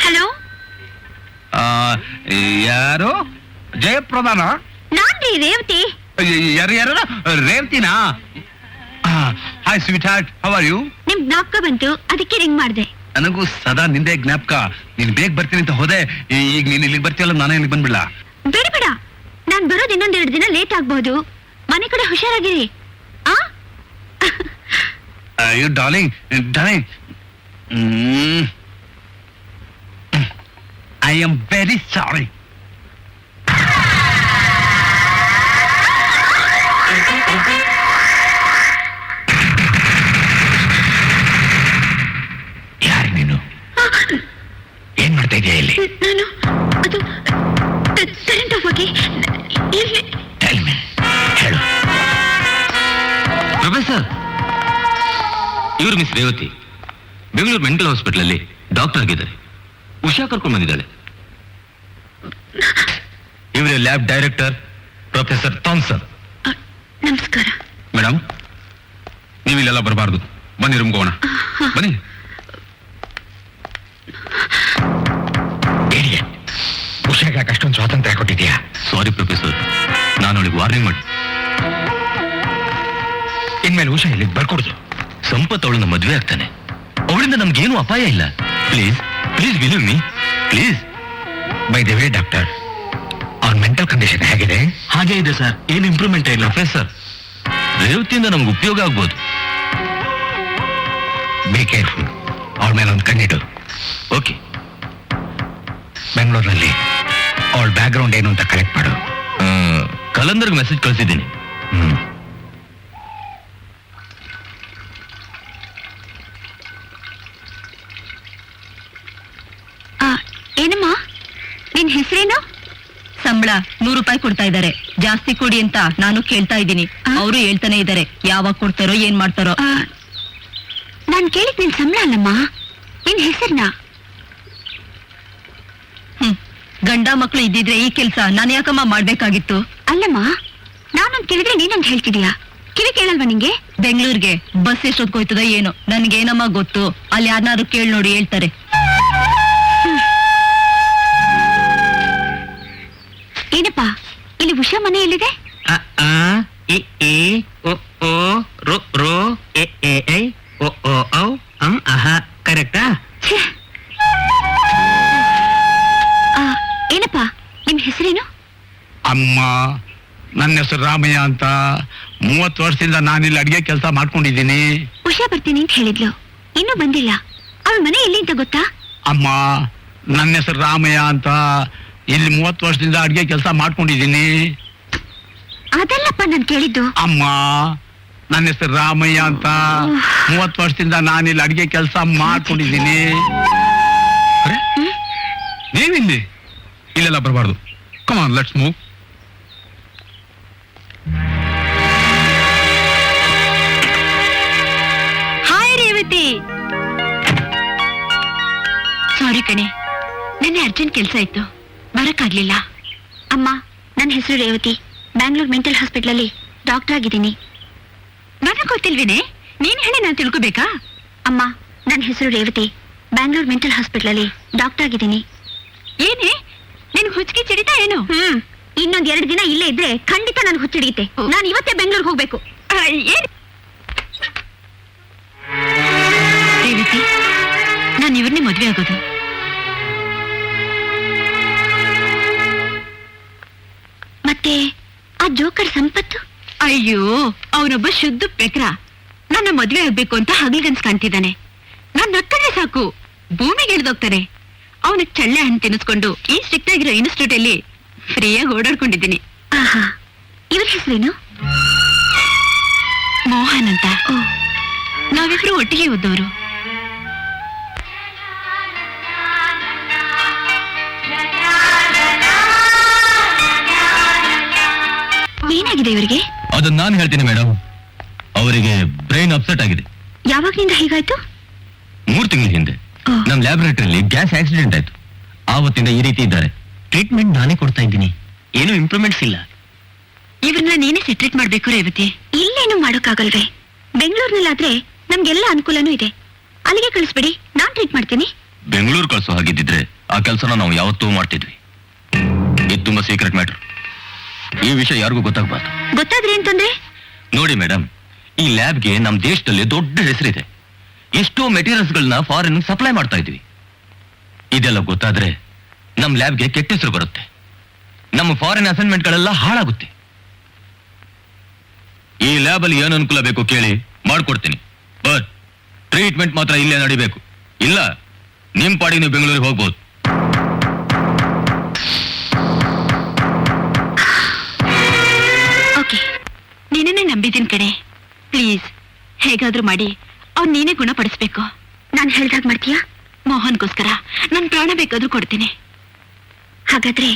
ಹಲೋ, ಯಾರು? ಜಯಪ್ರಧಾನ? ನಾನ್ರಿ ರೇವತಿ. ಯಾರು? ರೇವತಿನಾ? Hi sweetheart, how are you? ನಿಮ್ ಜ್ಞಾಪಕ ಬಂತು, ಅದಕ್ಕೆ ರಿಂಗ್ ಮಾಡ್ದೆ. ನನಗೂ ಸದಾ ನಿಂದೆ ಜ್ಞಾಪಕ. ನೀನ್ ಬೇಗ ಬರ್ತೀನಿ ಅಂತ ಹೋದೆ, ಈಗ ನೀನ್ ಇಲ್ಲಿಗೆ ಬರ್ತೀಯಲ್ಲ, ನಾನೇ ಇಲ್ಲಿಗೆ ಬಂದ್ಬಿಡ್ಲಾ? ಬೇಡ ಬೇಡ, ನಾನ್ ಬರೋದು ಇನ್ನೊಂದೆರಡು ದಿನ ಲೇಟ್ ಆಗ್ಬಹುದು. ಮನೆ ಕಡೆ ಹುಷಾರಾಗಿರಿ. ಅಯ್ಯೋ darling, darling, I am very sorry. ಯಾರು ನೀನು? ಏನ್ ಮಾಡ್ತಾ ಇದೀಯ ಇಲ್ಲಿ? ನಾನು ಅದು ಕರೆಂಟ್ ಆಫ್ ಆಗಿ ಇಲ್ಲಿ. Tell me, ಹೇಳು. ಪ್ರೊಫೆಸರ್, ಇವರು miss Revathi, Bengaluru mental hospital ಅಲ್ಲಿ ಡಾಕ್ಟರ್ ಆಗಿದ್ದಾರೆ. ಉಷಾ ಕರ್ಕೊಂಡು ಬಂದಿದ್ದಾಳೆ. ಇವರೇ ಲ್ಯಾಬ್ ಡೈರೆಕ್ಟರ್ ಪ್ರೊಫೆಸರ್ ಥಾಮ್ಸನ್. ನಮಸ್ಕಾರ. ಮೇಡಮ್, ನೀವಿಲ್ಲೆಲ್ಲ ಬರಬಾರ್ದು. ಬನ್ನಿ, ರೂಮ್ಗೆ ಹೋಗೋಣ. ಬನ್ನಿ. ಉಷಾಗೆ ಅಷ್ಟೊಂದು ಸ್ವಾತಂತ್ರ್ಯ ಕೊಟ್ಟಿದ್ಯಾ? ಸಾರಿ ಪ್ರೊಫೆಸರ್, ನಾನು ಅವಳಿಗೆ ವಾರ್ನಿಂಗ್ ಮಾಡಿ. ಇನ್ಮೇಲೆ ಉಷಾ ಇಲ್ಲಿಗೆ ಬರ್ಕೊಡ್ದು. ಸಂಪತ್ ಅವಳನ್ನ ಮದುವೆ ಆಗ್ತಾನೆ. ಅವಳಿಂದ ನಮ್ಗೇನು ಅಪಾಯ ಇಲ್ಲ. Please please believe me, please. By the way doctor, ಅವ್ರ ಮೆಂಟಲ್ ಕಂಡೀಷನ್ ಹೇಗಿದೆ? ಹಾಗೆ ಇದೆ ಸರ್, ಏನು ಇಂಪ್ರೂವ್ಮೆಂಟ್ ಇಲ್ಲ. ಪ್ರೊಫೆಸರ್, ರೇವತಿಯಿಂದ ನಮ್ಗೆ ಉಪಯೋಗ ಆಗ್ಬೋದು. ಬಿ ಕೇರ್ಫುಲ್, ಅವಳ ಮೇಲೆ ಒಂದು ಕಣ್ಣಿಡು. ಓಕೆ. ಬೆಂಗಳೂರಿನಲ್ಲಿ ಅವಳ ಬ್ಯಾಕ್ ಗ್ರೌಂಡ್ ಏನು ಅಂತ ಕಲೆಕ್ಟ್ ಮಾಡು. ಕಲಂದರ್ಗೆ ಮೆಸೇಜ್ ಕಳಿಸಿದ್ದೀನಿ. ಏನಮ್ಮ, ನಿನ್ ಹೆಸರೇನು? ಸಂಬಳ 100 ರೂಪಾಯಿ ಕೊಡ್ತಾ ಇದ್ದಾರೆ. ಜಾಸ್ತಿ ಕೊಡಿ ಅಂತ ನಾನು ಕೇಳ್ತಾ ಇದ್ದೀನಿ. ಅವರು ಹೇಳ್ತಾನೆ ಇದ್ದಾರೆ, ಯಾವಾಗ ಕೊಡ್ತಾರೋ ಏನ್ ಮಾಡ್ತಾರೋ. ನಾನ್ ಕೇಳಿದ್ ನಿನ್ ಸಂಬಳ ಅಲ್ಲಮ್ಮ, ನಿನ್ ಹೆಸರ್ನ. ಗಂಡ ಮಕ್ಳು ಇದ್ದಿದ್ರೆ ಈ ಕೆಲ್ಸ ನಾನು ಯಾಕಮ್ಮ ಮಾಡ್ಬೇಕಾಗಿತ್ತು? ಅಲ್ಲಮ್ಮ, ನಾನೊಂದ್ ಕೇಳಿದ್ರೆ ನೀನೊಂದ್ ಹೇಳ್ತಿದೀಯಾ. ಕಿವಿ ಕೇಳಲ್ವಾ ನಿಂಗೆ? ಬೆಂಗಳೂರಿಗೆ ಬಸ್ ಎಷ್ಟೊತ್ಕೋಯ್ತದೋ ಏನೋ, ನನ್ಗೇನಮ್ಮ ಗೊತ್ತು. ಅಲ್ಲಿ ಯಾರನ್ನಾರು ಕೇಳಿ ನೋಡಿ ಹೇಳ್ತಾರೆ. ಏನಪ್ಪಾ, ಇಲ್ಲಿ ಉಷಾ ಮನೆ ಎಲ್ಲಿದೆ? ಕರೆಕ್ಟಾ? ಏನಪ್ಪಾ, ನಿಮ್ ಹೆಸರೇನು? ಅಮ್ಮ, ನನ್ನ ಹೆಸರು ರಾಮಯ್ಯ ಅಂತ. 30 ವರ್ಷದಿಂದ ನಾನಿಲ್ಲಿ ಅಡಿಗೆ ಕೆಲಸ ಮಾಡ್ಕೊಂಡಿದ್ದೀನಿ. ಉಷಾ ಬರ್ತೀನಿ ಅಂತ ಹೇಳಿದ್ಲು, ಇನ್ನೂ ಬಂದಿಲ್ಲ. ಅವಳ ಮನೆ ಎಲ್ಲಿ ಅಂತ ಗೊತ್ತಾ? ಅಮ್ಮ, ನನ್ನ ಹೆಸರು ರಾಮಯ್ಯ ಅಂತ. ಇಲ್ಲಿ 30 ವರ್ಷದಿಂದ ಅಡಿಗೆ ಕೆಲಸ ಮಾಡ್ಕೊಂಡಿದ್ದೀನಿ. ಅದಲ್ಲಪ್ಪ ನಾನ್ ಕೇಳಿದ್ದು. ಅಮ್ಮ, ನನ್ನ ಹೆಸರು ರಾಮಯ್ಯ ಅಂತ. 30 ವರ್ಷದಿಂದ ನಾನಿಲ್ಲಿ ಅಡಿಗೆ ಕೆಲಸ ಮಾಡ್ಕೊಂಡಿದ್ದೀನಿ. ನೀವಿಲ್ಲಿ ಇಲ್ಲೆಲ್ಲ ಬರಬಾರ್ದು. Come on, let's move. Hi Revathi. Sorry ಕಣೆ, ನೆನ್ನೆ ಅರ್ಜೆಂಟ್ ಕೆಲಸ ಇತ್ತು, ಬರಕ್ಕಾಗ್ಲಿಲ್ಲ. ಅಮ್ಮ, ನನ್ನ ಹೆಸರು ರೇವತಿ. ಬ್ಯಾಂಗ್ಳೂರ್ ಮೆಂಟಲ್ ಹಾಸ್ಪಿಟಲಲ್ಲಿ ಡಾಕ್ಟರ್ ಆಗಿದ್ದೀನಿ. ನನಗ್ ಗೊತ್ತಿಲ್ವೇನೆ, ನೀನ್ ಹೇಳಿ ನಾನು ತಿಳ್ಕೊಬೇಕಾ? ಅಮ್ಮ, ನನ್ನ ಹೆಸರು ರೇವತಿ. ಬ್ಯಾಂಗ್ಳೂರ್ ಮೆಂಟಲ್ ಹಾಸ್ಪಿಟಲಲ್ಲಿ ಡಾಕ್ಟರ್ ಆಗಿದ್ದೀನಿ. ಏನೇ ನಿನ್ ಹುಚ್ಚಿಗೆ ಚಿಡಿತಾ ಏನು? ಇನ್ನೊಂದ್ 2 ದಿನ ಇಲ್ಲೇ ಇದ್ರೆ ಖಂಡಿತ ನನ್ಗೆ ಹುಚ್ಚಿಡಿಯುತ್ತೆ. ನಾನು ಇವತ್ತೇ ಬೆಂಗಳೂರಿಗೆ ಹೋಗ್ಬೇಕು. ರೇವತಿ, ನಾನು ಇವ್ರನ್ನೇ ಮದ್ವೆ ಆಗೋದು. ಮತ್ತೆ ಆ ಜೋಕರ್ ಸಂಪತ್ತು? ಅಯ್ಯೋ, ಅವನೊಬ್ಬ ಶುದ್ಧ ಪೆಕ್ರ. ನನ್ನ ಮದ್ವೆ ಆಗ್ಬೇಕು ಅಂತ ಹಗಲ್ಗನ್ಸ್ ಕಾಣ್ತಿದ್ದಾನೆ. ನಾನ್ ನಕ್ಕರೆ ಸಾಕು, ಭೂಮಿಗೆ ಇಳಿದೋಗ್ತಾರೆ. ಅವನ ಚಳ್ಳೆ ಹಣ್ಣು ತಿನ್ನಿಸ್ಕೊಂಡು ಈ ಸ್ಟ್ರಿಕ್ಟ್ ಆಗಿರೋ ಇನ್ಸ್ಟಿಟ್ಯೂಟ್ ಅಲ್ಲಿ ಫ್ರೀಯಾಗಿ ಓಡಾಡ್ಕೊಂಡಿದ್ದೀನಿ. ಆಹಾ, ಇವ್ರ ಹೆಸರೇನು? ಮೋಹನ್ ಅಂತ. ನಾವಿಬ್ರು ಒಟ್ಟಿಗೆ ಓದೋರು. ಏನಾಗಿದೆ ಇವರಿಗೆ? ಅದನ್ನ ನಾನು ಹೇಳ್ತೀನಿ ಮೇಡಮ್. ಅವರಿಗೆ ಬ್ರೈನ್ ಅಪ್ಸೆಟ್ ಆಗಿದೆ. ಯಾವಾಗ್ನಿಂದ ಹೀಗಾಯ್ತು? 3 ತಿಂಗಳ ಹಿಂದೆ ನಮ್ ಲ್ಯಾಬೊರೇಟರಿಯಲ್ಲಿ ಗ್ಯಾಸ್ ಆಕ್ಸಿಡೆಂಟ್ ಆಯ್ತು. ಆವತ್ತಿಂದ ಈ ರೀತಿ ಇದ್ದಾರೆ. ಟ್ರೀಟ್ಮೆಂಟ್ ನಾನೇ ಕೊಡ್ತಾ ಇದ್ದೀನಿ, ಏನು ಇಂಪ್ರೂವ್ಮೆಂಟ್ಸ್ ಇಲ್ಲ. ಇವ್ರನ್ನ ನೀನೇ ಸೆಟ್ರೇಟ್ ಮಾಡ್ಬೇಕು ರೇವತಿ. ಇಲ್ಲೇನು ಮಾಡೋಕ್ಕಾಗಲ್ವೇ? ಬೆಂಗಳೂರಿನಲ್ಲಾದ್ರೆ ನಮ್ಗೆಲ್ಲ ಅನುಕೂಲನೂ ಇದೆ. ಅಲ್ಲಿಗೆ ಕಳಿಸ್ಬಿಡಿ, ನಾನ್ ಟ್ರೀಟ್ ಮಾಡ್ತೀನಿ. ಬೆಂಗಳೂರು ಕಳ್ಸೋ ಹಾಗಿದ್ದಿದ್ರೆ ಆ ಕೆಲಸನ ನಾವು ಯಾವತ್ತೂ ಮಾಡ್ತಿದ್ವಿ. ಇದು ತುಂಬಾ ಸೀಕ್ರೆಟ್ ಮ್ಯಾಟರ್. ಈ ವಿಷಯ ಯಾರಿಗೂ ಗೊತ್ತಾಗಬಾರ್ದು. ಗೊತ್ತಾದ್ರೆ ಅಂತಂದ್ರೆ? ನೋಡಿ ಮೇಡಮ್, ಈ ಲ್ಯಾಬ್ಗೆ ನಮ್ ದೇಶದಲ್ಲಿ ದೊಡ್ಡ ಹೆಸರಿದೆ. ಎಷ್ಟೋ ಮೆಟೀರಿಯಲ್ಸ್ ಗಳನ್ನ ಫಾರಿನ್ ಸಪ್ಲೈ ಮಾಡ್ತಾ ಇದ್ವಿ. ಇದೆಲ್ಲ ಗೊತ್ತಾದ್ರೆ ನಮ್ ಲ್ಯಾಬ್ಗೆ ಕೆಟ್ಟ ಹೆಸರು ಬರುತ್ತೆ. ನಮ್ಮ ಫಾರಿನ್ ಅಸೈನ್ಮೆಂಟ್ ಗಳೆಲ್ಲ ಹಾಳಾಗುತ್ತೆ. ಈ ಲ್ಯಾಬ್ ಅಲ್ಲಿ ಏನು ಅನುಕೂಲ ಬೇಕು ಕೇಳಿ ಮಾಡ್ಕೊಡ್ತೀನಿ. ಬಟ್ ಟ್ರೀಟ್ಮೆಂಟ್ ಮಾತ್ರ ಇಲ್ಲೇ ನಡಿಬೇಕು. ಇಲ್ಲ ನಿಮ್ ಪಾಡಿಗೆ ನೀವು ಬೆಂಗಳೂರಿಗೆ ಹೋಗ್ಬೋದು. ಓಕೆ, ನೀನೇ ನಂಬಿದ್ದೀನಿ ಕಣೆ. ಪ್ಲೀಸ್ ಹೇಗಾದ್ರೂ ಮಾಡಿ ಅವ್ನ್ ನೀನೇ ಗುಣಪಡಿಸ್ಬೇಕು. ನಾನ್ ಹೇಳ್ದಾಗ ಮಾಡ್ತೀಯಾ? ಮೋಹನ್ಗೋಸ್ಕರ ನನ್ ಪ್ರಾಣ ಬೇಕಾದ್ರೂ ಕೊಡ್ತೀನಿ. ಹಾಗಾದ್ರೆ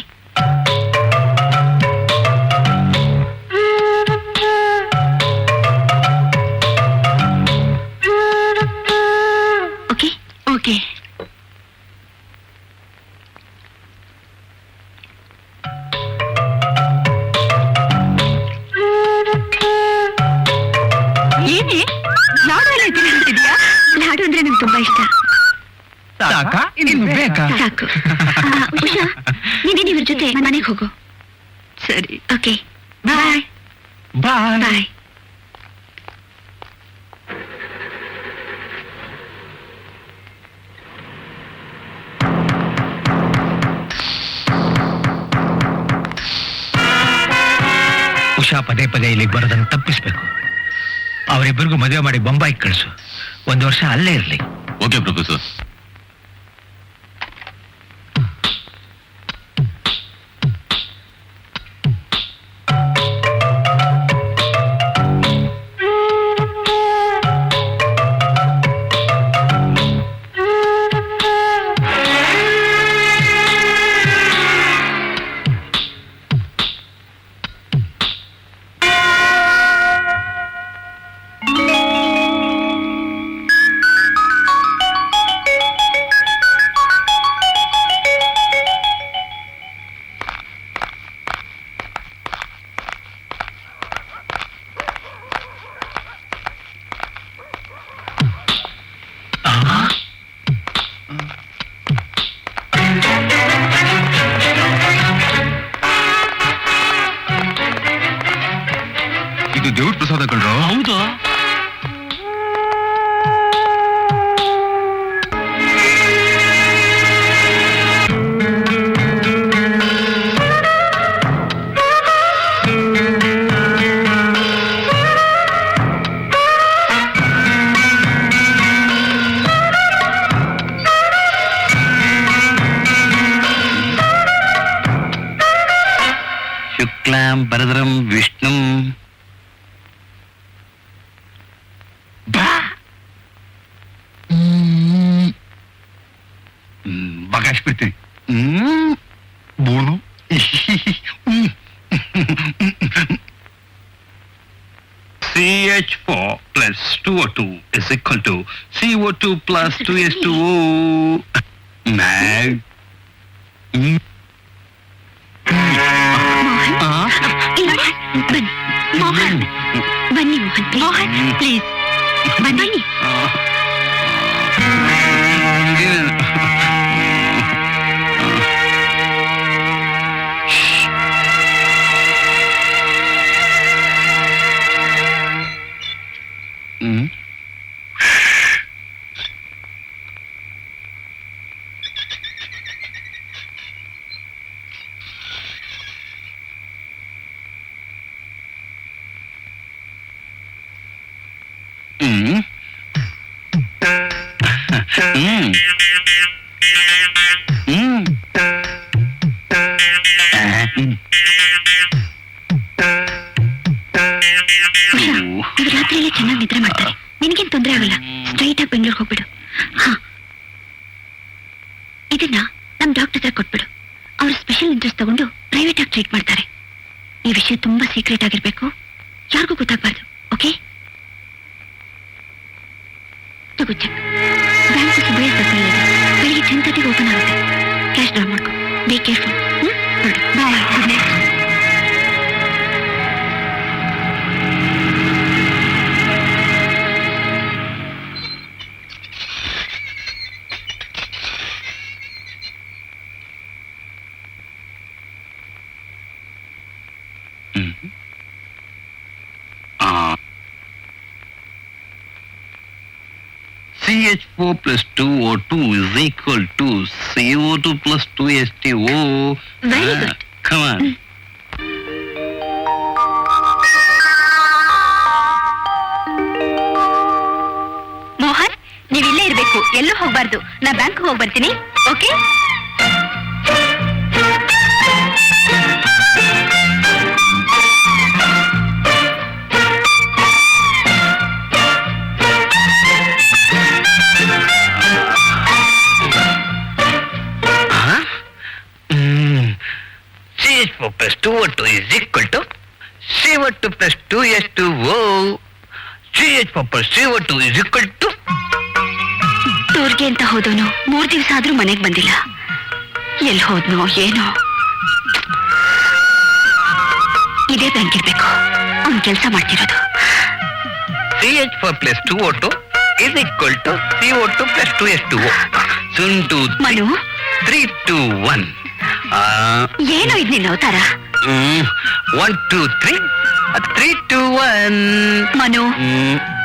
ಓಕೆ? ಓಕೆ. ಏನೇ ಲಾಡು ಎಲ್ಲ ತಿನ್ನಿಸ್ತಿದ್ಯಾ? ಲಾಡು ಅಂದ್ರೆ ನಂಗೆ ತುಂಬಾ ಇಷ್ಟ. ಸಾಕು. ಉಷಾ, ನೀನೇನು ಇವ್ರ ಜೊತೆ ಮನೆಗೆ ಹೋಗು. ಸರಿ. ಓಕೆ, ಬಾಯ್. ಬಾಯ್. ಉಷಾ ಪದೇ ಪದೇ ಇಲ್ಲಿಗೆ ಬರೋದನ್ನು ತಪ್ಪಿಸ್ಬೇಕು. ಅವರಿಬ್ಬರಿಗೂ ಮದುವೆ ಮಾಡಿ ಬೊಂಬಾಯಿಗೆ ಕಳಿಸು. 1 ವರ್ಷ ಅಲ್ಲೇ ಇರ್ಲಿ. Okay professor. ಇದು ದೇವ್ರ ಪ್ರಸಾದ ಕಣ್ರೋ. ಹೌದು. ಶುಕ್ಲಾಂ ಭರದ್ರಂ ವಿಷ್ಣುಂ ಬಗಾಶ್ ಬಿಡ್ತೀನಿ. CH4 plus 2O2 is equal to CO2 plus 2H2O. Mag. ಇಲ್ಲಿ ನೋಡಿ, ಬನ್ನಿ ಮೋಹನ್, ಬನ್ನಿ ಮೋಹನ್, ಪ್ಲೀಸ್ ಬನ್ನಿ. ಇವ್ರು ರಾತ್ರಿಯಲ್ಲೇ ಚೆನ್ನಾಗಿ ನಿದ್ರೆ ಮಾಡ್ತಾರೆ, ನಿನಗೇನ್ ತೊಂದರೆ ಆಗಲ್ಲ. ಸ್ಟ್ರೈಟ್ ಆಗಿ ಬೆಂಗಳೂರಿಗೆ ಹೋಗ್ಬಿಡು. ಹಾ, ಇದನ್ನ ನಮ್ ಡಾಕ್ಟರ್ ಹತ್ರ ಕೊಟ್ಬಿಡು. ಅವ್ರು ಸ್ಪೆಷಲ್ ಇಂಟ್ರೆಸ್ಟ್ ತಗೊಂಡು ಪ್ರೈವೇಟ್ ಆಗಿ ಟ್ರೀಟ್ ಮಾಡ್ತಾರೆ. ಈ ವಿಷಯ ತುಂಬಾ ಸೀಕ್ರೆಟ್ ಆಗಿರ್ಬೇಕು, ಯಾರಿಗೂ ಗೊತ್ತಾಗ್ಬಾರ್ದು. ಓಕೆ? ತಗೋ ಚೆಕ್. ಬ್ಯಾಂಕ್ ಸುಬ್ರೇ ಸರ್ಕಲ್ ಇದೆ, ಬೆಳಿಗ್ಗೆ 10:30 ಓಪನ್ ಆಗುತ್ತೆ. ಕ್ಯಾಶ್ ಡ್ರಾ ಮಾಡ್ಕೊ. Be careful. Bye, good night. CH4 plus 2O2 is equal to CO2 plus 2H2O. Very good. Come on. Mohan, ನೀವಿಲ್ಲೇ ಇರ್ಬೇಕು, ಎಲ್ಲೂ ಹೋಗ್ಬಾರ್ದು. ನಾ ಬ್ಯಾಂಕ್ ಹೋಗಿ ಬರ್ತೀನಿ. Okay? CH4 plus 2O2 is equal to CO2 plus 2H2O. CH4 plus CO2 is equal to. ಟೂರ್ಗೆ ಅಂತ ಹೋದವನು 3 ದಿವಸ ಆದ್ರೂ ಮನೆಗೆ ಬಂದಿಲ್ಲ. ಎಲ್ಲಿ ಹೋದ್ನೋ ಏನೋ. ಇದೇ ಬ್ಯಾಂಕ್ ಇರ್ಬೇಕು, ಅವ್ನ್ ಕೆಲಸ ಮಾಡ್ತಿರೋದು. CH4 plus 2O2 is equal to CO2 plus 2H2O. Soon to Manu, 3, 2, 1. ಏನೋ ಇದ್ ನಿನ್ನ ಅವತಾರ. 1, 2, 3. 3, 2, 1. ಮನು,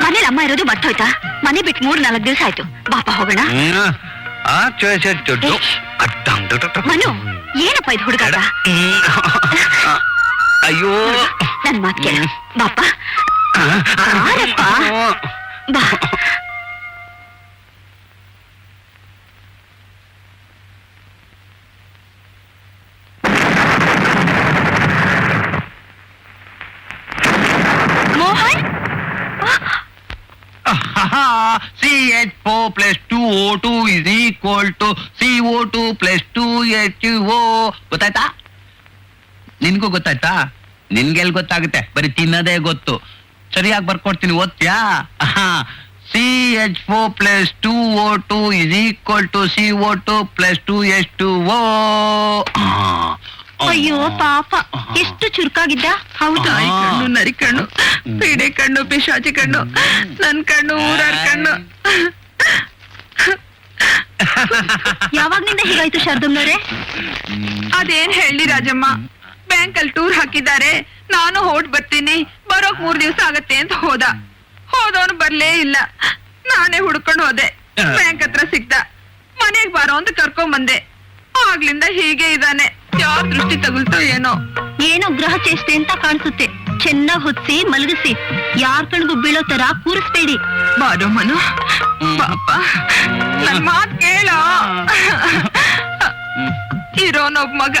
ಮನೇಲಿ ಅಮ್ಮ ಇರೋದು ಮರ್ತೋಯ್ತಾ? ಮನೆ ಬಿಟ್ಟು 3-4 ದಿವಸ ಆಯ್ತು. ಬಾಪ ಹೋಗೋಣ. ಮನು, ಏನಪ್ಪ ಇದು ಹುಡುಗಾಟ? ಅಯ್ಯೋ, ನನ್ ಮಾತ್ ಕೇಳ. ಬಾಪ ಬಾರಪ್ಪ, ಬಾ. Mohan, CH4 plus 2O2 is equal to CO2 plus 2H2O. ಗೊತ್ತಾಯ್ತಾ? ನಿನ್ಗೂ ಗೊತ್ತಾಯ್ತಾ? ನಿನ್ಗೆಲ್ ಗೊತ್ತಾಗುತ್ತೆ, ಬರೀ ತಿನ್ನೋದೇ ಗೊತ್ತು. ಸರಿಯಾಗಿ ಬರ್ಕೊಡ್ತೀನಿ, ಓದ್ತ್ಯಾ? CH4 plus 2O2 is equal to CO2 plus 2H2O. ಅಯ್ಯೋ ಪಾಪ, ಎಷ್ಟು ಚುರುಕಾಗಿದ್ದ. ಹೌದು, ತಾಯಿ ಕಣ್ಣು, ನರಿ ಕಣ್ಣು, ಪೀಡೆ ಕಣ್ಣು, ಪಿಶಾಚಿ ಕಣ್ಣು, ನನ್ ಕಣ್ಣು, ಊರಾರ್ ಕಣ್ಣು. ಯಾವಾಗ್ನಿಂದ ಹೀಗಾಯ್ತು ಶಾರದಮ್ಮನವ್ರೆ? ಅದೇನ್ ಹೇಳಿ ರಾಜಮ್ಮ, ಬ್ಯಾಂಕ್ ಅಲ್ಲಿ ಟೂರ್ ಹಾಕಿದ್ದಾರೆ, ನಾನು ಹೊರಟ್ ಬರ್ತೀನಿ, ಬರೋಕ್ 3 ದಿವಸ ಆಗತ್ತೆ ಅಂತ ಹೋದವನು ಬರ್ಲೇ ಇಲ್ಲ. ನಾನೇ ಹುಡ್ಕೊಂಡು ಹೋದೆ, ಬ್ಯಾಂಕ್ ಹತ್ರ ಸಿಕ್ತ. ಮನೆಗ್ ಬಾರೋ ಅಂತ ಕರ್ಕೊಂಡ್ ಬಂದೆ. ಆಗ್ಲಿಂದ ಹೀಗೆ ಇದಾನೆ. ಯಾವ ದೃಷ್ಟಿ ತಗುಲ್ತೋ ಏನೋ. ಏನೋ ಗ್ರಹ ಚೇಷ್ಟೆ ಅಂತ ಕಾಣಿಸುತ್ತೆ. ಚೆನ್ನಾಗ್ ಹೊತ್ಸಿ ಮಲಗಿಸಿ, ಯಾರ್ ಕಣ್ಗೂ ಬೀಳೋ ತರ ಕೂರಿಸ್ಬೇಡಿ. ಬಾರೋ ಮನು, ಪಾಪ ನನ್ ಮಾತ್ ಕೇಳೋ. ಇರೋನೊಬ್ಬ ಮಗ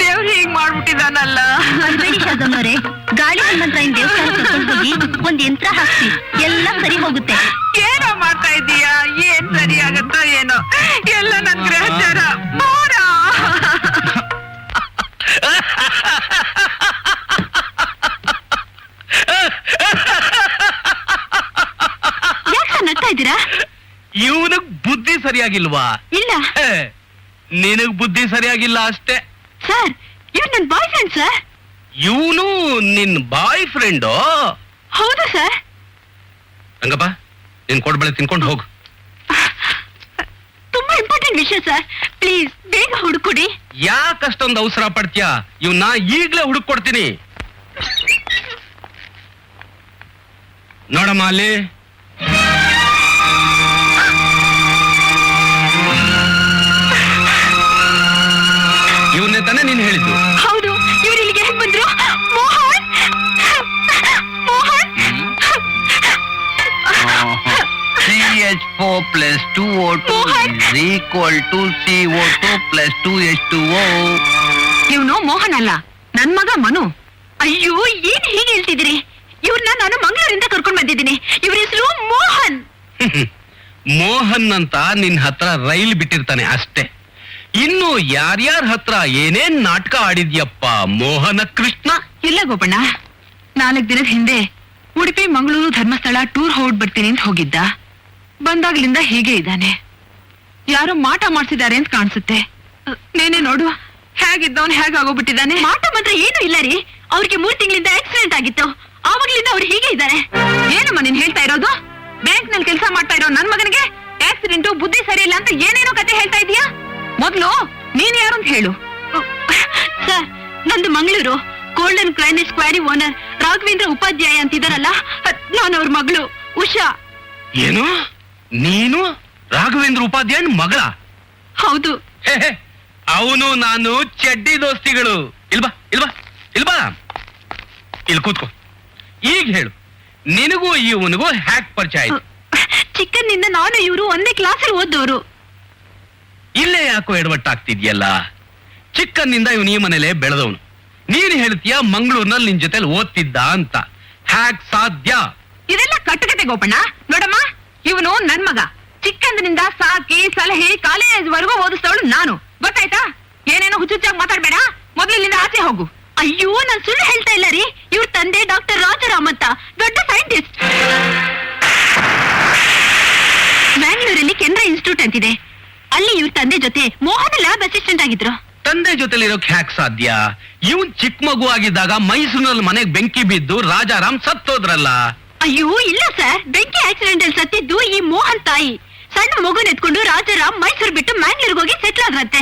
ದೇವ್ರು ಹೀಗ್ ಮಾಡ್ಬಿಟ್ಟಿದಾನಲ್ಲ. ಅನ್ಬೇಡಿ ಶಾರದಮ್ಮನವ್ರೆ, ಗಾಳಿ ಹನುಮಂತರಾಯನ್ ದೇವಸ್ಥಾನ ಕರ್ಕೊಂಡು ಹೋಗಿ ಒಂದ್ ಯಂತ್ರ ಹಾಕ್ಸಿ, ಎಲ್ಲ ಸರಿ ಹೋಗುತ್ತೆ. ಏನೋ ಮಾಡ್ತಾ ಇದೀಯಾ? ಏನ್ ಸರಿ ಆಗತ್ತೋ ಏನೋ, ಎಲ್ಲ ನನ್ ಗ್ರಹಚಾರ. ಸರಿಯಾಗಿಲ್ವಾ? ಇಲ್ಲ ಹೇ, ನಿನಗ್ ಬುದ್ಧಿ ಸರಿಯಾಗಿಲ್ಲ ಅಷ್ಟೇ. ಸರ್, ಇವ್ರು ನನ್ನ ಬಾಯ್ ಫ್ರೆಂಡ್ ಸರ್. ಇವನು ನಿನ್ ಬಾಯ್ ಫ್ರೆಂಡು? ಹೌದು ಸರ್. ರಂಗಪ್ಪ, ನಿನ್ ಕೊಡ್ಬಳೆ ತಿನ್ಕೊಂಡು ಹೋಗು. ತುಂಬಾ ಇಂಪಾರ್ಟೆಂಟ್ ವಿಷಯ ಸರ್, ಪ್ಲೀಸ್ ಬೇಗ ಹುಡುಕೊಡಿ. ಯಾಕಷ್ಟೊಂದು ಅವಸರ ಪಡ್ತೀಯ? ಇವನ್ನ ಈಗ್ಲೇ ಹುಡುಕೊಡ್ತೀನಿ. ನೋಡಮ್ಮ ಅಲ್ಲಿ. ಇವನ್ನೇ ತಾನೇ ನೀನ್ ಹೇಳಿದ್ದು? ಹೌದು. ಇವ್ರು ಇಲ್ಲಿಗೆ ಹೇಗೆ ಬಂದ್ರು? Mohan, Mohan. CH4 plus 2O2 is equal to CO2 plus 2H2O. ಇವನು ಮೋಹನ್ ಅಲ್ಲ, ನನ್ ಮಗ ಮನು. ಅಯ್ಯೋ, ಏನ್ ಹೀಗೆ ಹೇಳ್ತಿದ್ದೀರಿ? ಇವ್ರನ್ನ ನಾನು ಮಂಗಳೂರಿಂದ ಕರ್ಕೊಂಡ್ ಬಂದಿದ್ದೀನಿ. ಇವ್ರ ಹೆಸರು ಮೋಹನ್. ಮೋಹನ್ ಅಂತ ನಿನ್ ಹತ್ರ ರೈಲ್ ಬಿಟ್ಟಿರ್ತಾನೆ ಅಷ್ಟೇ. ಇನ್ನು ಯಾರ್ಯಾರ ಹತ್ರ ಏನೇನ್ ನಾಟಕ ಆಡಿದ್ಯಪ್ಪ ಮೋಹನ ಕೃಷ್ಣ? ಇಲ್ಲ ಗೋಪಣ್ಣ, 4 ದಿನದ ಹಿಂದೆ ಉಡುಪಿ ಮಂಗಳೂರು ಧರ್ಮಸ್ಥಳ ಟೂರ್ ಹೊರಡ್ ಬರ್ತೀನಿ ಅಂತ ಹೋಗಿದ್ದ. ಬಂದಾಗ್ಲಿಂದ ಹೀಗೆ ಇದ್ದಾನೆ. ಯಾರೋ ಮಾಟ ಮಾಡ್ಸಿದ್ದಾರೆ ಅಂತ ಕಾಣಿಸುತ್ತೆ. ನೇನೆ ನೋಡು, ಹೇಗಿದ್ದವನು ಹೇಗಾಗೋಗ್ಬಿಟ್ಟಿದ್ದಾನೆ. ಮಾಟ ಮಾತ್ರ ಏನು ಇಲ್ಲ ರೀ. ಅವ್ರಿಗೆ 3 ತಿಂಗಳಿಂದ ಆಕ್ಸಿಡೆಂಟ್ ಆಗಿತ್ತು. ಆವಾಗ್ಲಿಂದ ಅವ್ರು ಹೀಗೆ ಇದ್ದಾರೆ. ಏನಮ್ಮ ನೀನ್ ಹೇಳ್ತಾ ಇರೋದು? ಬ್ಯಾಂಕ್ ನಲ್ಲಿ ಕೆಲಸ ಮಾಡ್ತಾ ಇರೋ ನನ್ ಮಗನಿಗೆ ಆಕ್ಸಿಡೆಂಟ್, ಬುದ್ಧಿ ಸರಿ ಇಲ್ಲ ಅಂತ ಏನೇನೋ ಕತೆ ಹೇಳ್ತಾ ಇದೀಯಾ? ಮೊದ್ಲು ನೀನ್ ಯಾರು ಅಂತ ಹೇಳು. ಸರ್, ನಂದು Mangaluru. Golden cranes quarry owner Raghavendra Upadhyaya ಅಂತಿದಾರಲ್ಲ, ನಾನು ಅವ್ರ ಮಗಳು ಉಷಾ. ಏನು, ನೀನು ರಾಘವೇಂದ್ರ ಉಪಾಧ್ಯಾಯನ್ ಮಗಳ? ಹೌದು. ಅವನು ನಾನು ಚಡ್ಡಿ ದೋಸ್ತಿಗಳು. ಇಲ್ಬಾ ಇಲ್ಬಾ ಇಲ್ಬಾ, ಇಲ್ಲಿ ಕೂತ್ಕೋ. ಈಗ ಹೇಳು, ನಿನಗೂ ಇವನಿಗೂ ಹ್ಯಾಕ್ ಪರಿಚಯ ಆಯ್ತು? ಚಿಕ್ಕನ್ನಿಂದ ನಾನು ಇವರು ಒಂದೇ ಕ್ಲಾಸಲ್ಲಿ ಓದೋರು. ಇಲ್ಲೇ ಯಾಕೋ ಎಡವಟ್ಟಾಗ್ತಿದ್ಯಲ್ಲ? ಚಿಕ್ಕನ್ನಿಂದ ಇವನು ಈ ಮನೇಲೆ ಬೆಳೆದವನು. ನೀನು ಹೇಳ್ತೀಯ ಮಂಗಳೂರಿನಲ್ಲಿ ನಿನ್ ಜೊತೆಲಿ ಓದ್ತಿದ್ದ ಅಂತ. ಹ್ಯಾಕ್ ಸಾಧ್ಯ? ಇದೆಲ್ಲ ಕಟ್ಟುಕತೆ ಗೋಪಣ್ಣ. ನೋಡಮ್ಮ, ಇವನು ನನ್ ಮಗ. ಚಿಕ್ಕಂದಿನಿಂದ ಸಾಕಿ ಸಲಹೆ ಕಾಲೇಜ್ ವರೆಗೂ ಓದಿಸ್ತವಳು ನಾನು. ಗೊತ್ತಾಯ್ತಾ? ಏನೇನೋ ಹುಚ್ಚುಚ್ಚಾಗಿ ಮಾತಾಡ್ಬೇಡ. ಮೊದ್ಲು ಇಲ್ಲಿಂದ ಆಚೆ ಹೋಗು. ಅಯ್ಯೋ, ನಾನು ಸುಳ್ಳು ಹೇಳ್ತಾ ಇಲ್ಲ ರೀ. ಇವ್ರ ತಂದೆ ಡಾಕ್ಟರ್ ರಾಜಾರಾಮ್ ಅಂತ ದೊಡ್ಡ ಸೈಂಟಿಸ್ಟ್. ಬ್ಯಾಂಗ್ಳೂರಲ್ಲಿ ಕೆನರಾ ಇನ್ಸ್ಟಿಟ್ಯೂಟ್ ಅಂತಿದೆ. ಅಲ್ಲಿ ಇವ್ರ ತಂದೆ ಜೊತೆ ಮೋಹನ್ ಲ್ಯಾಬ್ ಅಸಿಸ್ಟೆಂಟ್ ಆಗಿದ್ರು. ತಂದೆ ಜೊತೆಲಿರೋಕ್ ಹ್ಯಾಕ್ ಸಾಧ್ಯ? ಇವನ್ ಚಿಕ್ಕ ಮಗು ಆಗಿದ್ದಾಗ ಮೈಸೂರಿನಲ್ಲಿ ಮನೆಗೆ ಬೆಂಕಿ ಬಿದ್ದು ರಾಜಾರಾಮ್ ಸತ್ತೋದ್ರಲ್ಲ. ಅಯ್ಯೋ ಇಲ್ಲ ಸರ್, ಬೆಂಕಿ ಆಕ್ಸಿಡೆಂಟ್ ಅಲ್ಲಿ ಸತ್ತಿದ್ದು ಈ ಮೋಹನ್ ತಾಯಿ. ಸಣ್ಣ ಮಗುನ ಎತ್ಕೊಂಡು ರಾಜಾರಾಮ್ ಮೈಸೂರು ಬಿಟ್ಟು ಮ್ಯಾಂಗ್ಳೂರ್ಗೆ ಹೋಗಿ ಸೆಟ್ಲ್ ಆದ್ರಂತೆ.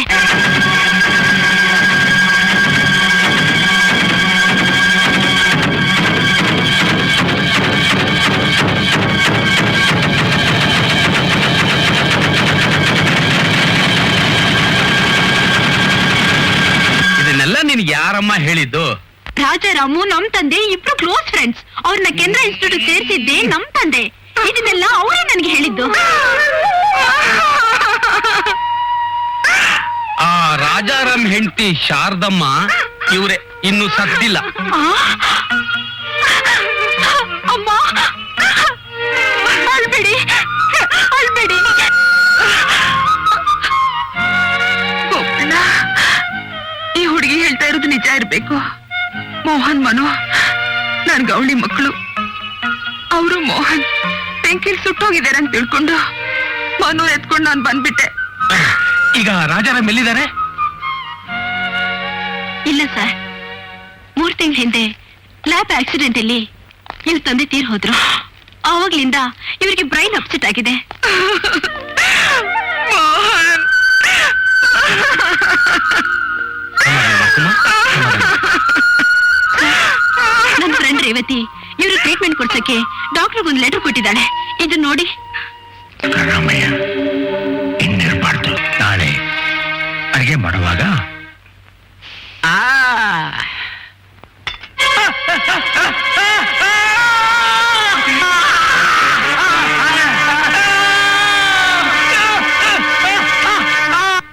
ಇದನ್ನೆಲ್ಲ ನಿನ್ ಯಾರಮ್ಮ ಹೇಳಿದ್ದು? ರಾಜಾರಾಮು ನಮ್ ತಂದೆ ಇಬ್ರು ಕ್ಲೋಸ್ ಫ್ರೆಂಡ್ಸ್. ಅವ್ರನ್ನ ಕೆನರಾ ಇನ್ಸ್ಟಿಟ್ಯೂಟ್ ಸೇರಿಸಿದ್ದೆ ನಮ್ ತಂದೆ. ಇದನ್ನೆಲ್ಲ ಅವರೇ ನನಗೆ ಹೇಳಿದ್ದು. ಆ ರಾಜಾರಾಮ್ ಹೆಂಡತಿ ಶಾರದಮ್ಮ ಇವ್ರೆ, ಇನ್ನು ಸತ್ತಿಲ್ಲ. ಅಮ್ಮ, ಅಳ್ಬೇಡಿ ಅಳ್ಬೇಡಿ. ಗೋಪಣ್ಣ, ಈ ಹುಡುಗಿ ಹೇಳ್ತಾ ಇರೋದು ನಿಜ ಇರ್ಬೇಕು. ಮೋಹನ್ ಮನು ನನ್ ಗೌಳಿ ಮಕ್ಕಳು. ಅವರು ಮೋಹನ್ ಬೆಂಕಿಲ್ ಸುಟ್ಟೋಗಿದ್ದಾರೆ ಅಂತ ತಿಳ್ಕೊಂಡು ಮನು ಎತ್ಕೊಂಡು ನಾನು ಬಂದ್ಬಿಟ್ಟೆ. ಈಗ ರಾಜಾರಾಮ್ ಎಲ್ಲಿದ್ದಾರೆ? ಇಲ್ಲ ಸರ್, 3 ತಿಂಗಳ ಹಿಂದೆ ಲ್ಯಾಬ್ ಆಕ್ಸಿಡೆಂಟ್ ಅಲ್ಲಿ ಇವ್ರ ತಂದೆ ತೀರ್ ಹೋದ್ರು. ಆವಾಗ್ಲಿಂದ ಇವರಿಗೆ ಬ್ರೈನ್ ಅಪ್ಸೆಟ್ ಆಗಿದೆ. ಮೋಹನ್, ನನ್ನ ಫ್ರೆಂಡ್ ರೇವತಿ ಇವ್ರು ಟ್ರೀಟ್ಮೆಂಟ್ ಕೊಡ್ಸಕ್ಕೆ ಡಾಕ್ಟರ್ ಒಂದು ಲೆಟರ್ ಕೊಟ್ಟಿದ್ದಾಳೆ. ಇದು ನೋಡಿ. ರಾಮಯ್ಯ, ಇನ್ನಿರ್ಬಾರ್ದು. ನಾಳೆ ಅಡಿಗೆ ಮಾಡುವಾಗ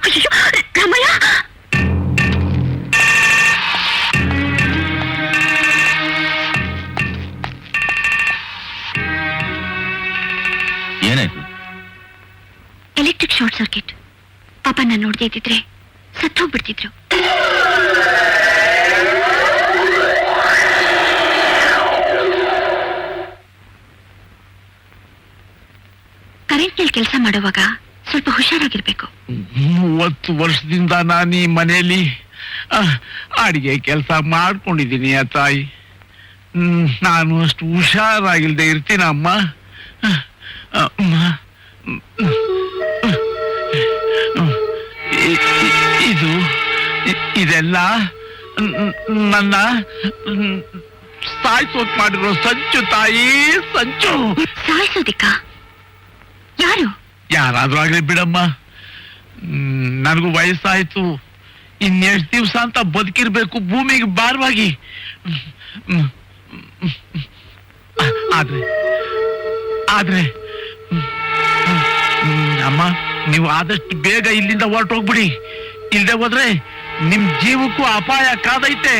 ಅಯ್ಯೋ, ರಾಮಯ್ಯ. ಏನಾಯ್ತು? Electric short circuit. ಪಾಪ ನಾನು ನೋಡದೇ ಇದ್ದಿದ್ರೆ ಸತ್ತೋಗ್ಬಿಡ್ತಿದ್ರು. ಕರೆಂಟ್ ನಲ್ಲಿ ಕೆಲಸ ಮಾಡುವಾಗ ಸ್ವಲ್ಪ ಹುಷಾರಾಗಿರ್ಬೇಕು. 30 ವರ್ಷದಿಂದ ನಾನು ಈ ಮನೆಯಲ್ಲಿ ಅಡಿಗೆ ಕೆಲಸ ಮಾಡ್ಕೊಂಡಿದ್ದೀನಿ ಆ ತಾಯಿ. ನಾನು ಅಷ್ಟು ಹುಷಾರಾಗಿಲ್ದೆ ಇರ್ತೀನ ಅಮ್ಮ. ಇದೆಲ್ಲ ನನ್ನ ಸಾಯ್ಸೋಕ್ ಮಾಡಿರೋ ಸಂಚು ತಾಯಿ, ಸಂಚು. ಸಾಯಿಸೋದಿಕ್ಕ? ಯಾರು? ಯಾರಾದ್ರೂ ಆಗ್ಲಿ ಬಿಡಮ್ಮ. ನನಗೂ ವಯಸ್ಸಾಯ್ತು. ಇನ್ನೆಷ್ಟು ದಿವಸ ಅಂತ ಬದುಕಿರ್ಬೇಕು ಭೂಮಿಗೆ ಭಾರವಾಗಿ. ಆದ್ರೆ ಅಮ್ಮ, ನೀವು ಆದಷ್ಟು ಬೇಗ ಇಲ್ಲಿಂದ ಹೊರಟೋಗ್ಬಿಡಿ. ಇಲ್ದೆ ಹೋದ್ರೆ ನಿಮ್ ಜೀವಕ್ಕೂ ಅಪಾಯ ಕಾದೈತೆ.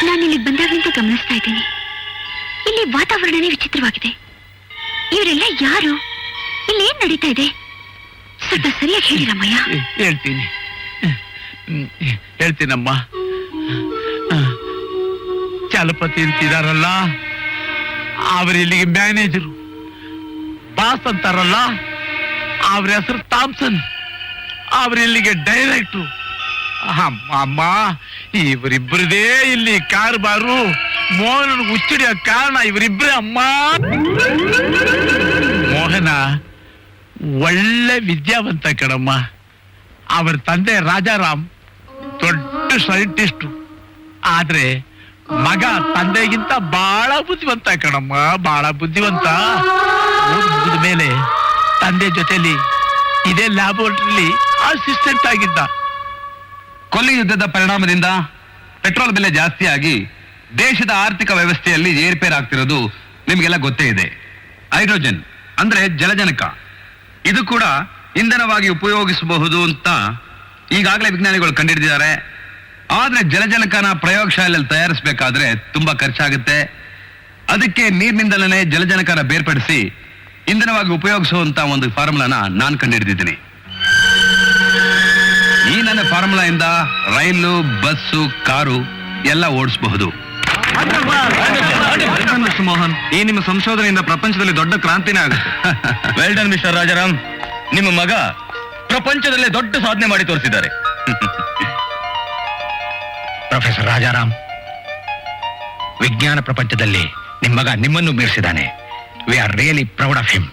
ನಾನಿಲ್ಲಿ ಬಂದಾಗಲಿಂದ ಗಮನಿಸ್ತಾ ಇದ್ದೀನಿ, ಇಲ್ಲಿ ವಾತಾವರಣನೇ ವಿಚಿತ್ರವಾಗಿದೆ. ಇವರೆಲ್ಲ ಯಾರು? ಇಲ್ಲಿ ಏನ್ ನಡೀತಾ ಇದೆ? ಸ್ವಲ್ಪ ಸರಿಯಾಗಿ ಹೇಳಿ ರಾಮಯ್ಯ. ಹೇಳ್ತೀನಮ್ಮ. ಚಾಲಪತಿ ಅಂತಿದಾರಲ್ಲ, ಅವರಿಲ್ಲಿಗೆ ಮ್ಯಾನೇಜರು. ಬಾಸ್ ಅಂತಾರಲ್ಲ, ಅವ್ರ ಹೆಸರು ಥಾಮ್ಸನ್. ಅವರಿಲ್ಲಿಗೆ ಡೈರೆಕ್ಟ್ರು. ಅಮ್ಮ, ಇವರಿಬ್ಬರದೇ ಇಲ್ಲಿ ಕಾರ್ಬಾರು. ಮೋಹನ ಹುಚ್ಚಿಡಿಯೋ ಕಾರಣ ಇವರಿಬ್ಬರೇ ಅಮ್ಮ. ಮೋಹನ ಒಳ್ಳೆ ವಿದ್ಯಾವಂತ ಕಣಮ್ಮ. ಅವರ ತಂದೆ ರಾಜಾರಾಮ್ ದೊಡ್ಡ ಸೈಂಟಿಸ್ಟು. ಆದ್ರೆ ಮಗ ತಂದೆಗಿಂತ ಬಹಳ ಬುದ್ಧಿವಂತ ಕಣಮ್ಮ, ಬಹಳ ಬುದ್ಧಿವಂತ. ಮುಗಿದ ಮೇಲೆ ತಂದೆ ಜೊತೆಲಿ ಇದೇ ಲ್ಯಾಬೋರೇಟರಿಲಿ ಅಸಿಸ್ಟೆಂಟ್ ಆಗಿದ್ದ. ಕೊಲ್ಲಿ ಯುದ್ಧದ ಪರಿಣಾಮದಿಂದ ಪೆಟ್ರೋಲ್ ಬೆಲೆ ಜಾಸ್ತಿ ಆಗಿ ದೇಶದ ಆರ್ಥಿಕ ವ್ಯವಸ್ಥೆಯಲ್ಲಿ ಏರ್ಪೇರ್ ಆಗ್ತಿರೋದು ನಿಮ್ಗೆಲ್ಲ ಗೊತ್ತೇ ಇದೆ. ಹೈಡ್ರೋಜನ್ ಅಂದ್ರೆ ಜಲಜನಕ, ಇದು ಕೂಡ ಇಂಧನವಾಗಿ ಉಪಯೋಗಿಸಬಹುದು ಅಂತ ಈಗಾಗಲೇ ವಿಜ್ಞಾನಿಗಳು ಕಂಡುಹಿಡಿದಿದ್ದಾರೆ. ಆದ್ರೆ ಜಲಜನಕನ ಪ್ರಯೋಗಶಾಲೆಯಲ್ಲಿ ತಯಾರಿಸಬೇಕಾದ್ರೆ ತುಂಬಾ ಖರ್ಚಾಗುತ್ತೆ. ಅದಕ್ಕೆ ನೀರಿನಿಂದಲೇ ಜಲಜನಕನ ಬೇರ್ಪಡಿಸಿ ಇಂಧನವಾಗಿ ಉಪಯೋಗಿಸುವಂತ ಒಂದು ಫಾರ್ಮುಲಾನ ನಾನು ಕಂಡುಹಿಡಿದಿದ್ದೀನಿ. ಈ ನನ್ನ ಫಾರ್ಮುಲಾಯಿಂದ ರೈಲು, ಬಸ್ಸು, ಕಾರು ಎಲ್ಲ ಓಡಿಸಬಹುದು. ಮೋಹನ್, ಈ ನಿಮ್ಮ ಸಂಶೋಧನೆಯಿಂದ ಪ್ರಪಂಚದಲ್ಲಿ ದೊಡ್ಡ ಕ್ರಾಂತಿನೇ ಆಗುತ್ತೆ. Well done mister Rajaram. ನಿಮ್ಮ ಮಗ ಪ್ರಪಂಚದಲ್ಲೇ ದೊಡ್ಡ ಸಾಧನೆ ಮಾಡಿ ತೋರಿಸಿದ್ದಾರೆ. ಪ್ರೊಫೆಸರ್ ರಾಜಾರಾಮ್, ವಿಜ್ಞಾನ ಪ್ರಪಂಚದಲ್ಲಿ ನಿಮ್ಮ ಮಗ ನಿಮ್ಮನ್ನು ಮೀರಿಸಿದ್ದಾನೆ. We are really proud of him.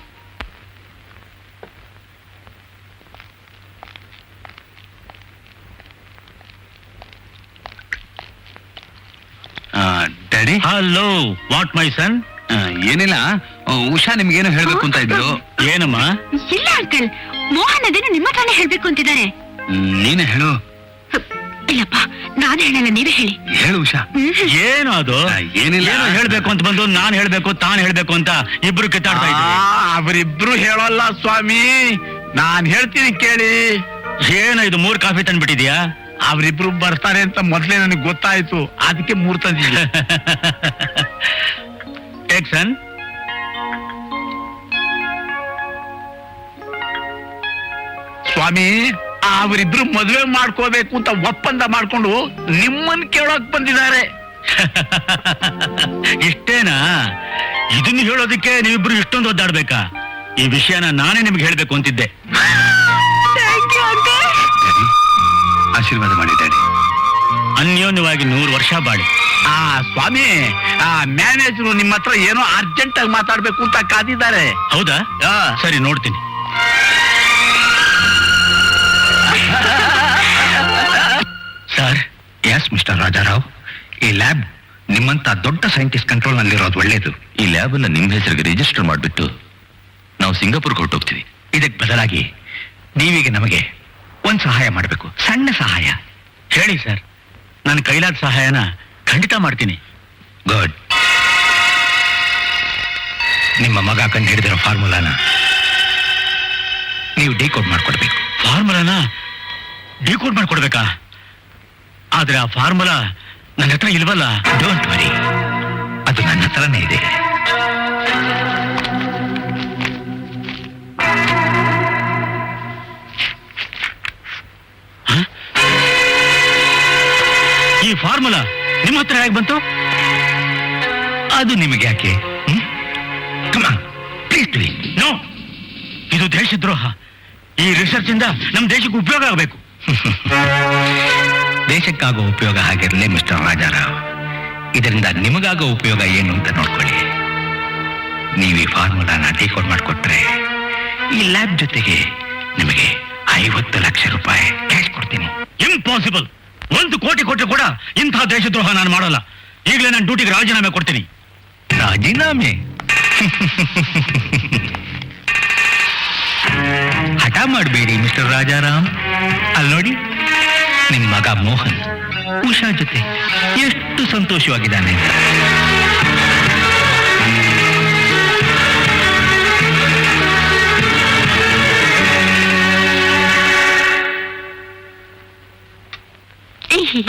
Daddy. Hello, what my son? ಏನಿಲ್ಲ, ಉಷಾ ನಿಮ್ಗೇನು ಹೇಳ್ಬೇಕು ಅಂತ ಇದ್ರು. ಏನಮ್ಮ? ಇಲ್ಲ ಅಂಕಲ್, ಮೋಹನ್ ಅದೇನು ನಿಮ್ಮ ಹತ್ರನೇ ಹೇಳ್ಬೇಕು ಅಂತಿದ್ದಾರೆ. ನೀನೇ ಹೇಳು. ಇಲ್ಲಪ್ಪ, ನಾನು ಹೇಳಲ್ಲ, ನೀವೇ ಹೇಳಿ. ಹೇಳು ಉಷಾ. ಏನು ಅದು? ಏನಿಲ್ಲ, ಏನೋ ಹೇಳ್ಬೇಕು ಅಂತ ಬಂದು ನಾನ್ ಹೇಳ್ಬೇಕು, ತಾನ್ ಹೇಳ್ಬೇಕು ಅಂತ ಇಬ್ರು ಕಿತ್ತಾಡ್ತಾ ಇದ್ದೀವಿ. ಅವರಿಬ್ರು ಹೇಳೋಲ್ಲ ಸ್ವಾಮಿ, ನಾನ್ ಹೇಳ್ತೀನಿ ಕೇಳಿ. ಏನು ಇದು 3 ಕಾಫಿ ತಂದ್ಬಿಟ್ಟಿದ್ಯಾ? ಅವರಿಬ್ರು ಬರ್ತಾರೆ ಅಂತ ಮೊದ್ಲೇ ನನಗೆ ಗೊತ್ತಾಯ್ತು, ಅದಕ್ಕೆ 3 ತಂದಿದ್ದೆ. ಟೇಕ್ ಸನ್. ಸ್ವಾಮಿ, ಅವರಿಬ್ರು ಮದುವೆ ಮಾಡ್ಕೋಬೇಕು ಅಂತ ಒಪ್ಪಂದ ಮಾಡ್ಕೊಂಡು ನಿಮ್ಮನ್ ಕೇಳೋಕ್ ಬಂದಿದ್ದಾರೆ. ಇಷ್ಟೇನಾ? ಇದನ್ನ ಹೇಳೋದಕ್ಕೆ ನೀವಿಬ್ರು ಇಷ್ಟೊಂದು ಒದ್ದಾಡ್ಬೇಕಾ? ಈ ವಿಷಯನ ನಾನೇ ನಿಮ್ಗೆ ಹೇಳ್ಬೇಕು ಅಂತಿದ್ದೆ. ಆಶೀರ್ವಾದ ಮಾಡಿ ಡ್ಯಾಡಿ. ಅನ್ಯೋನ್ಯವಾಗಿ 100 ವರ್ಷ ಬಾಳಿ. ಸ್ವಾಮಿ, ಮ್ಯಾನೇಜರು ನಿಮ್ಮ ಹತ್ರ ಏನೋ ಅರ್ಜೆಂಟ್ ಆಗಿ ಮಾತಾಡ್ಬೇಕು ಅಂತ ಕಾದಿದ್ದಾರೆ. ಹೌದಾ? ಸರಿ, ನೋಡ್ತೀನಿ. ಸರ್. ಎಸ್ ಮಿಸ್ಟರ್ ರಾಜಾರಾವ್, ಈ ಲ್ಯಾಬ್ ನಿಮ್ಮಂತ ದೊಡ್ಡ ಸೈಂಟಿಸ್ಟ್ ಕಂಟ್ರೋಲ್ ನಲ್ಲಿರೋದು ಒಳ್ಳೇದು. ಈ ಲ್ಯಾಬ್ ಅನ್ನ ನಿಮ್ಮ ಹೆಸರಿಗೆ ರಿಜಿಸ್ಟರ್ ಮಾಡಿಬಿಟ್ಟು ನಾವು ಸಿಂಗಾಪುರ್ಗೆ ಹೊರಟೋಗ್ತೀವಿ. ಇದಕ್ಕೆ ಬದಲಾಗಿ ನೀವೀಗ ನಮಗೆ ಒಂದು ಸಹಾಯ ಮಾಡಬೇಕು, ಸಣ್ಣ ಸಹಾಯ. ಹೇಳಿ ಸರ್, ನನ್ನ ಕೈಲಾದ ಸಹಾಯನ ಖಂಡಿತ ಮಾಡ್ತೀನಿ. ಗುಡ್. ನಿಮ್ಮ ಮಗ ಕಂಡು ಹಿಡಿದಿರೋ ಫಾರ್ಮುಲಾನ ನೀವು ಡಿಕೋಡ್ ಮಾಡ್ಕೊಡ್ಬೇಕು. ಫಾರ್ಮುಲಾನ ಡಿಕೋಡ್ ಮಾಡ್ಕೊಡ್ಬೇಕಾ? ಆದ್ರೆ ಆ ಫಾರ್ಮುಲಾ ನನ್ನ ಹತ್ರ ಇಲ್ವಲ್ಲ. ಡೋಂಟ್ ವರಿ, ಅದು ನನ್ನ ಹತ್ರನೇ ಇದೆ. ಈ ಫಾರ್ಮುಲಾ ನಿಮ್ಮ ಹತ್ರ ಹೇಗೆ ಬಂತು? ಅದು ನಿಮಗೆ ಯಾಕೆ? ಕಮಾನ್, ಪ್ಲೀಸ್ ಡೂ ಇಟ್. ನೋ, ಇದು ದೇಶದ್ರೋಹ. ಈ ರಿಸರ್ಚ್ ಇಂದ ನಮ್ಮ ದೇಶಕ್ಕೆ ಉಪಯೋಗ ಆಗಬೇಕು. ದೇಶಕ್ಕಾಗೋ ಉಪಯೋಗ ಆಗಿರಲಿ ಮಿಸ್ಟರ್ ರಾಜಾರಾವ್. ಇದರಿಂದ ನಿಮಗಾಗೋ ಉಪಯೋಗ ಏನು ಅಂತ ನೋಡ್ಕೊಳ್ಳಿ. ನೀವು ಈ ಫಾರ್ಮುಲಾನ ಡಿಕೋಡ್ ಮಾಡಿಕೊಟ್ರೆ ಈ ಲ್ಯಾಬ್ ಜೊತೆಗೆ ನಿಮಗೆ 50 ಲಕ್ಷ ರೂಪಾಯಿ ಕ್ಯಾಶ್ ಕೊಡ್ತೀನಿ. ಇಂಪಾಸಿಬಲ್. 1 ಕೋಟಿ ಕೊಟ್ಟರೆ ಕೂಡ ಇಂಥ ದೇಶದ್ರೋಹ ನಾನು ಮಾಡಲ್ಲ. ಈಗಲೇ ನಾನು ಡ್ಯೂಟಿಗೆ ರಾಜೀನಾಮೆ ಕೊಡ್ತೀನಿ. ರಾಜೀನಾಮೆ? ಹಠ ಮಾಡಬೇಡಿ ಮಿಸ್ಟರ್ ರಾಜಾರಾಮ್. ಅಲ್ಲಿ ನೋಡಿ, ನಿಮ್ ಮಗ ಮೋಹನ್ ಉಷಾ ಜೊತೆ ಎಷ್ಟು ಸಂತೋಷವಾಗಿದ್ದಾನೆ.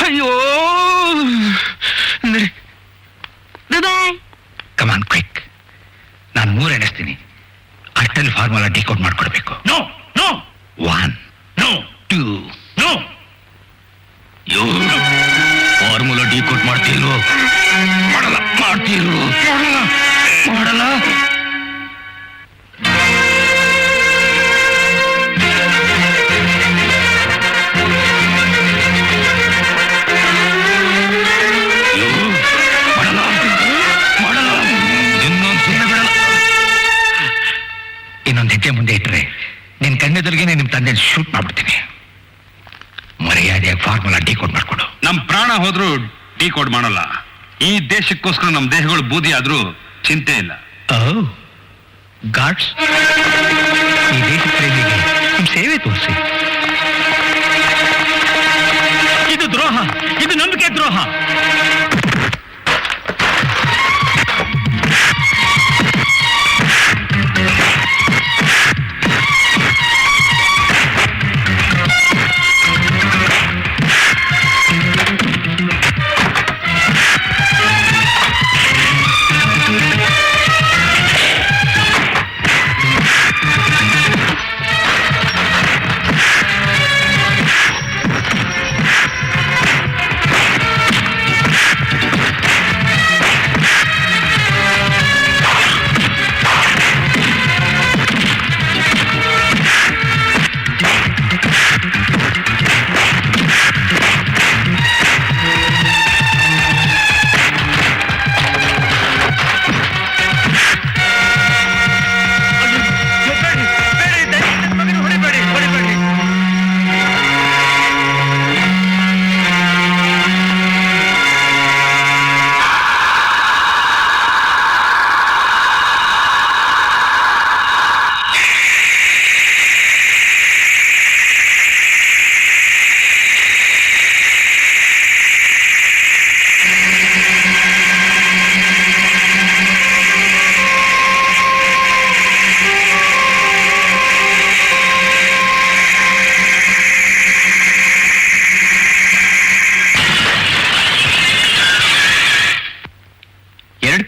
ಅಯ್ಯೋ, ಬಾಯ್. Come on quick. ನಾನು 3 ಎಣಿಸ್ತೀನಿ. ಅಷ್ಟಲ್ಲಿ ಫಾರ್ಮುಲಾ ಡಿಕೋಡ್ ಮಾಡ್ಕೊಡ್ಬೇಕು. No no 1 no 2 no. Formula decode ಮಾಡ್ತಿಲ್ವೋ? ಮಾಡಲ್ಲ. ಮಾಡ್ತಿಲ್ವೋ? ಮಾಡಲ್ಲ. ಇನ್ನೊಂದು ಹೆಜ್ಜೆ ಮುಂದೆ ಇಟ್ಟರೆ ನಿನ್ ಕಣ್ಣೆದುರಿಗೆ ನಿಮ್ ತಂದೆ ಶೂಟ್ ಮಾಡ್ಬಿಡ್ತೀನಿ. ಮರ್ಯಾದೆಯಾಗಿ ಫಾರ್ಮುಲಾ ಡಿಕೋಡ್ ಮಾಡ್ಕೊಡು. ನಮ್ ಪ್ರಾಣ ಹೋದ್ರೂ ಡಿಕೋಡ್ ಮಾಡಲ್ಲ. ಈ ದೇಶಕ್ಕೋಸ್ಕರ ನಮ್ ದೇಹಗಳು ಬೂದಿ ಆದ್ರೂ ಚಿಂತೆ ಇಲ್ಲ. ಗಾಡ್ಸ್, ಈ ದೇಶ ಪ್ರೇಮಿಗೆ ನಿಮ್ ಸೇವೆ ತೋರಿಸಿ. ಇದು ದ್ರೋಹ. ಇದು ನಂಬಿಕೆ ದ್ರೋಹ.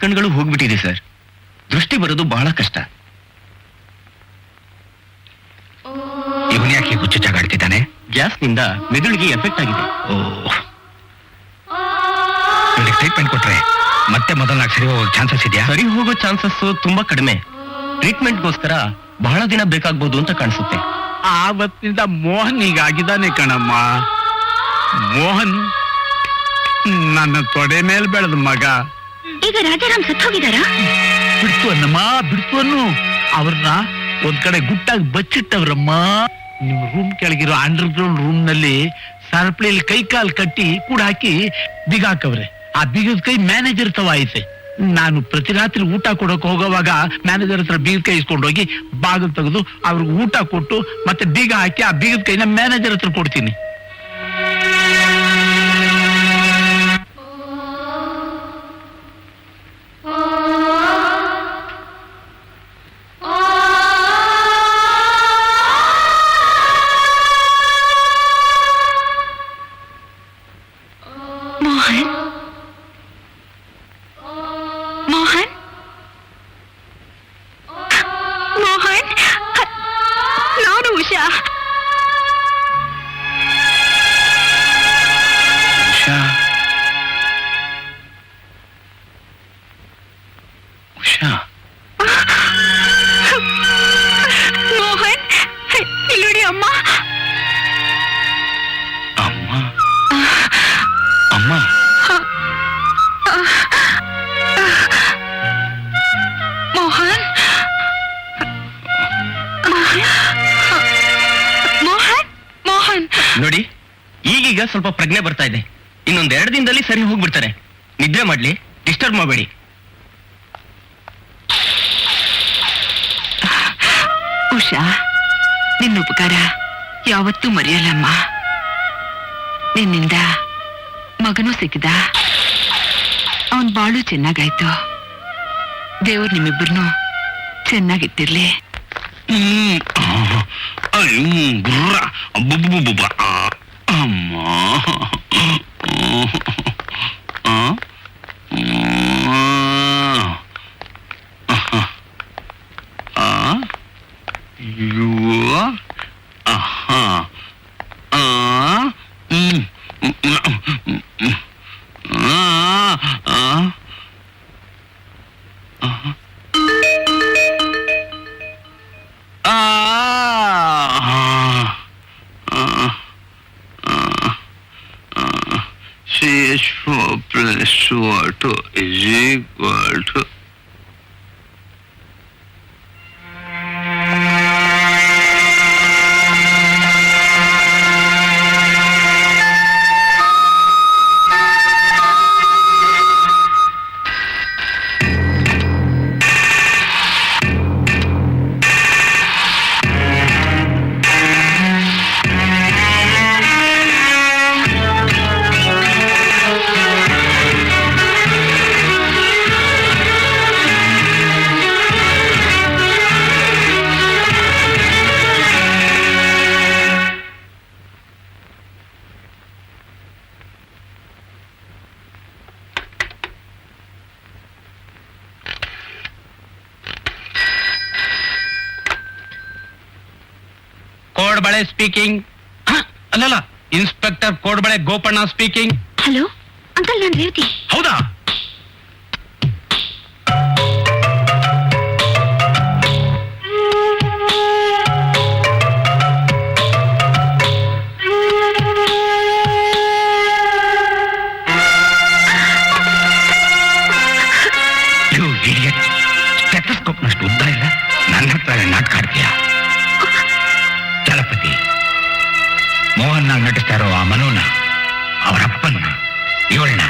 ಕಣ್ಗಳು ಹೋಗ್ಬಿಟ್ಟಿದೆ ಸರ್. ದೃಷ್ಟಿ ಬರೋದು ಬಹಳ ಕಷ್ಟ. ಇವನ್ ಯಾಕೆ ಹುಚ್ಚು ಚಾಗಾಡ್ತಿದ್ದಾನೆ? ಗ್ಯಾಸ್ನಿಂದ ಮೆದುಳಿಗೆ ಎಫೆಕ್ಟ್ ಆಗಿದೆ. ಇವನಿಗೆ ಟ್ರೀಟ್ಮೆಂಟ್ ಕೊಟ್ರೆ ಮತ್ತೆ ಮೊದಲಾಗಿ ಸರಿ ಹೋಗೋ ಚಾನ್ಸಸ್ ಇದೆಯಾ? ಸರಿ ಹೋಗೋ ಚಾನ್ಸಸ್ ತುಂಬಾ ಕಡಿಮೆ. ಟ್ರೀಟ್ಮೆಂಟ್ಗೋಸ್ಕರ ಬಹಳ ದಿನ ಬೇಕಾಗ್ಬೋದು ಅಂತ ಕಾಣಿಸುತ್ತೆ. ಆವತ್ತಿನಿಂದ ಮೋಹನ್ ಹೀಗಾಗಿದ್ದಾನೆ ಕಣಮ್ಮ. ಮೋಹನ್ ನನ್ನ ತೊಡೆ ಮೇಲೆ ಬೆಳೆದ ಮಗ. ಈಗ ರಾಜಾರಾಮ್ ಸತ್ತು ಹೋಗಿದಾರಾ? ಬಿಡ್ತು ಅನ್ನಮ್ಮ, ಬಿಡ್ತು ಅನ್ನು. ಅವ್ರನ್ನ ಒಂದ್ ಕಡೆ ಗುಟ್ಟಾಗಿ ಬಚ್ಚಿಟ್ಟವ್ರಮ್ಮ. ನಿಮ್ ರೂಮ್ ಕೆಳಗಿರೋ ಅಂಡರ್ ಗ್ರೌಂಡ್ ರೂಮ್ ನಲ್ಲಿ ಸರಪಳಿಯಲ್ಲಿ ಕೈ ಕಾಲ್ ಕಟ್ಟಿ ಕೂಡ ಹಾಕಿ ಬೀಗ ಹಾಕವ್ರೆ. ಆ ಬೀಗದ ಕೈ ಮ್ಯಾನೇಜರ್ ತವ ಐತೆ. ನಾನು ಪ್ರತಿ ರಾತ್ರಿ ಊಟ ಕೊಡೋಕೆ ಹೋಗೋವಾಗ ಮ್ಯಾನೇಜರ್ ಹತ್ರ ಬೀಗದ ಕೈ ಇಸ್ಕೊಂಡು ಹೋಗಿ ಬಾಗಿಲು ತೆಗೆದು ಅವ್ರಿಗೆ ಊಟ ಕೊಟ್ಟು ಮತ್ತೆ ಬೀಗ ಹಾಕಿ ಆ ಬೀಗದ ಕೈನ ಮ್ಯಾನೇಜರ್ ಹತ್ರ ಕೊಡ್ತೀನಿ. ಉಷಾ ನೋಡಿ, ಈಗೀಗ ಸ್ವಲ್ಪ ಪ್ರಜ್ಞೆ ಬರ್ತಾ ಇದೆ. ಇನ್ನೊಂದ್ 2 ದಿನದಲ್ಲಿ ಸರಿ ಹೋಗ್ಬಿಡ್ತಾರೆ. ನಿದ್ರೆ ಮಾಡ್ಲಿ, ಡಿಸ್ಟರ್ಬ್ ಮಾಡಬೇಡಿ. ಉಷಾ, ನಿನ್ನ ಉಪಕಾರ ಯಾವತ್ತೂ ಮರೆಯಲ್ಲಮ್ಮ. ನಿನ್ನಿಂದ ಮಗನೂ ಸಿಕ್ಕಿದ, ಅವನ್ ಬಾಳು ಚೆನ್ನಾಗಾಯ್ತು. ದೇವ್ರು ನಿಮ್ಮಿಬ್ಬರನ್ನು ಚೆನ್ನಾಗಿಟ್ಟಿರ್ಲಿ. CH4 plus water is equal to kodubale speaking. ಅಲ್ಲಲ್ಲ, ಇನ್ಸ್ಪೆಕ್ಟರ್ ಕೋಡ್ಬಳೆ ಗೋಪಣ್ಣ ಸ್ಪೀಕಿಂಗ್. ಹಲೋ ಅಂಕಲ್, ನಾನು ರೇವತಿ. ಹೌದಾ? ಸ್ಟೆಥೋಸ್ಕೋಪ್ನಷ್ಟು ಉದ್ದ ಇಲ್ಲ, ನನ್ನ ಹತ್ರ ನಾಟಕ ಆಡ್ತೀಯ. ಚಲಪತಿ ಮೋಹನ್ ನಟಿಸ್ತಾ ಇರೋ ಆ ಮನೋನ, ಅವರಪ್ಪನ್ನ, ಇವಳನ್ನ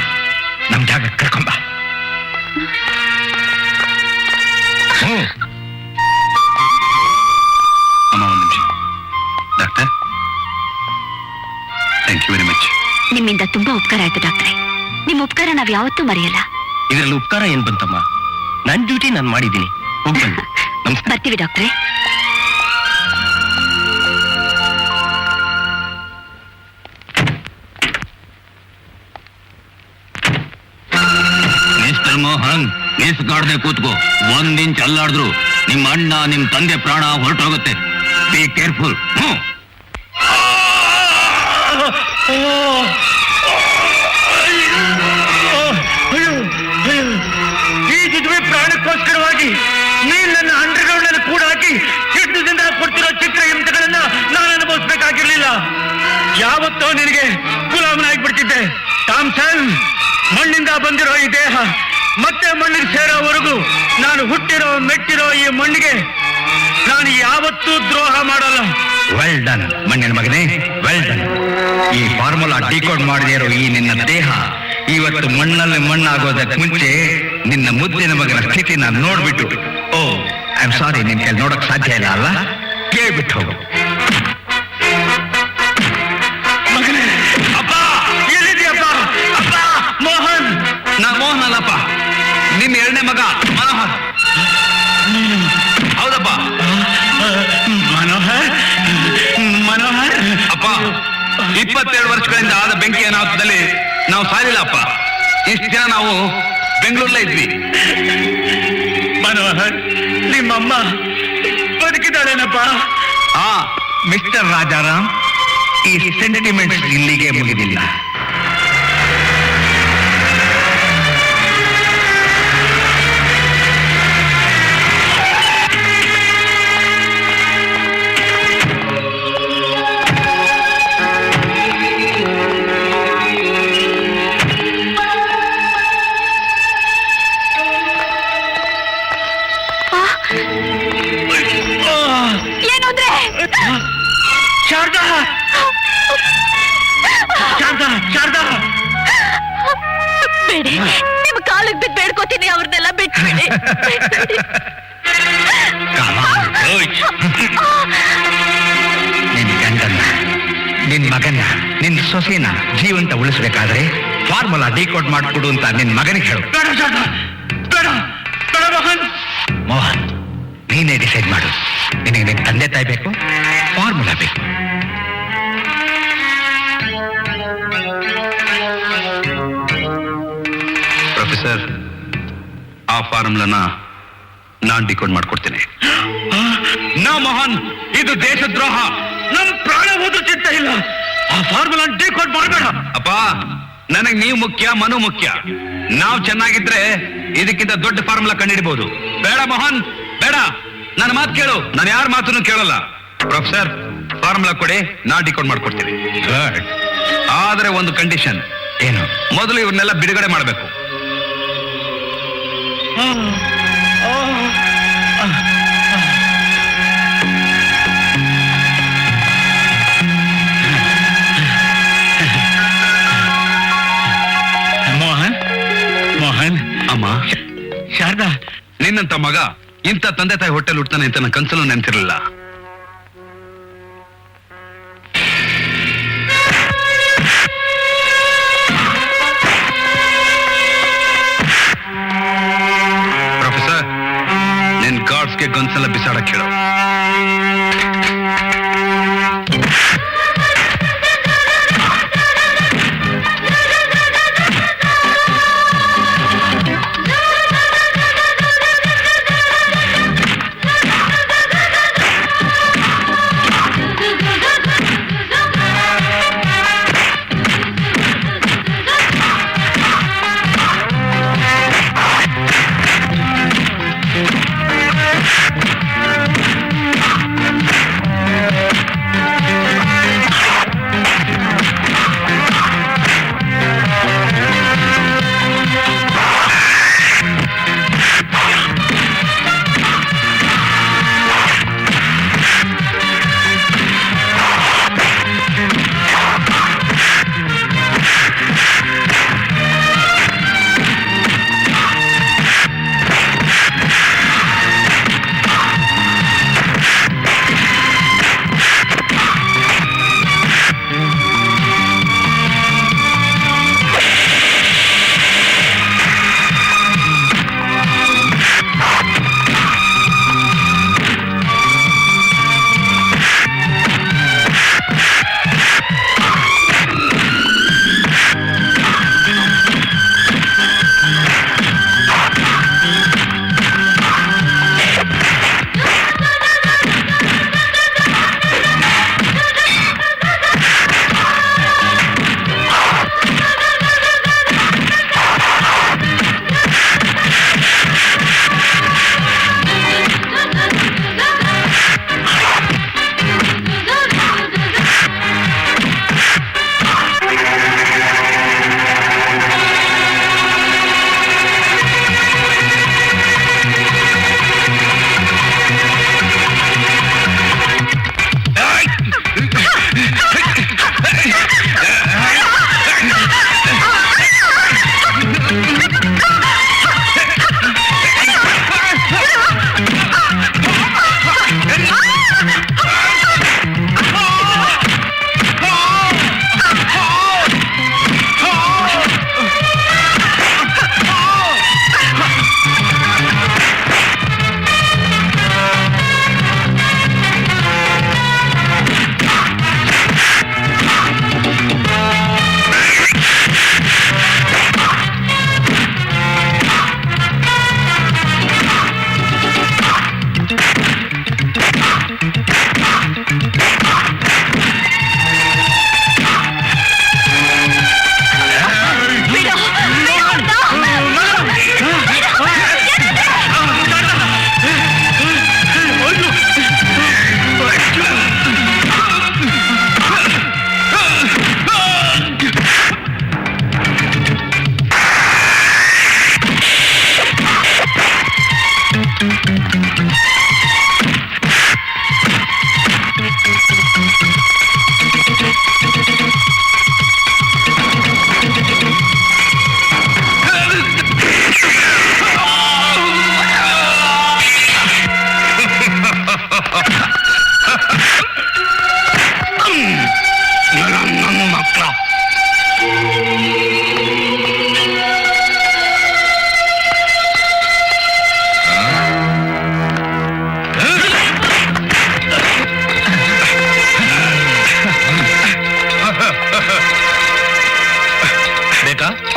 ನಮ್ ಜಾಗ ಕರ್ಕೊಂಬ. ಅಮ್ಮ, ಒಂದು ನಿಮಿಷ. Doctor, thank you very much. ನಿಮ್ಮಿಂದ ತುಂಬಾ ಉಪಕಾರ ಆಯ್ತು ಡಾಕ್ಟ್ರೆ. ನಿಮ್ಮ ಉಪಕಾರ ನಾವ್ ಯಾವತ್ತೂ ಮರೆಯಲ್ಲ. ಇದರಲ್ಲಿ ಉಪಕಾರ ಏನ್ ಬಂತಮ್ಮ? ನನ್ ಡ್ಯೂಟಿ ನಾನು ಮಾಡಿದ್ದೀನಿ. ಹೋಗ್ಬನ್ನಿ. ನಮಸ್ಕಾರ. ಬರ್ತೀವಿ ಡಾಕ್ಟ್ರೆ. ಮಿಸ್ಟರ್ ಮೋಹನ್, ಮಿಸ್ಗಾಡ್ದೆ ಕೂತ್ಕೋ. 1 ಇಂಚ್ ಅಲ್ಲಾಡಿದ್ರು ನಿಮ್ಮ ಅಣ್ಣ, ನಿಮ್ ತಂದೆ ಪ್ರಾಣ ಹೊರಟೋಗುತ್ತೆ. Be careful. ಈ ಜಿದ್ವಿ ಪ್ರಾಣಕ್ಕೋಸ್ಕರವಾಗಿ ನೀನ್ ನನ್ನ ಅಂಡರ್ಗ್ರೌಂಡ್ ಅಲ್ಲಿ ಕೂಡ ಹಾಕಿ ಚಿತ್ರದಿಂದ ಕೊಡ್ತಿರೋ ಚಿತ್ರ ಹಿಂಸೆಗಳನ್ನ ನಾನು ಅನುಭವಿಸ್ಬೇಕಾಗಿರ್ಲಿಲ್ಲ. ಯಾವತ್ತೋ ನಿನಗೆ ಗುಲಾಮನಾಗ್ಬಿಡ್ತಿದ್ದೆ. ಥಾಮ್ಸನ್, ಮಣ್ಣಿಂದ ಬಂದಿರೋ ಈ ದೇಹ ಮತ್ತೆ ಮಣ್ಣಿಗೆ ಸೇರೋವರೆಗೂ ನಾನು ಹುಟ್ಟಿರೋ ಮೆಟ್ಟಿರೋ ಈ ಮಣ್ಣಿಗೆ ನಾನು ಯಾವತ್ತೂ ದ್ರೋಹ ಮಾಡಲ್ಲ. ವೆಲ್ ಡನ್ ಮಣ್ಣಿನ ಮಗನೇ, ವೆಲ್ ಡನ್. ಈ ಫಾರ್ಮುಲಾ ಡಿಕೋಡ್ ಮಾಡದೇ ಇರೋ ಈ ನಿನ್ನ ದೇಹ ಇವತ್ತು ಮಣ್ಣಲ್ಲಿ ಮಣ್ಣಾಗೋದಕ್ಕೆ ಮುಂಚೆ ನಿನ್ನ ಮುದ್ದಿನ ಮಗನ ಸ್ಥಿತಿ ನಾನು ನೋಡ್ಬಿಟ್ಟು, ಓ ಐ ಆಮ್ ಸಾರಿ, ನಿನ್ ಕೈಲಿ ನೋಡಕ್ ಸಾಧ್ಯ ಇಲ್ಲ ಅಲ್ಲ, ಕೇಳ್ಬಿಟ್ಟು ಹೋಗು. ಮಗನೇ, ಅಪ್ಪ ಎಲ್ಲಿದೆಯಪ್ಪ? ಅಪ್ಪ ಮೋಹನ್. ನಾ ಮೋಹನ್ ಅಲ್ಲಪ್ಪ, ನಿನ್ನ 2ನೇ ಮಗ ಮನೋಹರ್. ಹೌದಪ್ಪ. ಮನೋಹರ್, ಮನೋಹರ್ ಅಪ್ಪ, 22 ವರ್ಷಗಳಿಂದ ಆದ ಬೆಂಕಿ ಅನಾಹುತದಲ್ಲಿ ನಾವು ಸಾಲಿಲ್ಲಪ್ಪ. ಇಷ್ಟು ದಿನ ನಾವು ಬೆಂಗಳೂರಲ್ಲೇ ಇದ್ವಿ. ಮನೋಹರ್, ನಿಮ್ಮಮ್ಮ ಬದುಕಿದ್ದಾಳೇನಪ್ಪ? ಮಿಸ್ಟರ್ ರಾಜಾರಾಮ್, ಈ ಸೆಂಟಿಮೆಂಟ್ಸ್ ಇಲ್ಲಿಗೆ ಮುಗಿದಿಲ್ಲ. ಏನು ಅಂದ್ರೆ ಶಾರದಾ, ನಿನ್ ಗಂಡನ್ನ ನಿನ್ ಮಗನ್ನ ನಿನ್ ಸೊಸೆನ ಜೀವಂತ ಉಳಿಸ್ಬೇಕಾದ್ರೆ ಫಾರ್ಮುಲಾ ಡಿಕೋಡ್ ಮಾಡ್ಕೊಡು ಅಂತ ನಿನ್ ಮಗನಿಗೆ ಹೇಳು. ಬೇಡ ಶಾರದಾ, ಬೇಡ ಬೇಡ ಮೋಹನ್. ಮೋಹನ್, ನೀನೇ ಡಿಸೈಡ್ ಮಾಡು. ನಿನಗೆ ನಿನ್ ತಂದೆ ತಾಯಿ ಬೇಕು, ಫಾರ್ಮುಲಾ ಬೇಕು. ಪ್ರೊಫೆಸರ್, ಆ ಫಾರ್ಮುಲಾನ ನಾನ್ ಡಿಕೋಡ್ ಮಾಡ್ಕೊಡ್ತೀನಿ. ನೋ ಮೋಹನ್, ಇದು ದೇಶದ್ರೋಹ. ನಮ್ ಪ್ರಾಣ ಹೋದ್ರೂ ಚಿಂತೆ ಇಲ್ಲ. ಆ ಫಾರ್ಮುಲಾ ಡಿಕೋಡ್ ಮಾಡಬೇಡ. ಅಪ್ಪ, ನನಗ್ ನೀವು ಮುಖ್ಯ, ಮನು ಮುಖ್ಯ. ನಾವು ಚೆನ್ನಾಗಿದ್ರೆ ಇದಕ್ಕಿಂತ ದೊಡ್ಡ ಫಾರ್ಮುಲಾ ಕಂಡಿಡಿಬಹುದು. ಬೇಡ ಮೋಹನ್, ಬೇಡ. ನನ್ನ ಮಾತು ಕೇಳು, ನಾನು ಯಾರ ಮಾತನ್ನು ಕೇಳಲ್ಲ. ಪ್ರೊಫೆಸರ್, ಫಾರ್ಮುಲಾ ಕೊಡಿ, ನಾ ಡಿಕೋಡ್ ಮಾಡ್ಕೊಡ್ತೀನಿ. ಆದ್ರೆ ಒಂದು ಕಂಡೀಷನ್. ಏನು? ಮೊದಲು ಇವ್ರನ್ನೆಲ್ಲ ಬಿಡುಗಡೆ ಮಾಡಬೇಕು. ಮೋಹನ್, ಮೋಹನ್, ಅಮ್ಮ, ಶಾರದಾ, ನಿನ್ನಂತ ಮಗ ಇಂಥ ತಂದೆ ತಾಯಿ ಹೊಟ್ಟೆಲ್ ಹುಡ್ತಾನೆ ಅಂತ ನನ್ನ ಕನ್ಸಲ್ಲೂ ನೆನ್ತಿರ್ಲಿಲ್ಲ. ಪ್ರೊಫೆಸರ್, ನಿನ್ ಗಾರ್ಡ್ಸ್ಗೆ ಗನ್ಸೆಲ್ಲ ಬಿಸಾಡಕ್ ಹೇಳು.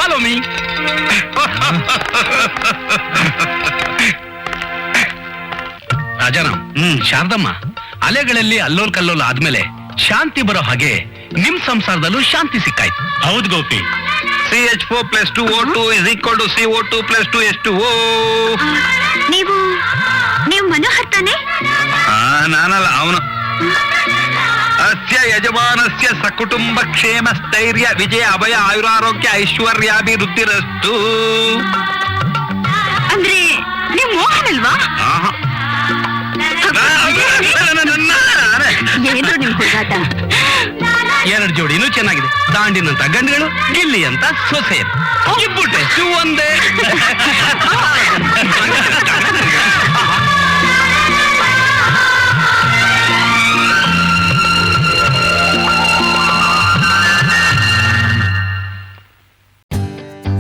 Follow me. ರಾಜಾರಾಮ್, ಶಾರದಮ್ಮ, ಅಲೆಗಳಲ್ಲಿ ಅಲ್ಲೋಲ್ ಕಲ್ಲೋಲ್ ಆದ್ಮೇಲೆ ಶಾಂತಿ ಬರೋ ಹಾಗೆ ನಿಮ್ ಸಂಸಾರದಲ್ಲೂ ಶಾಂತಿ ಸಿಕ್ಕಾಯ್ತು. ಹೌದು ಗೋಪಿ. CH4+2O2 = CO2 + 2H2O. ನೀವು ಮನೋಹರ್ ತಾನೆ? ನಾನಲ್ಲ, ಅವನು. ಅಸ್ಯ ಯಜಮಾನಸ್ಯ ಸಕುಟುಂಬ ಕ್ಷೇಮ ಸ್ಥೈರ್ಯ ವಿಜಯ ಅಭಯ ಆಯುರಾರೋಗ್ಯ ಐಶ್ವರ್ಯಾಭಿವೃದ್ಧಿರಸ್ತು. ಅಂದ್ರೆ ನೀವು ಮೋಹನ್ ಅಲ್ವಾ? ಏನ್ರು ನಿಮ್ ಹುಡುಗಾಟ? ಎರಡು ಜೋಡಿನೂ ಚೆನ್ನಾಗಿದೆ. ದಾಂಡಿನಂತ ಗಂಡುಗಳು, ಗಿಲ್ಲಿ ಅಂತ ಸೊಸೆಯರು. ಇಬ್ಬುಟ್ಟೆ ಒಂದೇ.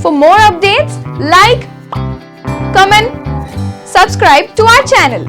For more updates, like, comment, subscribe to our channel.